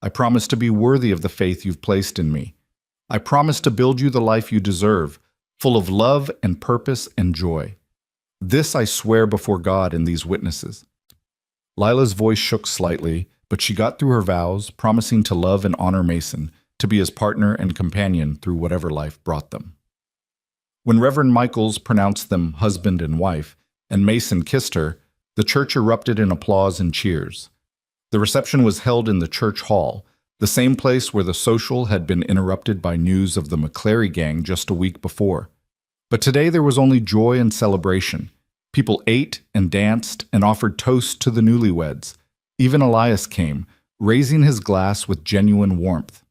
I promise to be worthy of the faith you've placed in me. I promise to build you the life you deserve, full of love and purpose and joy. This I swear before God and these witnesses." Lila's voice shook slightly, but she got through her vows, promising to love and honor Mason, to be his partner and companion through whatever life brought them. When Reverend Michaels pronounced them husband and wife, and Mason kissed her, the church erupted in applause and cheers. The reception was held in the church hall, the same place where the social had been interrupted by news of the McClary gang just a week before. But today there was only joy and celebration. People ate and danced and offered toasts to the newlyweds. Even Elias came, raising his glass with genuine warmth.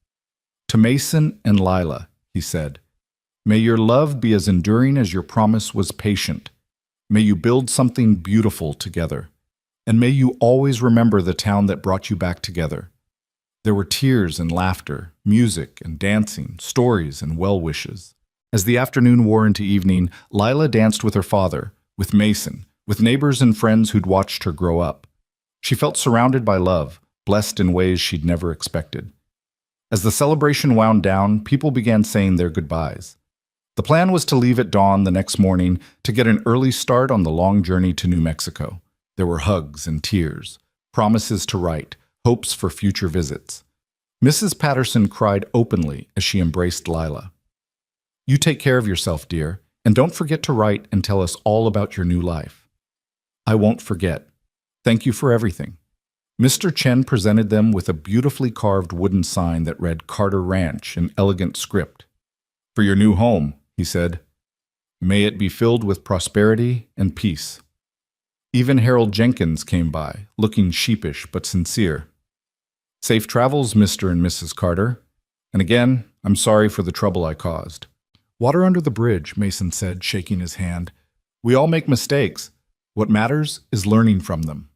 "To Mason and Lila," he said, "may your love be as enduring as your promise was patient. May you build something beautiful together. And may you always remember the town that brought you back together." There were tears and laughter, music and dancing, stories and well wishes. As the afternoon wore into evening, Lila danced with her father, with Mason, with neighbors and friends who'd watched her grow up. She felt surrounded by love, blessed in ways she'd never expected. As the celebration wound down, people began saying their goodbyes. The plan was to leave at dawn the next morning to get an early start on the long journey to New Mexico. There were hugs and tears, promises to write, hopes for future visits. Mrs. Patterson cried openly as she embraced Lila. "You take care of yourself, dear, and don't forget to write and tell us all about your new life." "I won't forget. Thank you for everything." Mr. Chen presented them with a beautifully carved wooden sign that read Carter Ranch in elegant script. "For your new home," he said. "May it be filled with prosperity and peace." Even Harold Jenkins came by, looking sheepish but sincere. "Safe travels, Mr. and Mrs. Carter. And again, I'm sorry for the trouble I caused." "Water under the bridge," Mason said, shaking his hand. "We all make mistakes. What matters is learning from them."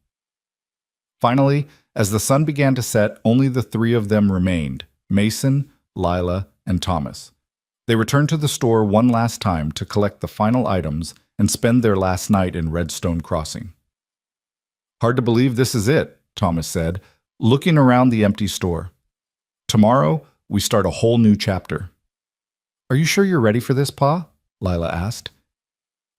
Finally, as the sun began to set, only the three of them remained, Mason, Lila, and Thomas. They returned to the store one last time to collect the final items and spend their last night in Redstone Crossing. "Hard to believe this is it," Thomas said, looking around the empty store. "Tomorrow, we start a whole new chapter." "Are you sure you're ready for this, Pa?" Lila asked.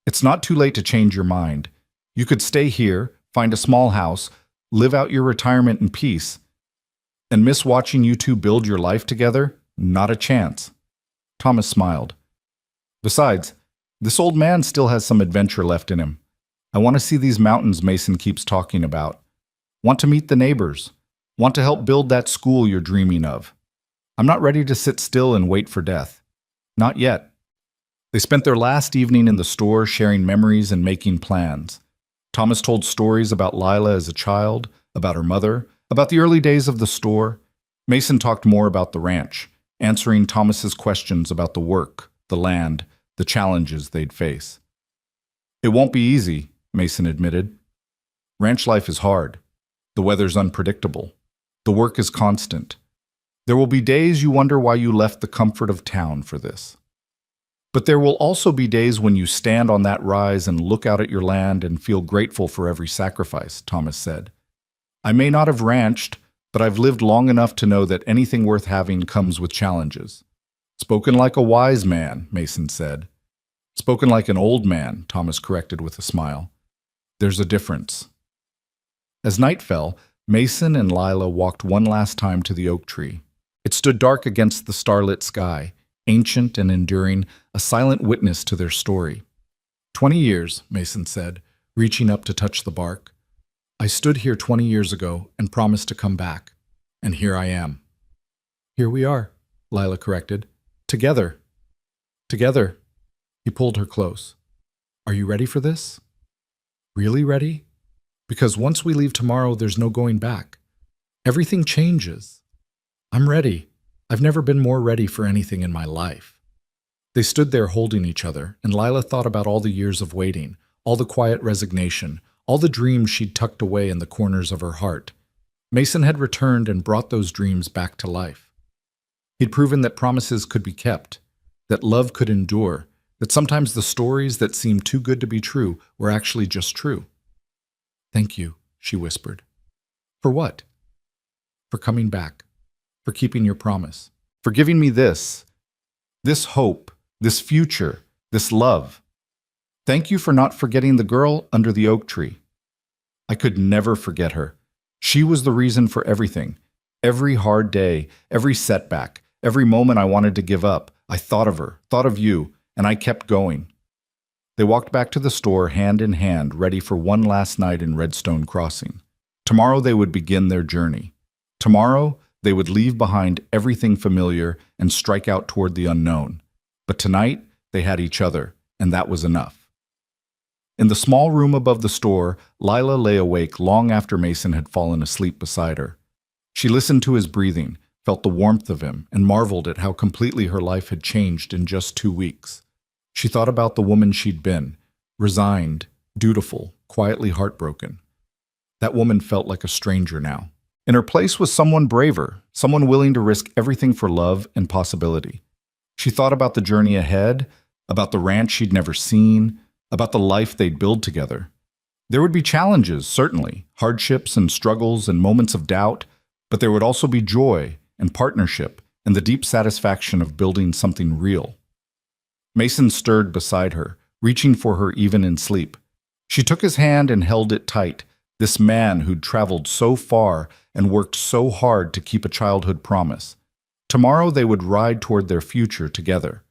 "It's not too late to change your mind. You could stay here, find a small house, live out your retirement in peace. And miss watching you two build your life together? Not a chance." Thomas smiled. "Besides, this old man still has some adventure left in him. I want to see these mountains Mason keeps talking about. Want to meet the neighbors. Want to help build that school you're dreaming of. I'm not ready to sit still and wait for death. Not yet." They spent their last evening in the store sharing memories and making plans. Thomas told stories about Lila as a child, about her mother, about the early days of the store. Mason talked more about the ranch, answering Thomas's questions about the work, the land, the challenges they'd face. "It won't be easy," Mason admitted. "Ranch life is hard. The weather's unpredictable. The work is constant. There will be days you wonder why you left the comfort of town for this. But there will also be days when you stand on that rise and look out at your land and feel grateful for every sacrifice, Thomas said. I may not have ranched, but I've lived long enough to know that anything worth having comes with challenges. Spoken like a wise man, Mason said. Spoken like an old man, Thomas corrected with a smile. There's a difference. As night fell, Mason and Lila walked one last time to the oak tree. It stood dark against the starlit sky, ancient and enduring, a silent witness to their story. 20 years, Mason said, reaching up to touch the bark. I stood here 20 years ago and promised to come back, and here I am. Here we are, Lila corrected. Together. Together. He pulled her close. Are you ready for this? Really ready? Because once we leave tomorrow, there's no going back. Everything changes. I'm ready. I've never been more ready for anything in my life. They stood there holding each other, and Lila thought about all the years of waiting, all the quiet resignation, all the dreams she'd tucked away in the corners of her heart. Mason had returned and brought those dreams back to life. He'd proven that promises could be kept, that love could endure, that sometimes the stories that seemed too good to be true were actually just true. Thank you, she whispered. For what? For coming back, for keeping your promise, for giving me this hope, this future, this love. Thank you for not forgetting the girl under the oak tree. I could never forget her. She was the reason for everything. Every hard day, every setback, every moment I wanted to give up, I thought of her, thought of you, and I kept going. They walked back to the store hand in hand, ready for one last night in Redstone Crossing. Tomorrow they would begin their journey. Tomorrow they would leave behind everything familiar and strike out toward the unknown. But tonight they had each other, and that was enough. In the small room above the store, Lila lay awake long after Mason had fallen asleep beside her. She listened to his breathing, felt the warmth of him, and marveled at how completely her life had changed in just 2 weeks. She thought about the woman she'd been, resigned, dutiful, quietly heartbroken. That woman felt like a stranger now. In her place was someone braver, someone willing to risk everything for love and possibility. She thought about the journey ahead, about the ranch she'd never seen, about the life they'd build together. There would be challenges, certainly, hardships and struggles and moments of doubt, but there would also be joy and partnership and the deep satisfaction of building something real. Mason stirred beside her, reaching for her even in sleep. She took his hand and held it tight, this man who'd traveled so far and worked so hard to keep a childhood promise. Tomorrow they would ride toward their future together.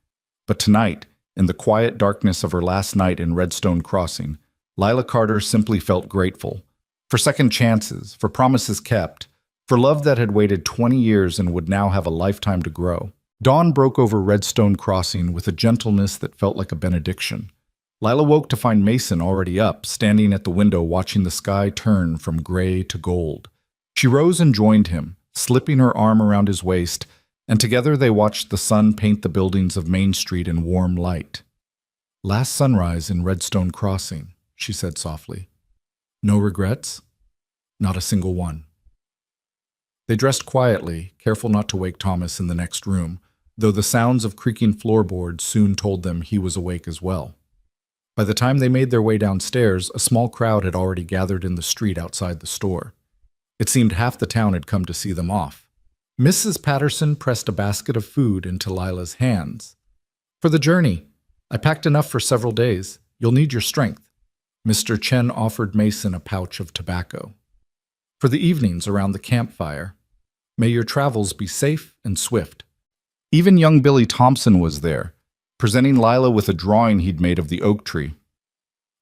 But tonight, in the quiet darkness of her last night in Redstone Crossing, Lila Carter simply felt grateful. For second chances, for promises kept, for love that had waited 20 years and would now have a lifetime to grow. Dawn broke over Redstone Crossing with a gentleness that felt like a benediction. Lila woke to find Mason already up, standing at the window watching the sky turn from gray to gold. She rose and joined him, slipping her arm around his waist, and together they watched the sun paint the buildings of Main Street in warm light. Last sunrise in Redstone Crossing, she said softly. No regrets? Not a single one. They dressed quietly, careful not to wake Thomas in the next room, though the sounds of creaking floorboards soon told them he was awake as well. By the time they made their way downstairs, a small crowd had already gathered in the street outside the store. It seemed half the town had come to see them off. Mrs. Patterson pressed a basket of food into Lila's hands. For the journey. I packed enough for several days. You'll need your strength. Mr. Chen offered Mason a pouch of tobacco. For the evenings around the campfire. May your travels be safe and swift. Even young Billy Thompson was there, presenting Lila with a drawing he'd made of the oak tree.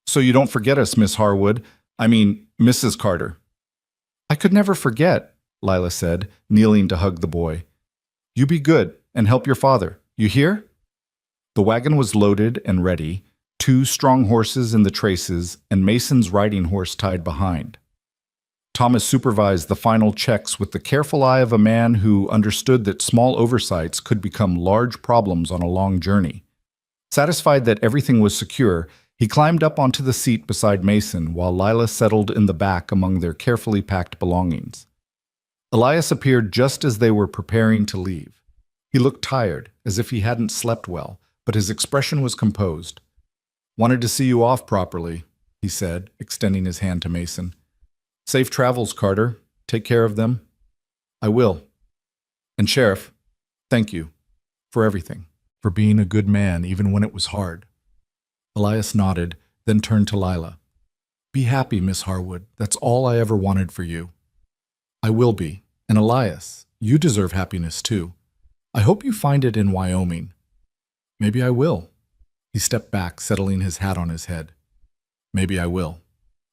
So you don't forget us, Miss Harwood. Mrs. Carter. I could never forget, Lila said, kneeling to hug the boy. You be good and help your father. You hear? The wagon was loaded and ready, 2 strong horses in the traces and Mason's riding horse tied behind. Thomas supervised the final checks with the careful eye of a man who understood that small oversights could become large problems on a long journey. Satisfied that everything was secure, he climbed up onto the seat beside Mason while Lila settled in the back among their carefully packed belongings. Elias appeared just as they were preparing to leave. He looked tired, as if he hadn't slept well, but his expression was composed. "Wanted to see you off properly," he said, extending his hand to Mason. "Safe travels, Carter. Take care of them." "I will. And Sheriff, thank you for everything, for being a good man even when it was hard." Elias nodded, then turned to Lila. "Be happy, Miss Harwood. That's all I ever wanted for you." "I will be. And Elias, you deserve happiness too. I hope you find it in Wyoming." "Maybe I will." He stepped back, settling his hat on his head. "Maybe I will."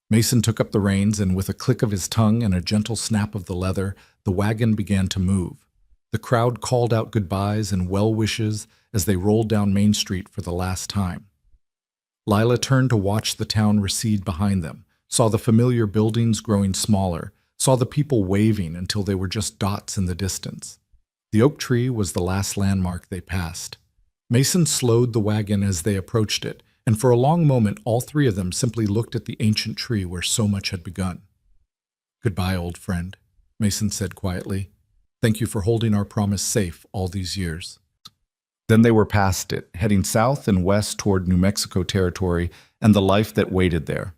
Mason took up the reins, and with a click of his tongue and a gentle snap of the leather, the wagon began to move. The crowd called out goodbyes and well wishes as they rolled down Main Street for the last time. Lila turned to watch the town recede behind them, saw the familiar buildings growing smaller, saw the people waving until they were just dots in the distance. The oak tree was the last landmark they passed. Mason slowed the wagon as they approached it, and for a long moment all three of them simply looked at the ancient tree where so much had begun. "Goodbye, old friend," Mason said quietly. "Thank you for holding our promise safe all these years." Then they were past it, heading south and west toward New Mexico territory and the life that waited there.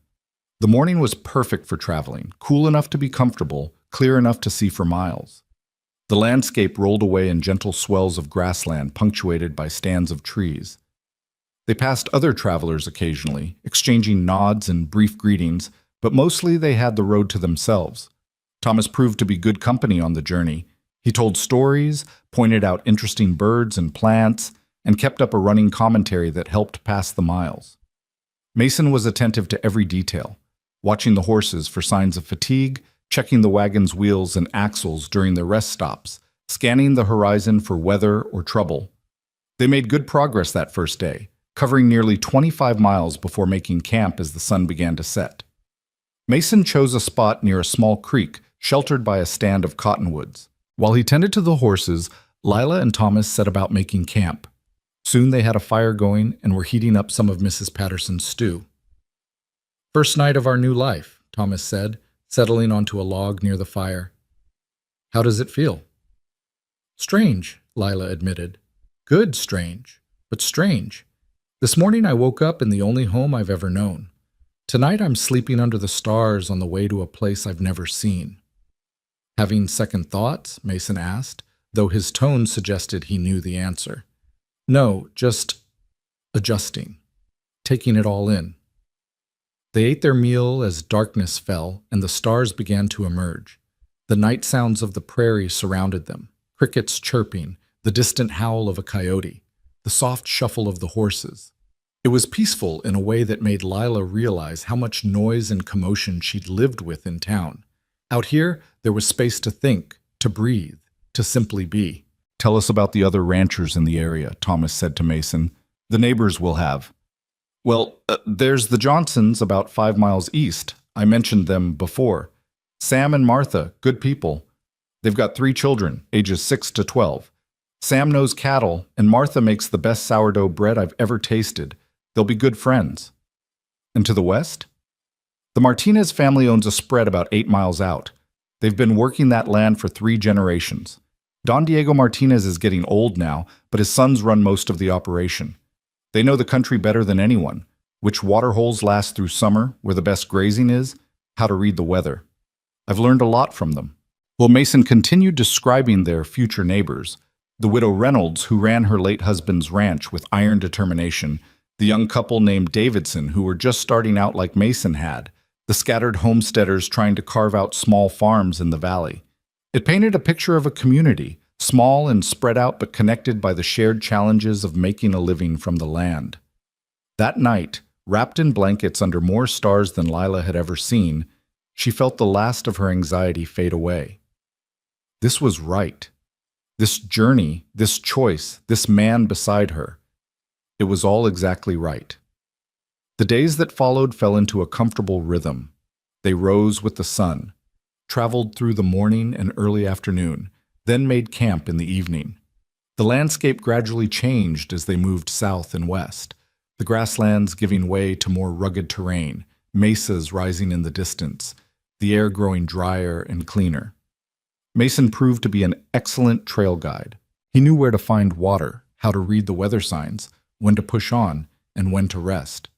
The morning was perfect for traveling, cool enough to be comfortable, clear enough to see for miles. The landscape rolled away in gentle swells of grassland punctuated by stands of trees. They passed other travelers occasionally, exchanging nods and brief greetings, but mostly they had the road to themselves. Thomas proved to be good company on the journey. He told stories, pointed out interesting birds and plants, and kept up a running commentary that helped pass the miles. Mason was attentive to every detail, watching the horses for signs of fatigue, checking the wagon's wheels and axles during their rest stops, scanning the horizon for weather or trouble. They made good progress that first day, covering nearly 25 miles before making camp as the sun began to set. Mason chose a spot near a small creek, sheltered by a stand of cottonwoods. While he tended to the horses, Lila and Thomas set about making camp. Soon they had a fire going and were heating up some of Mrs. Patterson's stew. "First night of our new life," Thomas said, settling onto a log near the fire. "How does it feel?" "Strange," Lila admitted. "Good strange, but strange. This morning I woke up in the only home I've ever known. Tonight I'm sleeping under the stars on the way to a place I've never seen." "Having second thoughts?" Mason asked, though his tone suggested he knew the answer. "No, just adjusting, taking it all in." They ate their meal as darkness fell and the stars began to emerge. The night sounds of the prairie surrounded them, crickets chirping, the distant howl of a coyote, the soft shuffle of the horses. It was peaceful in a way that made Lila realize how much noise and commotion she'd lived with in town. Out here, there was space to think, to breathe, to simply be. "Tell us about the other ranchers in the area," Thomas said to Mason. "The neighbors we'll have." "Well, there's the Johnsons about 5 miles east. I mentioned them before. Sam and Martha, good people. They've got 3 children, ages 6 to 12. Sam knows cattle, and Martha makes the best sourdough bread I've ever tasted. They'll be good friends." "And to the west?" "The Martinez family owns a spread about 8 miles out. They've been working that land for 3 generations. Don Diego Martinez is getting old now, but his sons run most of the operation. They know the country better than anyone, which water holes last through summer, where the best grazing is, how to read the weather. I've learned a lot from them." Well, Mason continued describing their future neighbors. The widow Reynolds, who ran her late husband's ranch with iron determination, the young couple named Davidson, who were just starting out like Mason had, the scattered homesteaders trying to carve out small farms in the valley. It painted a picture of a community, small and spread out but connected by the shared challenges of making a living from the land. That night, wrapped in blankets under more stars than Lila had ever seen, she felt the last of her anxiety fade away. This was right. This journey, this choice, this man beside her. It was all exactly right. The days that followed fell into a comfortable rhythm. They rose with the sun, traveled through the morning and early afternoon, then made camp in the evening. The landscape gradually changed as they moved south and west, the grasslands giving way to more rugged terrain, mesas rising in the distance, the air growing drier and cleaner. Mason proved to be an excellent trail guide. He knew where to find water, how to read the weather signs, when to push on, and when to rest.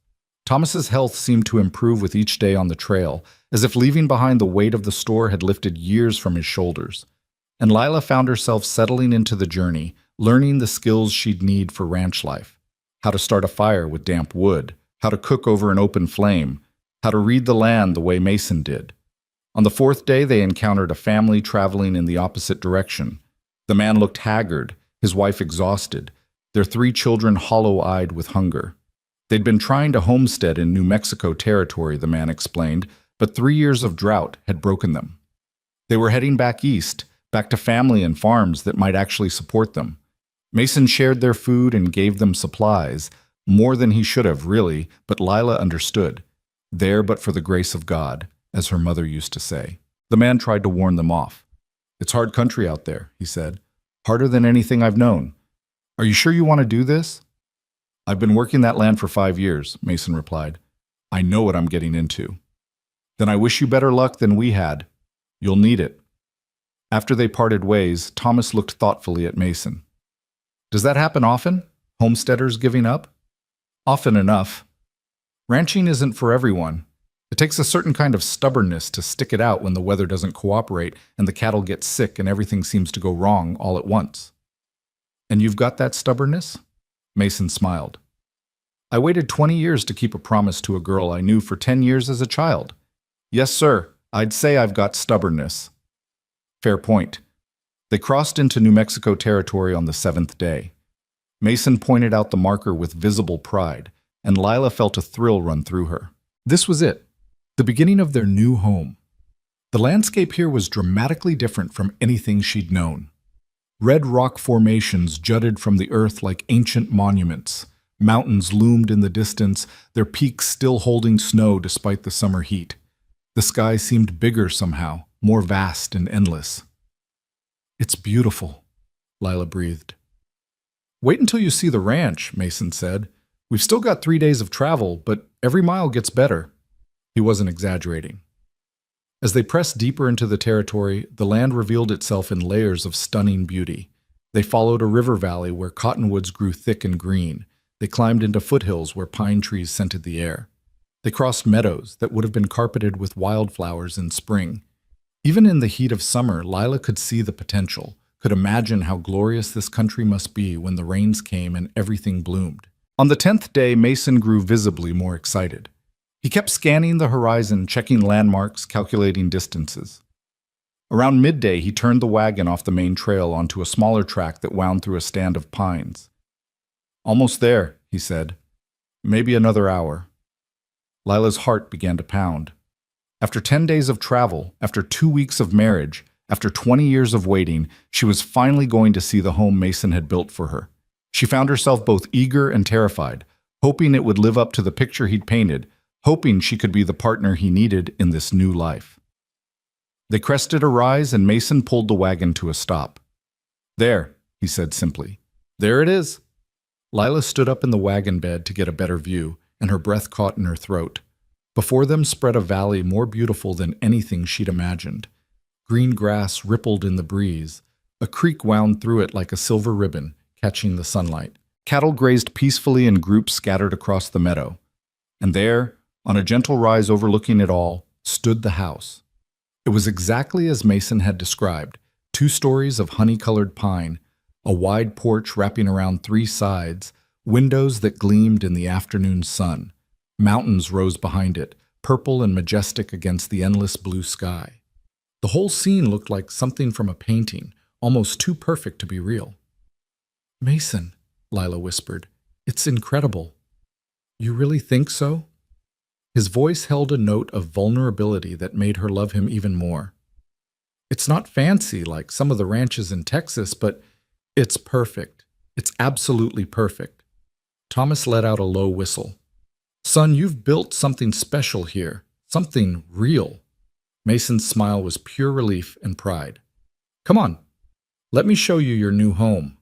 Thomas's health seemed to improve with each day on the trail, as if leaving behind the weight of the store had lifted years from his shoulders. And Lila found herself settling into the journey, learning the skills she'd need for ranch life. How to start a fire with damp wood, how to cook over an open flame, how to read the land the way Mason did. On the fourth day, they encountered a family traveling in the opposite direction. The man looked haggard, his wife exhausted, their 3 children hollow-eyed with hunger. They'd been trying to homestead in New Mexico territory, the man explained, but 3 years of drought had broken them. They were heading back east, back to family and farms that might actually support them. Mason shared their food and gave them supplies, more than he should have, really, but Lila understood. There but for the grace of God, as her mother used to say. The man tried to warn them off. "It's hard country out there," he said. "Harder than anything I've known. Are you sure you want to do this?" "I've been working that land for 5 years," Mason replied. "I know what I'm getting into." "Then I wish you better luck than we had. You'll need it." After they parted ways, Thomas looked thoughtfully at Mason. "Does that happen often? Homesteaders giving up?" "Often enough. Ranching isn't for everyone. It takes a certain kind of stubbornness to stick it out when the weather doesn't cooperate and the cattle get sick and everything seems to go wrong all at once." "And you've got that stubbornness?" Mason smiled. "I waited 20 years to keep a promise to a girl I knew for 10 years as a child. Yes, sir, I'd say I've got stubbornness." "Fair point." They crossed into New Mexico territory on the 7th day. Mason pointed out the marker with visible pride, and Lila felt a thrill run through her. This was it, the beginning of their new home. The landscape here was dramatically different from anything she'd known. Red rock formations jutted from the earth like ancient monuments. Mountains loomed in the distance, their peaks still holding snow despite the summer heat. The sky seemed bigger somehow, more vast and endless. "It's beautiful," Lila breathed. "Wait until you see the ranch," Mason said. "We've still got 3 days of travel, but every mile gets better." He wasn't exaggerating. As they pressed deeper into the territory, the land revealed itself in layers of stunning beauty. They followed a river valley where cottonwoods grew thick and green. They climbed into foothills where pine trees scented the air. They crossed meadows that would have been carpeted with wildflowers in spring. Even in the heat of summer, Lila could see the potential, could imagine how glorious this country must be when the rains came and everything bloomed. On the 10th day, Mason grew visibly more excited. He kept scanning the horizon, checking landmarks, calculating distances. Around midday, he turned the wagon off the main trail onto a smaller track that wound through a stand of pines. "Almost there," he said. "Maybe another hour." Lila's heart began to pound. After 10 days of travel, after 2 weeks of marriage, after 20 years of waiting, she was finally going to see the home Mason had built for her. She found herself both eager and terrified, hoping it would live up to the picture he'd painted, hoping she could be the partner he needed in this new life. They crested a rise and Mason pulled the wagon to a stop. "There," he said simply. "There it is." Lila stood up in the wagon bed to get a better view, and her breath caught in her throat. Before them spread a valley more beautiful than anything she'd imagined. Green grass rippled in the breeze. A creek wound through it like a silver ribbon, catching the sunlight. Cattle grazed peacefully in groups scattered across the meadow. And there, on a gentle rise overlooking it all, stood the house. It was exactly as Mason had described, 2 stories of honey-colored pine, a wide porch wrapping around 3 sides, windows that gleamed in the afternoon sun. Mountains rose behind it, purple and majestic against the endless blue sky. The whole scene looked like something from a painting, almost too perfect to be real. "Mason," Lila whispered, "it's incredible." "You really think so?" His voice held a note of vulnerability that made her love him even more. "It's not fancy like some of the ranches in Texas, but it's perfect. It's absolutely perfect." Thomas let out a low whistle. "Son, you've built something special here, something real." Mason's smile was pure relief and pride. "Come on, let me show you your new home."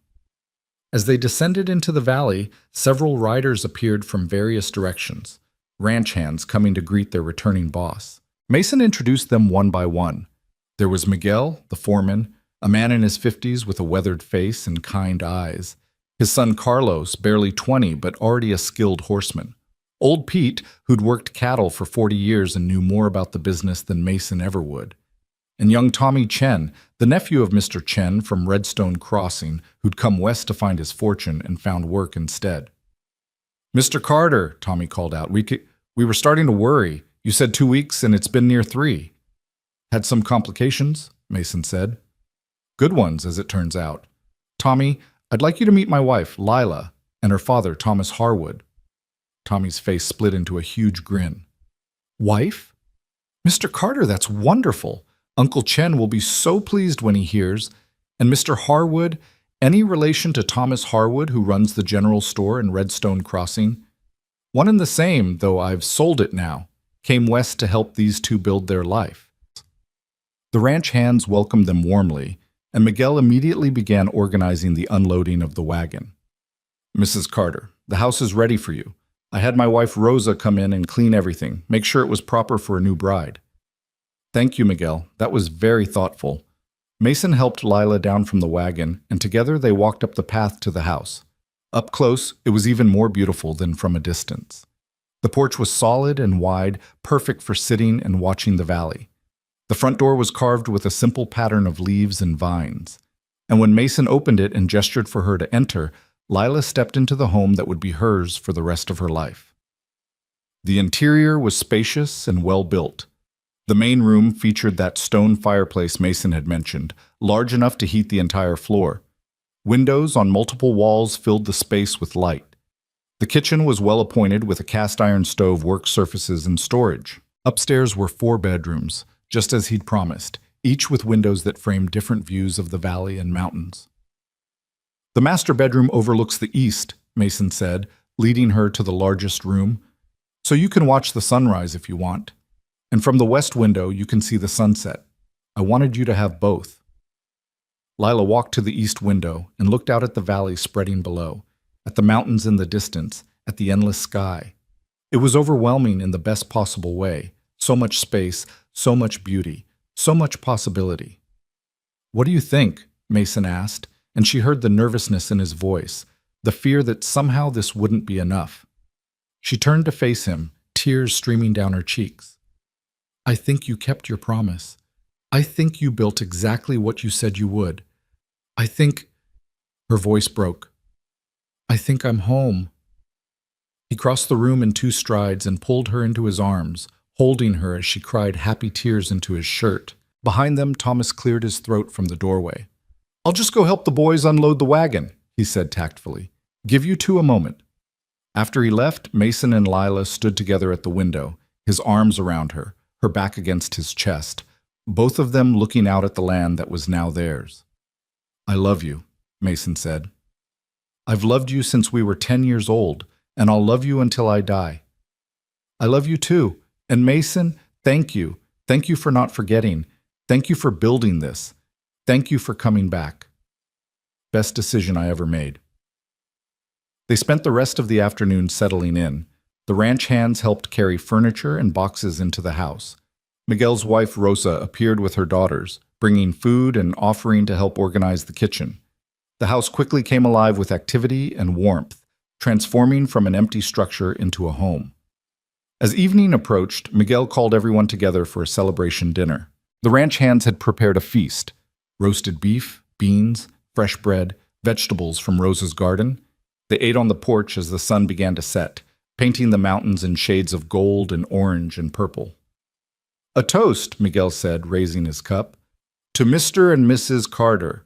As they descended into the valley, several riders appeared from various directions, ranch hands coming to greet their returning boss. Mason introduced them one by one. There was Miguel, the foreman, a man in his 50s with a weathered face and kind eyes. His son Carlos, barely 20 but already a skilled horseman. Old Pete, who'd worked cattle for 40 years and knew more about the business than Mason ever would. And young Tommy Chen, the nephew of Mr. Chen from Redstone Crossing, who'd come west to find his fortune and found work instead. "Mr. Carter," Tommy called out, we were starting to worry. You said 2 weeks and it's been near 3. "Had some complications," Mason said. "Good ones, as it turns out. Tommy, I'd like you to meet my wife, Lila, and her father, Thomas Harwood." Tommy's face split into a huge grin. "Wife? Mr. Carter, that's wonderful. Uncle Chen will be so pleased when he hears. And Mr. Harwood, any relation to Thomas Harwood, who runs the general store in Redstone Crossing? One and the same, though I've sold it now. Came west to help these two build their life." The ranch hands welcomed them warmly, and Miguel immediately began organizing the unloading of the wagon. "Mrs. Carter, the house is ready for you. I had my wife Rosa come in and clean everything, make sure it was proper for a new bride." "Thank you, Miguel. That was very thoughtful." Mason helped Lila down from the wagon, and together they walked up the path to the house. Up close, it was even more beautiful than from a distance. The porch was solid and wide, perfect for sitting and watching the valley. The front door was carved with a simple pattern of leaves and vines. And when Mason opened it and gestured for her to enter, Lila stepped into the home that would be hers for the rest of her life. The interior was spacious and well-built. The main room featured that stone fireplace Mason had mentioned, large enough to heat the entire floor. Windows on multiple walls filled the space with light. The kitchen was well appointed with a cast-iron stove, work surfaces, and storage. Upstairs were 4 bedrooms, just as he'd promised, each with windows that framed different views of the valley and mountains. "The master bedroom overlooks the east," Mason said, leading her to the largest room. "So you can watch the sunrise if you want. And from the west window, you can see the sunset. I wanted you to have both." Lila walked to the east window and looked out at the valley spreading below, at the mountains in the distance, at the endless sky. It was overwhelming in the best possible way. So much space, so much beauty, so much possibility. "What do you think?" Mason asked, and she heard the nervousness in his voice, the fear that somehow this wouldn't be enough. She turned to face him, tears streaming down her cheeks. "I think you kept your promise. I think you built exactly what you said you would. I think—" Her voice broke. "I think I'm home." He crossed the room in 2 strides and pulled her into his arms, holding her as she cried happy tears into his shirt. Behind them, Thomas cleared his throat from the doorway. "I'll just go help the boys unload the wagon," he said tactfully. "Give you 2 a moment." After he left, Mason and Lila stood together at the window, his arms around her, her back against his chest, both of them looking out at the land that was now theirs. "I love you," Mason said. "I've loved you since we were 10 years old, and I'll love you until I die." "I love you too. And Mason, thank you. Thank you for not forgetting. Thank you for building this. Thank you for coming back. Best decision I ever made." They spent the rest of the afternoon settling in. The ranch hands helped carry furniture and boxes into the house. Miguel's wife Rosa appeared with her daughters, bringing food and offering to help organize the kitchen. The house quickly came alive with activity and warmth, transforming from an empty structure into a home. As evening approached, Miguel called everyone together for a celebration dinner. The ranch hands had prepared a feast: roasted beef, beans, fresh bread, vegetables from Rosa's garden. They ate on the porch as the sun began to set, painting the mountains in shades of gold and orange and purple. "A toast," Miguel said, raising his cup, "to Mr. and Mrs. Carter.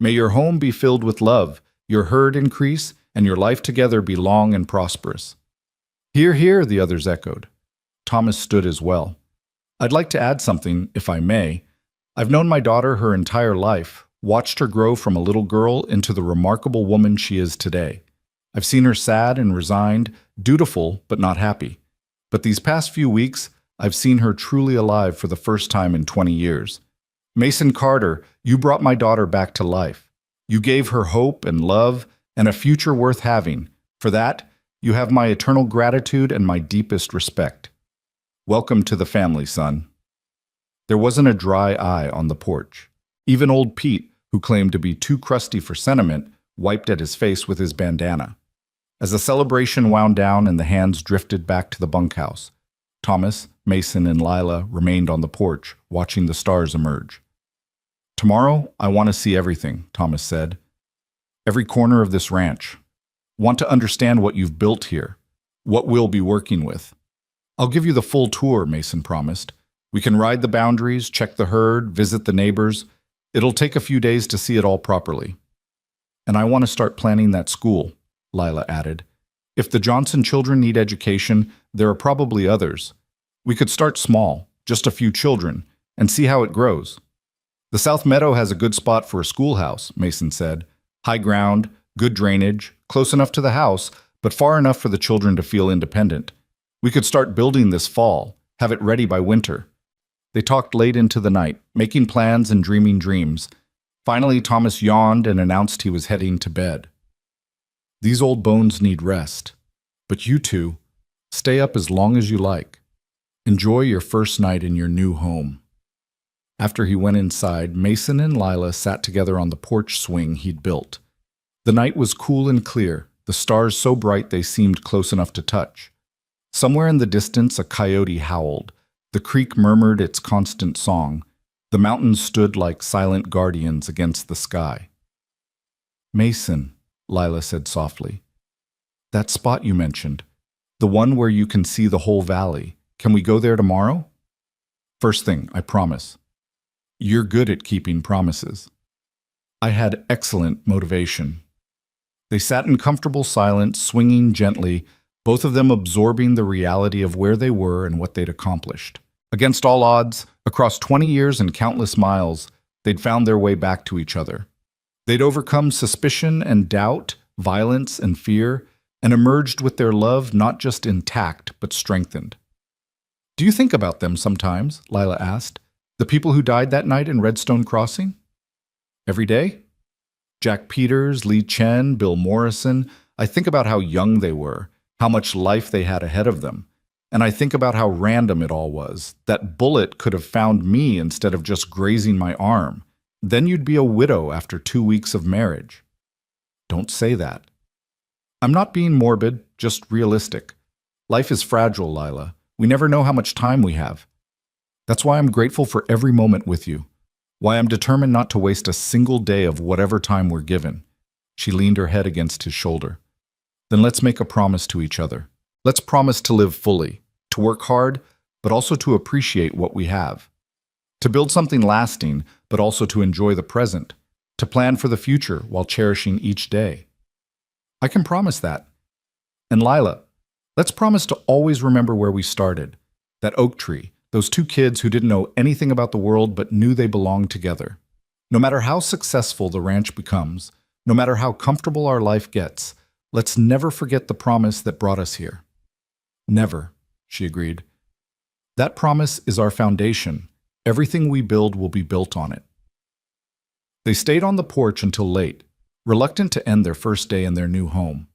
May your home be filled with love, your herd increase, and your life together be long and prosperous." "Hear, hear," the others echoed. Thomas stood as well. "I'd like to add something, if I may. I've known my daughter her entire life, watched her grow from a little girl into the remarkable woman she is today. I've seen her sad and resigned, dutiful but not happy. But these past few weeks, I've seen her truly alive for the first time in 20 years. Mason Carter, you brought my daughter back to life. You gave her hope and love and a future worth having. For that, you have my eternal gratitude and my deepest respect. Welcome to the family, son." There wasn't a dry eye on the porch. Even old Pete, who claimed to be too crusty for sentiment, wiped at his face with his bandana. As the celebration wound down and the hands drifted back to the bunkhouse, Thomas, Mason, and Lila remained on the porch, watching the stars emerge. "Tomorrow, I want to see everything," Thomas said. "Every corner of this ranch. Want to understand what you've built here, what we'll be working with." "I'll give you the full tour," Mason promised. "We can ride the boundaries, check the herd, visit the neighbors. It'll take a few days to see it all properly." "And I want to start planning that school," Lila added. "If the Johnson children need education, there are probably others. We could start small, just a few children, and see how it grows." "The South Meadow has a good spot for a schoolhouse," Mason said. "High ground, good drainage, close enough to the house, but far enough for the children to feel independent. We could start building this fall, have it ready by winter." They talked late into the night, making plans and dreaming dreams. Finally, Thomas yawned and announced he was heading to bed. "These old bones need rest. But you two, stay up as long as you like. Enjoy your first night in your new home." After he went inside, Mason and Lila sat together on the porch swing he'd built. The night was cool and clear, the stars so bright they seemed close enough to touch. Somewhere in the distance, a coyote howled. The creek murmured its constant song. The mountains stood like silent guardians against the sky. "Mason," Lila said softly, "that spot you mentioned, the one where you can see the whole valley, can we go there tomorrow?" "First thing, I promise." "You're good at keeping promises." I had excellent motivation. They sat in comfortable silence, swinging gently, both of them absorbing the reality of where they were and what they'd accomplished. Against all odds, across 20 years and countless miles, they'd found their way back to each other. They'd overcome suspicion and doubt, violence and fear, and emerged with their love not just intact, but strengthened. "Do you think about them sometimes?" Lila asked. "The people who died that night in Redstone Crossing?" "Every day? Jack Peters, Lee Chen, Bill Morrison. I think about how young they were, how much life they had ahead of them. And I think about how random it all was. That bullet could have found me instead of just grazing my arm. Then you'd be a widow after 2 weeks of marriage." "Don't say that." "I'm not being morbid, just realistic. Life is fragile, Lila. We never know how much time we have. That's why I'm grateful for every moment with you. Why I'm determined not to waste a single day of whatever time we're given." She leaned her head against his shoulder. "Then let's make a promise to each other. Let's promise to live fully, to work hard, but also to appreciate what we have. To build something lasting, but also to enjoy the present. To plan for the future while cherishing each day." "I can promise that." "And Lila, let's promise to always remember where we started. That oak tree, those 2 kids who didn't know anything about the world but knew they belonged together. No matter how successful the ranch becomes, no matter how comfortable our life gets, let's never forget the promise that brought us here." "Never," she agreed. "That promise is our foundation. Everything we build will be built on it." They stayed on the porch until late, reluctant to end their first day in their new home.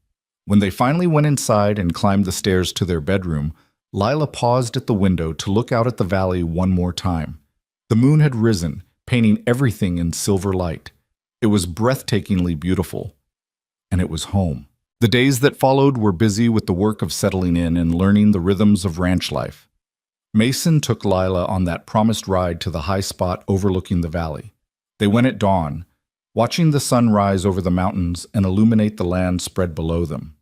When they finally went inside and climbed the stairs to their bedroom, Lila paused at the window to look out at the valley one more time. The moon had risen, painting everything in silver light. It was breathtakingly beautiful. And it was home. The days that followed were busy with the work of settling in and learning the rhythms of ranch life. Mason took Lila on that promised ride to the high spot overlooking the valley. They went at dawn, watching the sun rise over the mountains and illuminate the land spread below them.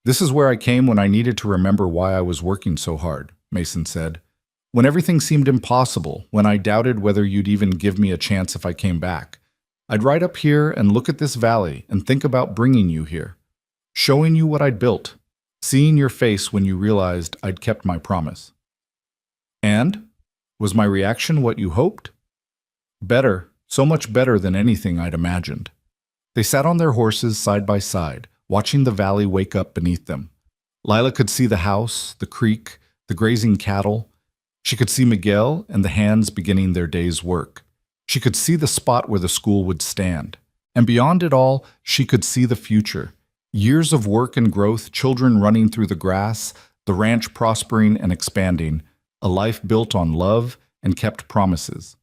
"This is where I came when I needed to remember why I was working so hard," Mason said. "When everything seemed impossible, when I doubted whether you'd even give me a chance if I came back. I'd ride up here and look at this valley and think about bringing you here. Showing you what I'd built, seeing your face when you realized I'd kept my promise." "And? Was my reaction what you hoped?" "Better, so much better than anything I'd imagined." They sat on their horses side by side, watching the valley wake up beneath them. Lila could see the house, the creek, the grazing cattle. She could see Miguel and the hands beginning their day's work. She could see the spot where the school would stand. And beyond it all, she could see the future. Years of work and growth, children running through the grass, the ranch prospering and expanding, a life built on love, and kept promises.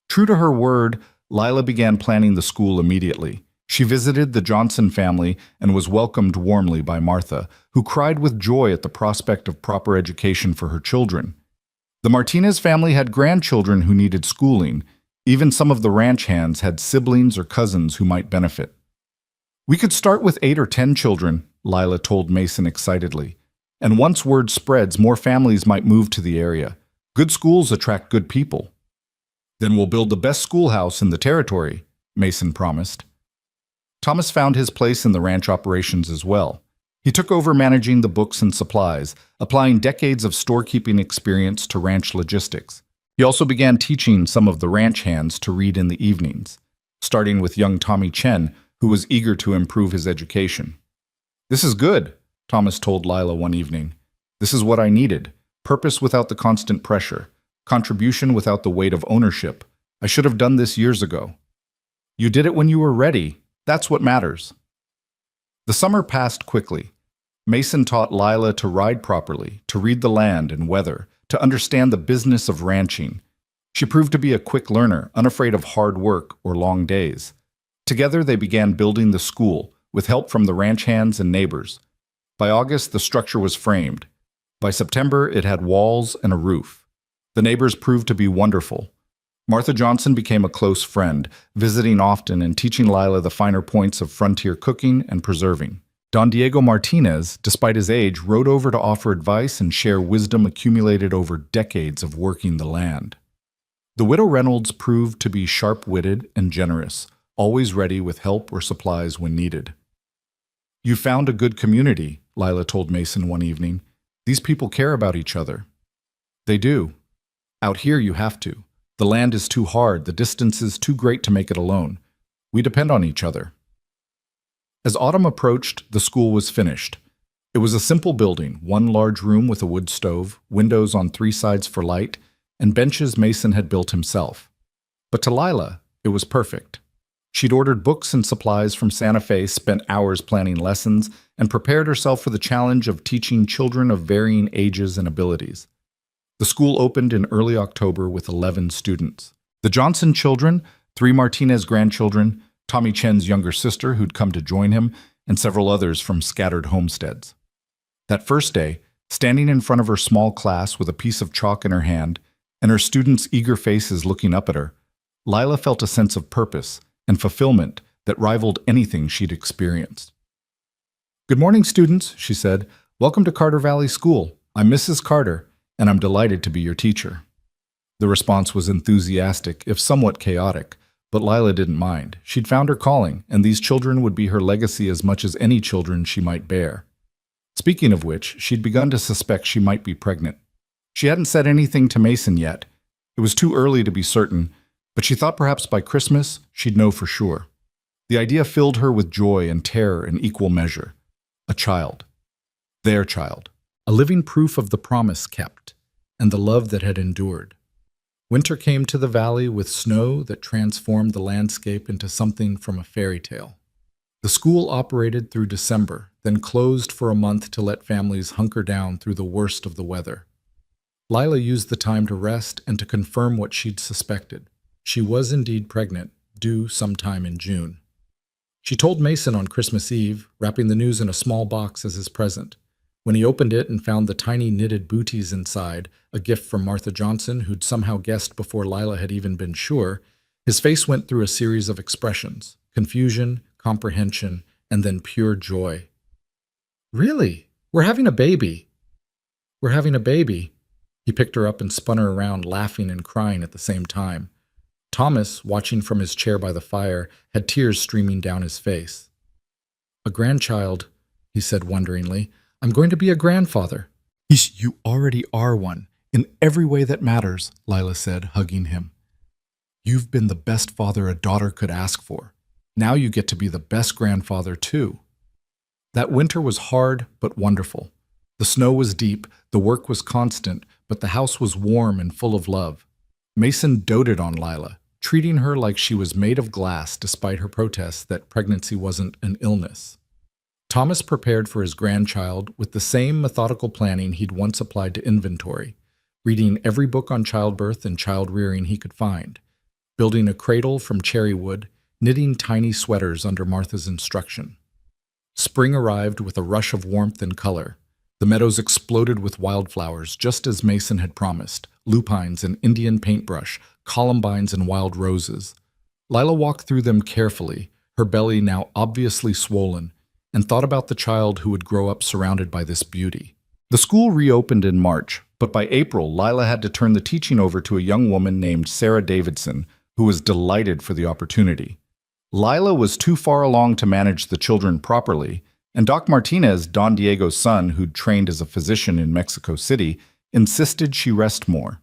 True to her word, Lila began planning the school immediately. She visited the Johnson family and was welcomed warmly by Martha, who cried with joy at the prospect of proper education for her children. The Martinez family had grandchildren who needed schooling. Even some of the ranch hands had siblings or cousins who might benefit. "We could start with 8 or 10 children," Lila told Mason excitedly. "And once word spreads, more families might move to the area. Good schools attract good people." "Then we'll build the best schoolhouse in the territory," Mason promised. Thomas found his place in the ranch operations as well. He took over managing the books and supplies, applying decades of storekeeping experience to ranch logistics. He also began teaching some of the ranch hands to read in the evenings, starting with young Tommy Chen, who was eager to improve his education. "This is good," Thomas told Lila one evening. "This is what I needed. Purpose without the constant pressure. Contribution without the weight of ownership. I should have done this years ago." "You did it when you were ready. That's what matters." The summer passed quickly. Mason taught Lila to ride properly, to read the land and weather, to understand the business of ranching. She proved to be a quick learner, unafraid of hard work or long days. Together they began building the school, with help from the ranch hands and neighbors. By August, the structure was framed. By September, it had walls and a roof. The neighbors proved to be wonderful. Martha Johnson became a close friend, visiting often and teaching Lila the finer points of frontier cooking and preserving. Don Diego Martinez, despite his age, rode over to offer advice and share wisdom accumulated over decades of working the land. The widow Reynolds proved to be sharp-witted and generous, always ready with help or supplies when needed. "You found a good community," Lila told Mason one evening. "These people care about each other." "They do. Out here you have to. The land is too hard, the distance is too great to make it alone. We depend on each other." As autumn approached, the school was finished. It was a simple building, one large room with a wood stove, windows on 3 sides for light, and benches Mason had built himself. But to Lila, it was perfect. She'd ordered books and supplies from Santa Fe, spent hours planning lessons, and prepared herself for the challenge of teaching children of varying ages and abilities. The school opened in early October with 11 students. The Johnson children, 3 Martinez grandchildren, Tommy Chen's younger sister who'd come to join him, and several others from scattered homesteads. That first day, standing in front of her small class with a piece of chalk in her hand, and her students' eager faces looking up at her, Lila felt a sense of purpose and fulfillment that rivaled anything she'd experienced. "Good morning, students," she said. "Welcome to Carter Valley School. I'm Mrs. Carter, and I'm delighted to be your teacher." The response was enthusiastic, if somewhat chaotic, but Lila didn't mind. She'd found her calling, and these children would be her legacy as much as any children she might bear. Speaking of which, she'd begun to suspect she might be pregnant. She hadn't said anything to Mason yet. It was too early to be certain, but she thought perhaps by Christmas she'd know for sure. The idea filled her with joy and terror in equal measure. A child. Their child. A living proof of the promise kept, and the love that had endured. Winter came to the valley with snow that transformed the landscape into something from a fairy tale. The school operated through December, then closed for a month to let families hunker down through the worst of the weather. Lila used the time to rest and to confirm what she'd suspected. She was indeed pregnant, due sometime in June. She told Mason on Christmas Eve, wrapping the news in a small box as his present. When he opened it and found the tiny knitted booties inside, a gift from Martha Johnson, who'd somehow guessed before Lila had even been sure, his face went through a series of expressions: confusion, comprehension, and then pure joy. "Really? We're having a baby." "We're having a baby." He picked her up and spun her around, laughing and crying at the same time. Thomas, watching from his chair by the fire, had tears streaming down his face. "A grandchild," he said wonderingly. "I'm going to be a grandfather." "You already are one, in every way that matters," Lila said, hugging him. "You've been the best father a daughter could ask for. Now you get to be the best grandfather, too." That winter was hard but wonderful. The snow was deep, the work was constant, but the house was warm and full of love. Mason doted on Lila, treating her like she was made of glass despite her protests that pregnancy wasn't an illness. Thomas prepared for his grandchild with the same methodical planning he'd once applied to inventory. reading every book on childbirth and child-rearing he could find, building a cradle from cherry wood, knitting tiny sweaters under Martha's instruction. Spring arrived with a rush of warmth and color. The meadows exploded with wildflowers, just as Mason had promised, lupines and Indian paintbrush, columbines and wild roses. Lila walked through them carefully, her belly now obviously swollen, and thought about the child who would grow up surrounded by this beauty. The school reopened in March, but by April, Lila had to turn the teaching over to a young woman named Sarah Davidson, who was delighted for the opportunity. Lila was too far along to manage the children properly, and Doc Martinez, Don Diego's son, who'd trained as a physician in Mexico City, insisted she rest more.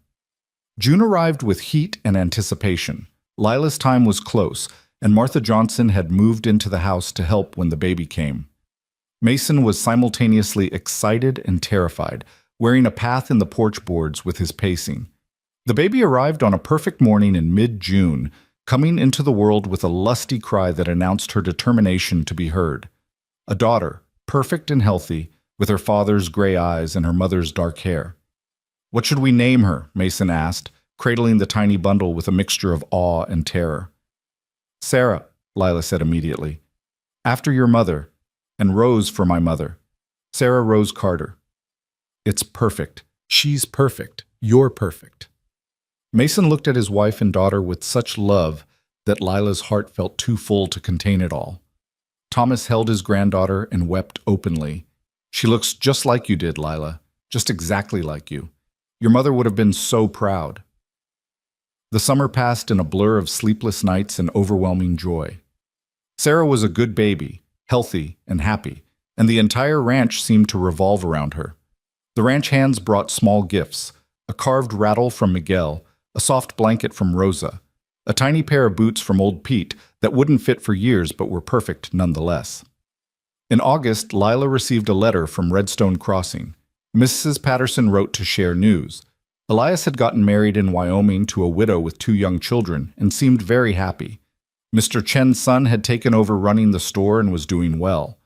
June arrived with heat and anticipation. Lila's time was close, and Martha Johnson had moved into the house to help when the baby came. Mason was simultaneously excited and terrified, wearing a path in the porch boards with his pacing. The baby arrived on a perfect morning in mid-June, coming into the world with a lusty cry that announced her determination to be heard. A daughter, perfect and healthy, with her father's gray eyes and her mother's dark hair. "What should we name her?" Mason asked, cradling the tiny bundle with a mixture of awe and terror. "Sarah," Lila said immediately. "After your mother, and Rose for my mother. Sarah Rose Carter." "It's perfect. She's perfect. You're perfect." Mason looked at his wife and daughter with such love that Lila's heart felt too full to contain it all. Thomas held his granddaughter and wept openly. "She looks just like you did, Lila. Just exactly like you. Your mother would have been so proud." The summer passed in a blur of sleepless nights and overwhelming joy. Sarah was a good baby, healthy and happy, and the entire ranch seemed to revolve around her. The ranch hands brought small gifts: a carved rattle from Miguel, a soft blanket from Rosa, a tiny pair of boots from old Pete that wouldn't fit for years but were perfect nonetheless. In August, Lila received a letter from Redstone Crossing. Mrs. Patterson wrote to share news. Elias had gotten married in Wyoming to a widow with 2 young children and seemed very happy. Mr. Chen's son had taken over running the store and was doing well.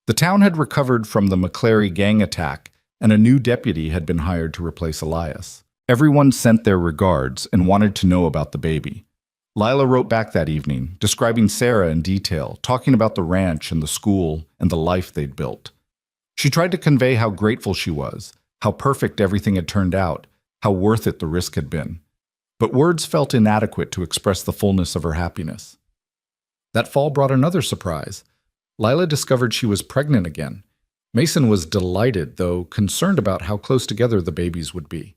The town had recovered from the McClary gang attack, and a new deputy had been hired to replace Elias. Everyone sent their regards and wanted to know about the baby. Lila wrote back that evening, describing Sarah in detail, talking about the ranch and the school and the life they'd built. She tried to convey how grateful she was, how perfect everything had turned out, how worth it the risk had been. But words felt inadequate to express the fullness of her happiness. That fall brought another surprise. Lila discovered she was pregnant again. Mason was delighted, though concerned about how close together the babies would be.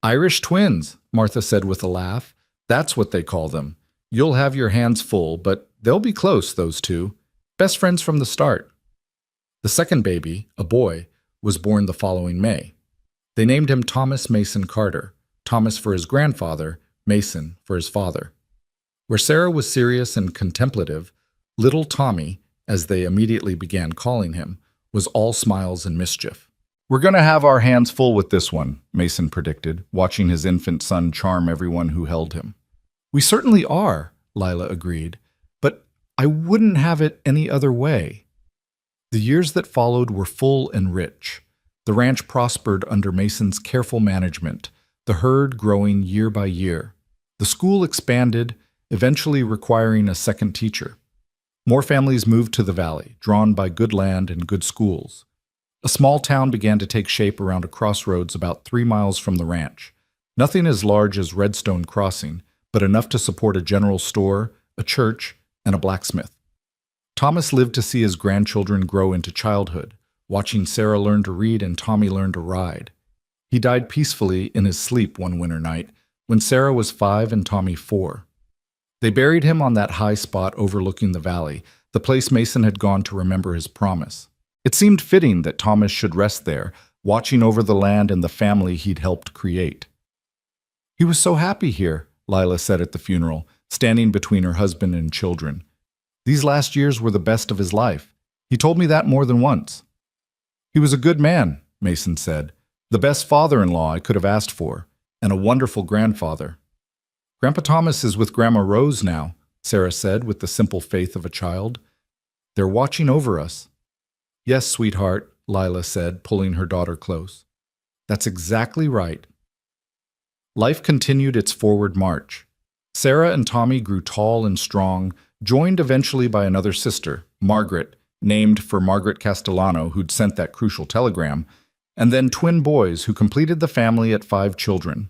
"Irish twins," Martha said with a laugh. "That's what they call them. You'll have your hands full, but they'll be close, those two. Best friends from the start." The second baby, a boy, was born the following May. They named him Thomas Mason Carter, Thomas for his grandfather, Mason for his father. Where Sarah was serious and contemplative, little Tommy, as they immediately began calling him, was all smiles and mischief. "We're going to have our hands full with this one," Mason predicted, watching his infant son charm everyone who held him. "We certainly are," Lila agreed, "but I wouldn't have it any other way." The years that followed were full and rich. The ranch prospered under Mason's careful management, the herd growing year by year. The school expanded, eventually requiring a second teacher. More families moved to the valley, drawn by good land and good schools. A small town began to take shape around a crossroads about 3 miles from the ranch. Nothing as large as Redstone Crossing, but enough to support a general store, a church, and a blacksmith. Thomas lived to see his grandchildren grow into childhood, watching Sarah learn to read and Tommy learn to ride. He died peacefully in his sleep one winter night when Sarah was 5 and Tommy 4. They buried him on that high spot overlooking the valley, the place Mason had gone to remember his promise. It seemed fitting that Thomas should rest there, watching over the land and the family he'd helped create. "He was so happy here," Lila said at the funeral, standing between her husband and children. "These last years were the best of his life. He told me that more than once." "He was a good man," Mason said. "The best father-in-law I could have asked for, and a wonderful grandfather." "Grandpa Thomas is with Grandma Rose now," Sarah said with the simple faith of a child. "They're watching over us." "Yes, sweetheart," Lila said, pulling her daughter close. "That's exactly right." Life continued its forward march. Sarah and Tommy grew tall and strong, joined eventually by another sister, Margaret, named for Margaret Castellano, who'd sent that crucial telegram, and then twin boys who completed the family at 5 children.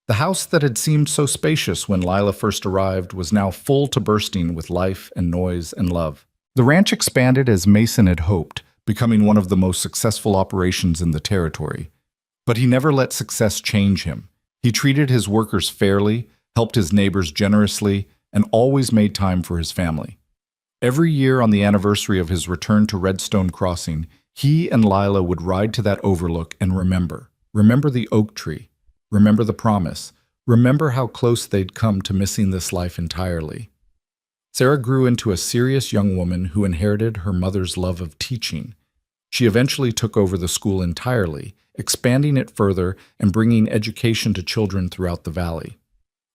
The house that had seemed so spacious when Lila first arrived was now full to bursting with life and noise and love. The ranch expanded as Mason had hoped, becoming one of the most successful operations in the territory. But he never let success change him. He treated his workers fairly, helped his neighbors generously, and always made time for his family. Every year on the anniversary of his return to Redstone Crossing, he and Lila would ride to that overlook and remember the oak tree, remember the promise, remember how close they'd come to missing this life entirely. Sarah grew into a serious young woman who inherited her mother's love of teaching. She eventually took over the school entirely, expanding it further and bringing education to children throughout the valley.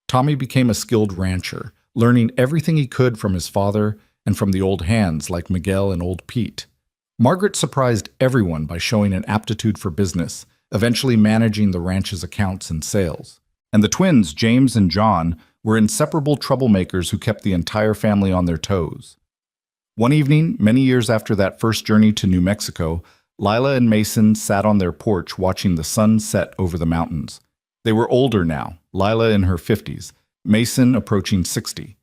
Tommy became a skilled rancher, learning everything he could from his father and from the old hands like Miguel and old Pete. Margaret surprised everyone by showing an aptitude for business, eventually managing the ranch's accounts and sales. And the twins, James and John, were inseparable troublemakers who kept the entire family on their toes. One evening, many years after that first journey to New Mexico, Lila and Mason sat on their porch watching the sun set over the mountains. They were older now, Lila in her 50s, Mason approaching 60.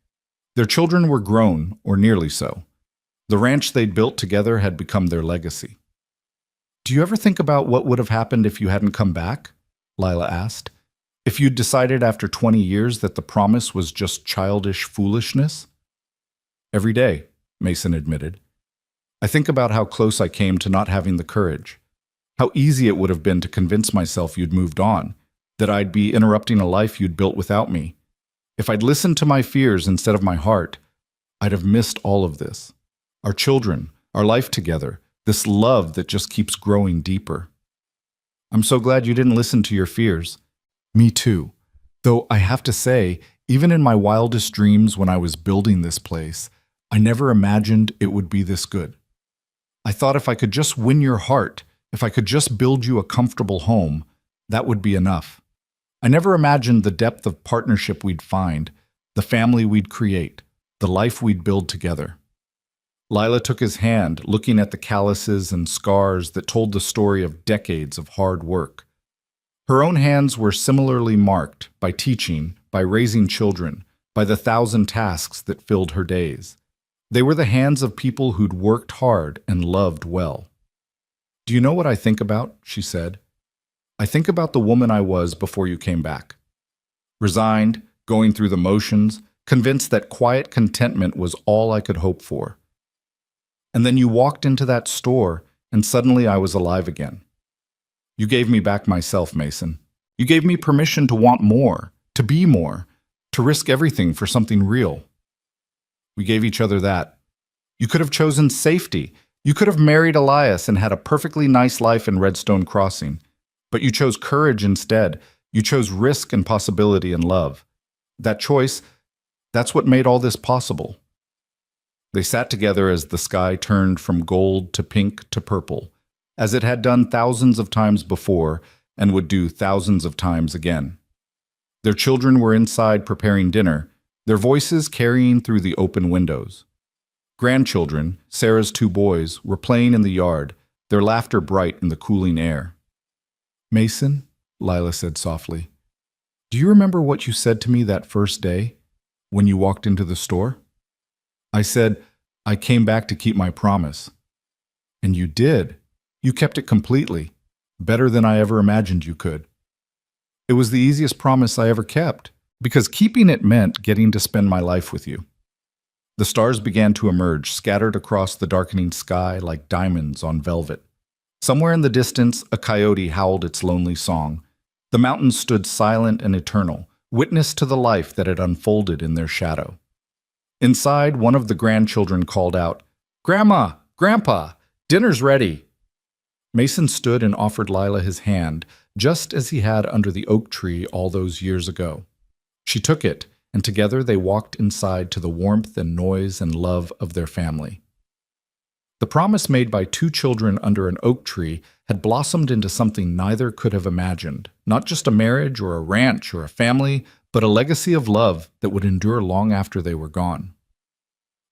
Their children were grown, or nearly so. The ranch they'd built together had become their legacy. "Do you ever think about what would have happened if you hadn't come back?" Lila asked. "If you'd decided after 20 years that the promise was just childish foolishness?" "Every day," Mason admitted. "I think about how close I came to not having the courage. How easy it would have been to convince myself you'd moved on, that I'd be interrupting a life you'd built without me. If I'd listened to my fears instead of my heart, I'd have missed all of this. Our children, our life together, this love that just keeps growing deeper. I'm so glad you didn't listen to your fears." "Me too. Though I have to say, even in my wildest dreams when I was building this place, I never imagined it would be this good. I thought if I could just win your heart, if I could just build you a comfortable home, that would be enough. I never imagined the depth of partnership we'd find, the family we'd create, the life we'd build together." Lila took his hand, looking at the calluses and scars that told the story of decades of hard work. Her own hands were similarly marked by teaching, by raising children, by the 1,000 tasks that filled her days. They were the hands of people who'd worked hard and loved well. "Do you know what I think about?" she said. "I think about the woman I was before you came back. Resigned, going through the motions, convinced that quiet contentment was all I could hope for. And then you walked into that store, and suddenly I was alive again. You gave me back myself, Mason. You gave me permission to want more, to be more, to risk everything for something real. We gave each other that. You could have chosen safety. You could have married Elias and had a perfectly nice life in Redstone Crossing. But you chose courage instead. You chose risk and possibility and love. That choice, that's what made all this possible." They sat together as the sky turned from gold to pink to purple, as it had done thousands of times before and would do thousands of times again. Their children were inside preparing dinner, their voices carrying through the open windows. Grandchildren, Sarah's 2 boys, were playing in the yard, their laughter bright in the cooling air. "Mason," Lila said softly, "do you remember what you said to me that first day, when you walked into the store?" "I said, I came back to keep my promise." "And you did. You kept it completely, better than I ever imagined you could. It was the easiest promise I ever kept, because keeping it meant getting to spend my life with you." The stars began to emerge, scattered across the darkening sky like diamonds on velvet. Somewhere in the distance, a coyote howled its lonely song. The mountains stood silent and eternal, witness to the life that had unfolded in their shadow. Inside, one of the grandchildren called out, "Grandma! Grandpa! Dinner's ready!" Mason stood and offered Lila his hand, just as he had under the oak tree all those years ago. She took it, and together they walked inside to the warmth and noise and love of their family. The promise made by two children under an oak tree had blossomed into something neither could have imagined. Not just a marriage or a ranch or a family, but a legacy of love that would endure long after they were gone.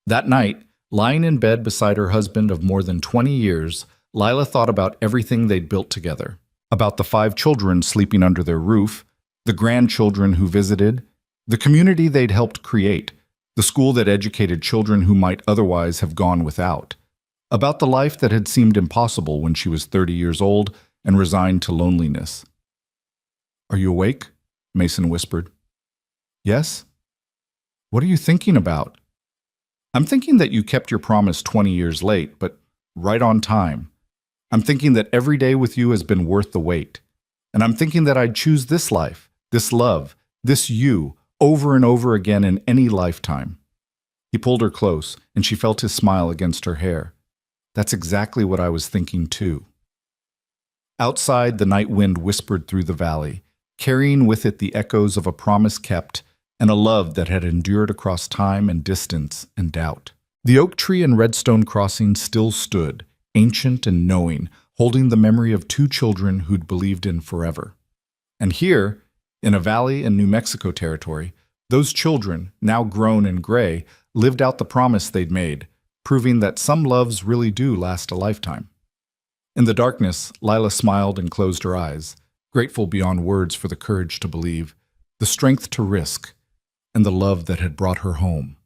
That night, lying in bed beside her husband of more than 20 years, Lila thought about everything they'd built together. About the 5 children sleeping under their roof, the grandchildren who visited, the community they'd helped create, the school that educated children who might otherwise have gone without. About the life that had seemed impossible when she was 30 years old and resigned to loneliness. "Are you awake?" Mason whispered. "Yes?" "What are you thinking about?" "I'm thinking that you kept your promise 20 years late, but right on time. I'm thinking that every day with you has been worth the wait. And I'm thinking that I'd choose this life, this love, this you, over and over again in any lifetime." He pulled her close, and she felt his smile against her hair. "That's exactly what I was thinking too." Outside, the night wind whispered through the valley, carrying with it the echoes of a promise kept and a love that had endured across time and distance and doubt. The oak tree and Redstone Crossing still stood, ancient and knowing, holding the memory of 2 children who'd believed in forever. And here, in a valley in New Mexico territory, those children, now grown and gray, lived out the promise they'd made, proving that some loves really do last a lifetime. In the darkness, Lila smiled and closed her eyes, grateful beyond words for the courage to believe, the strength to risk, and the love that had brought her home.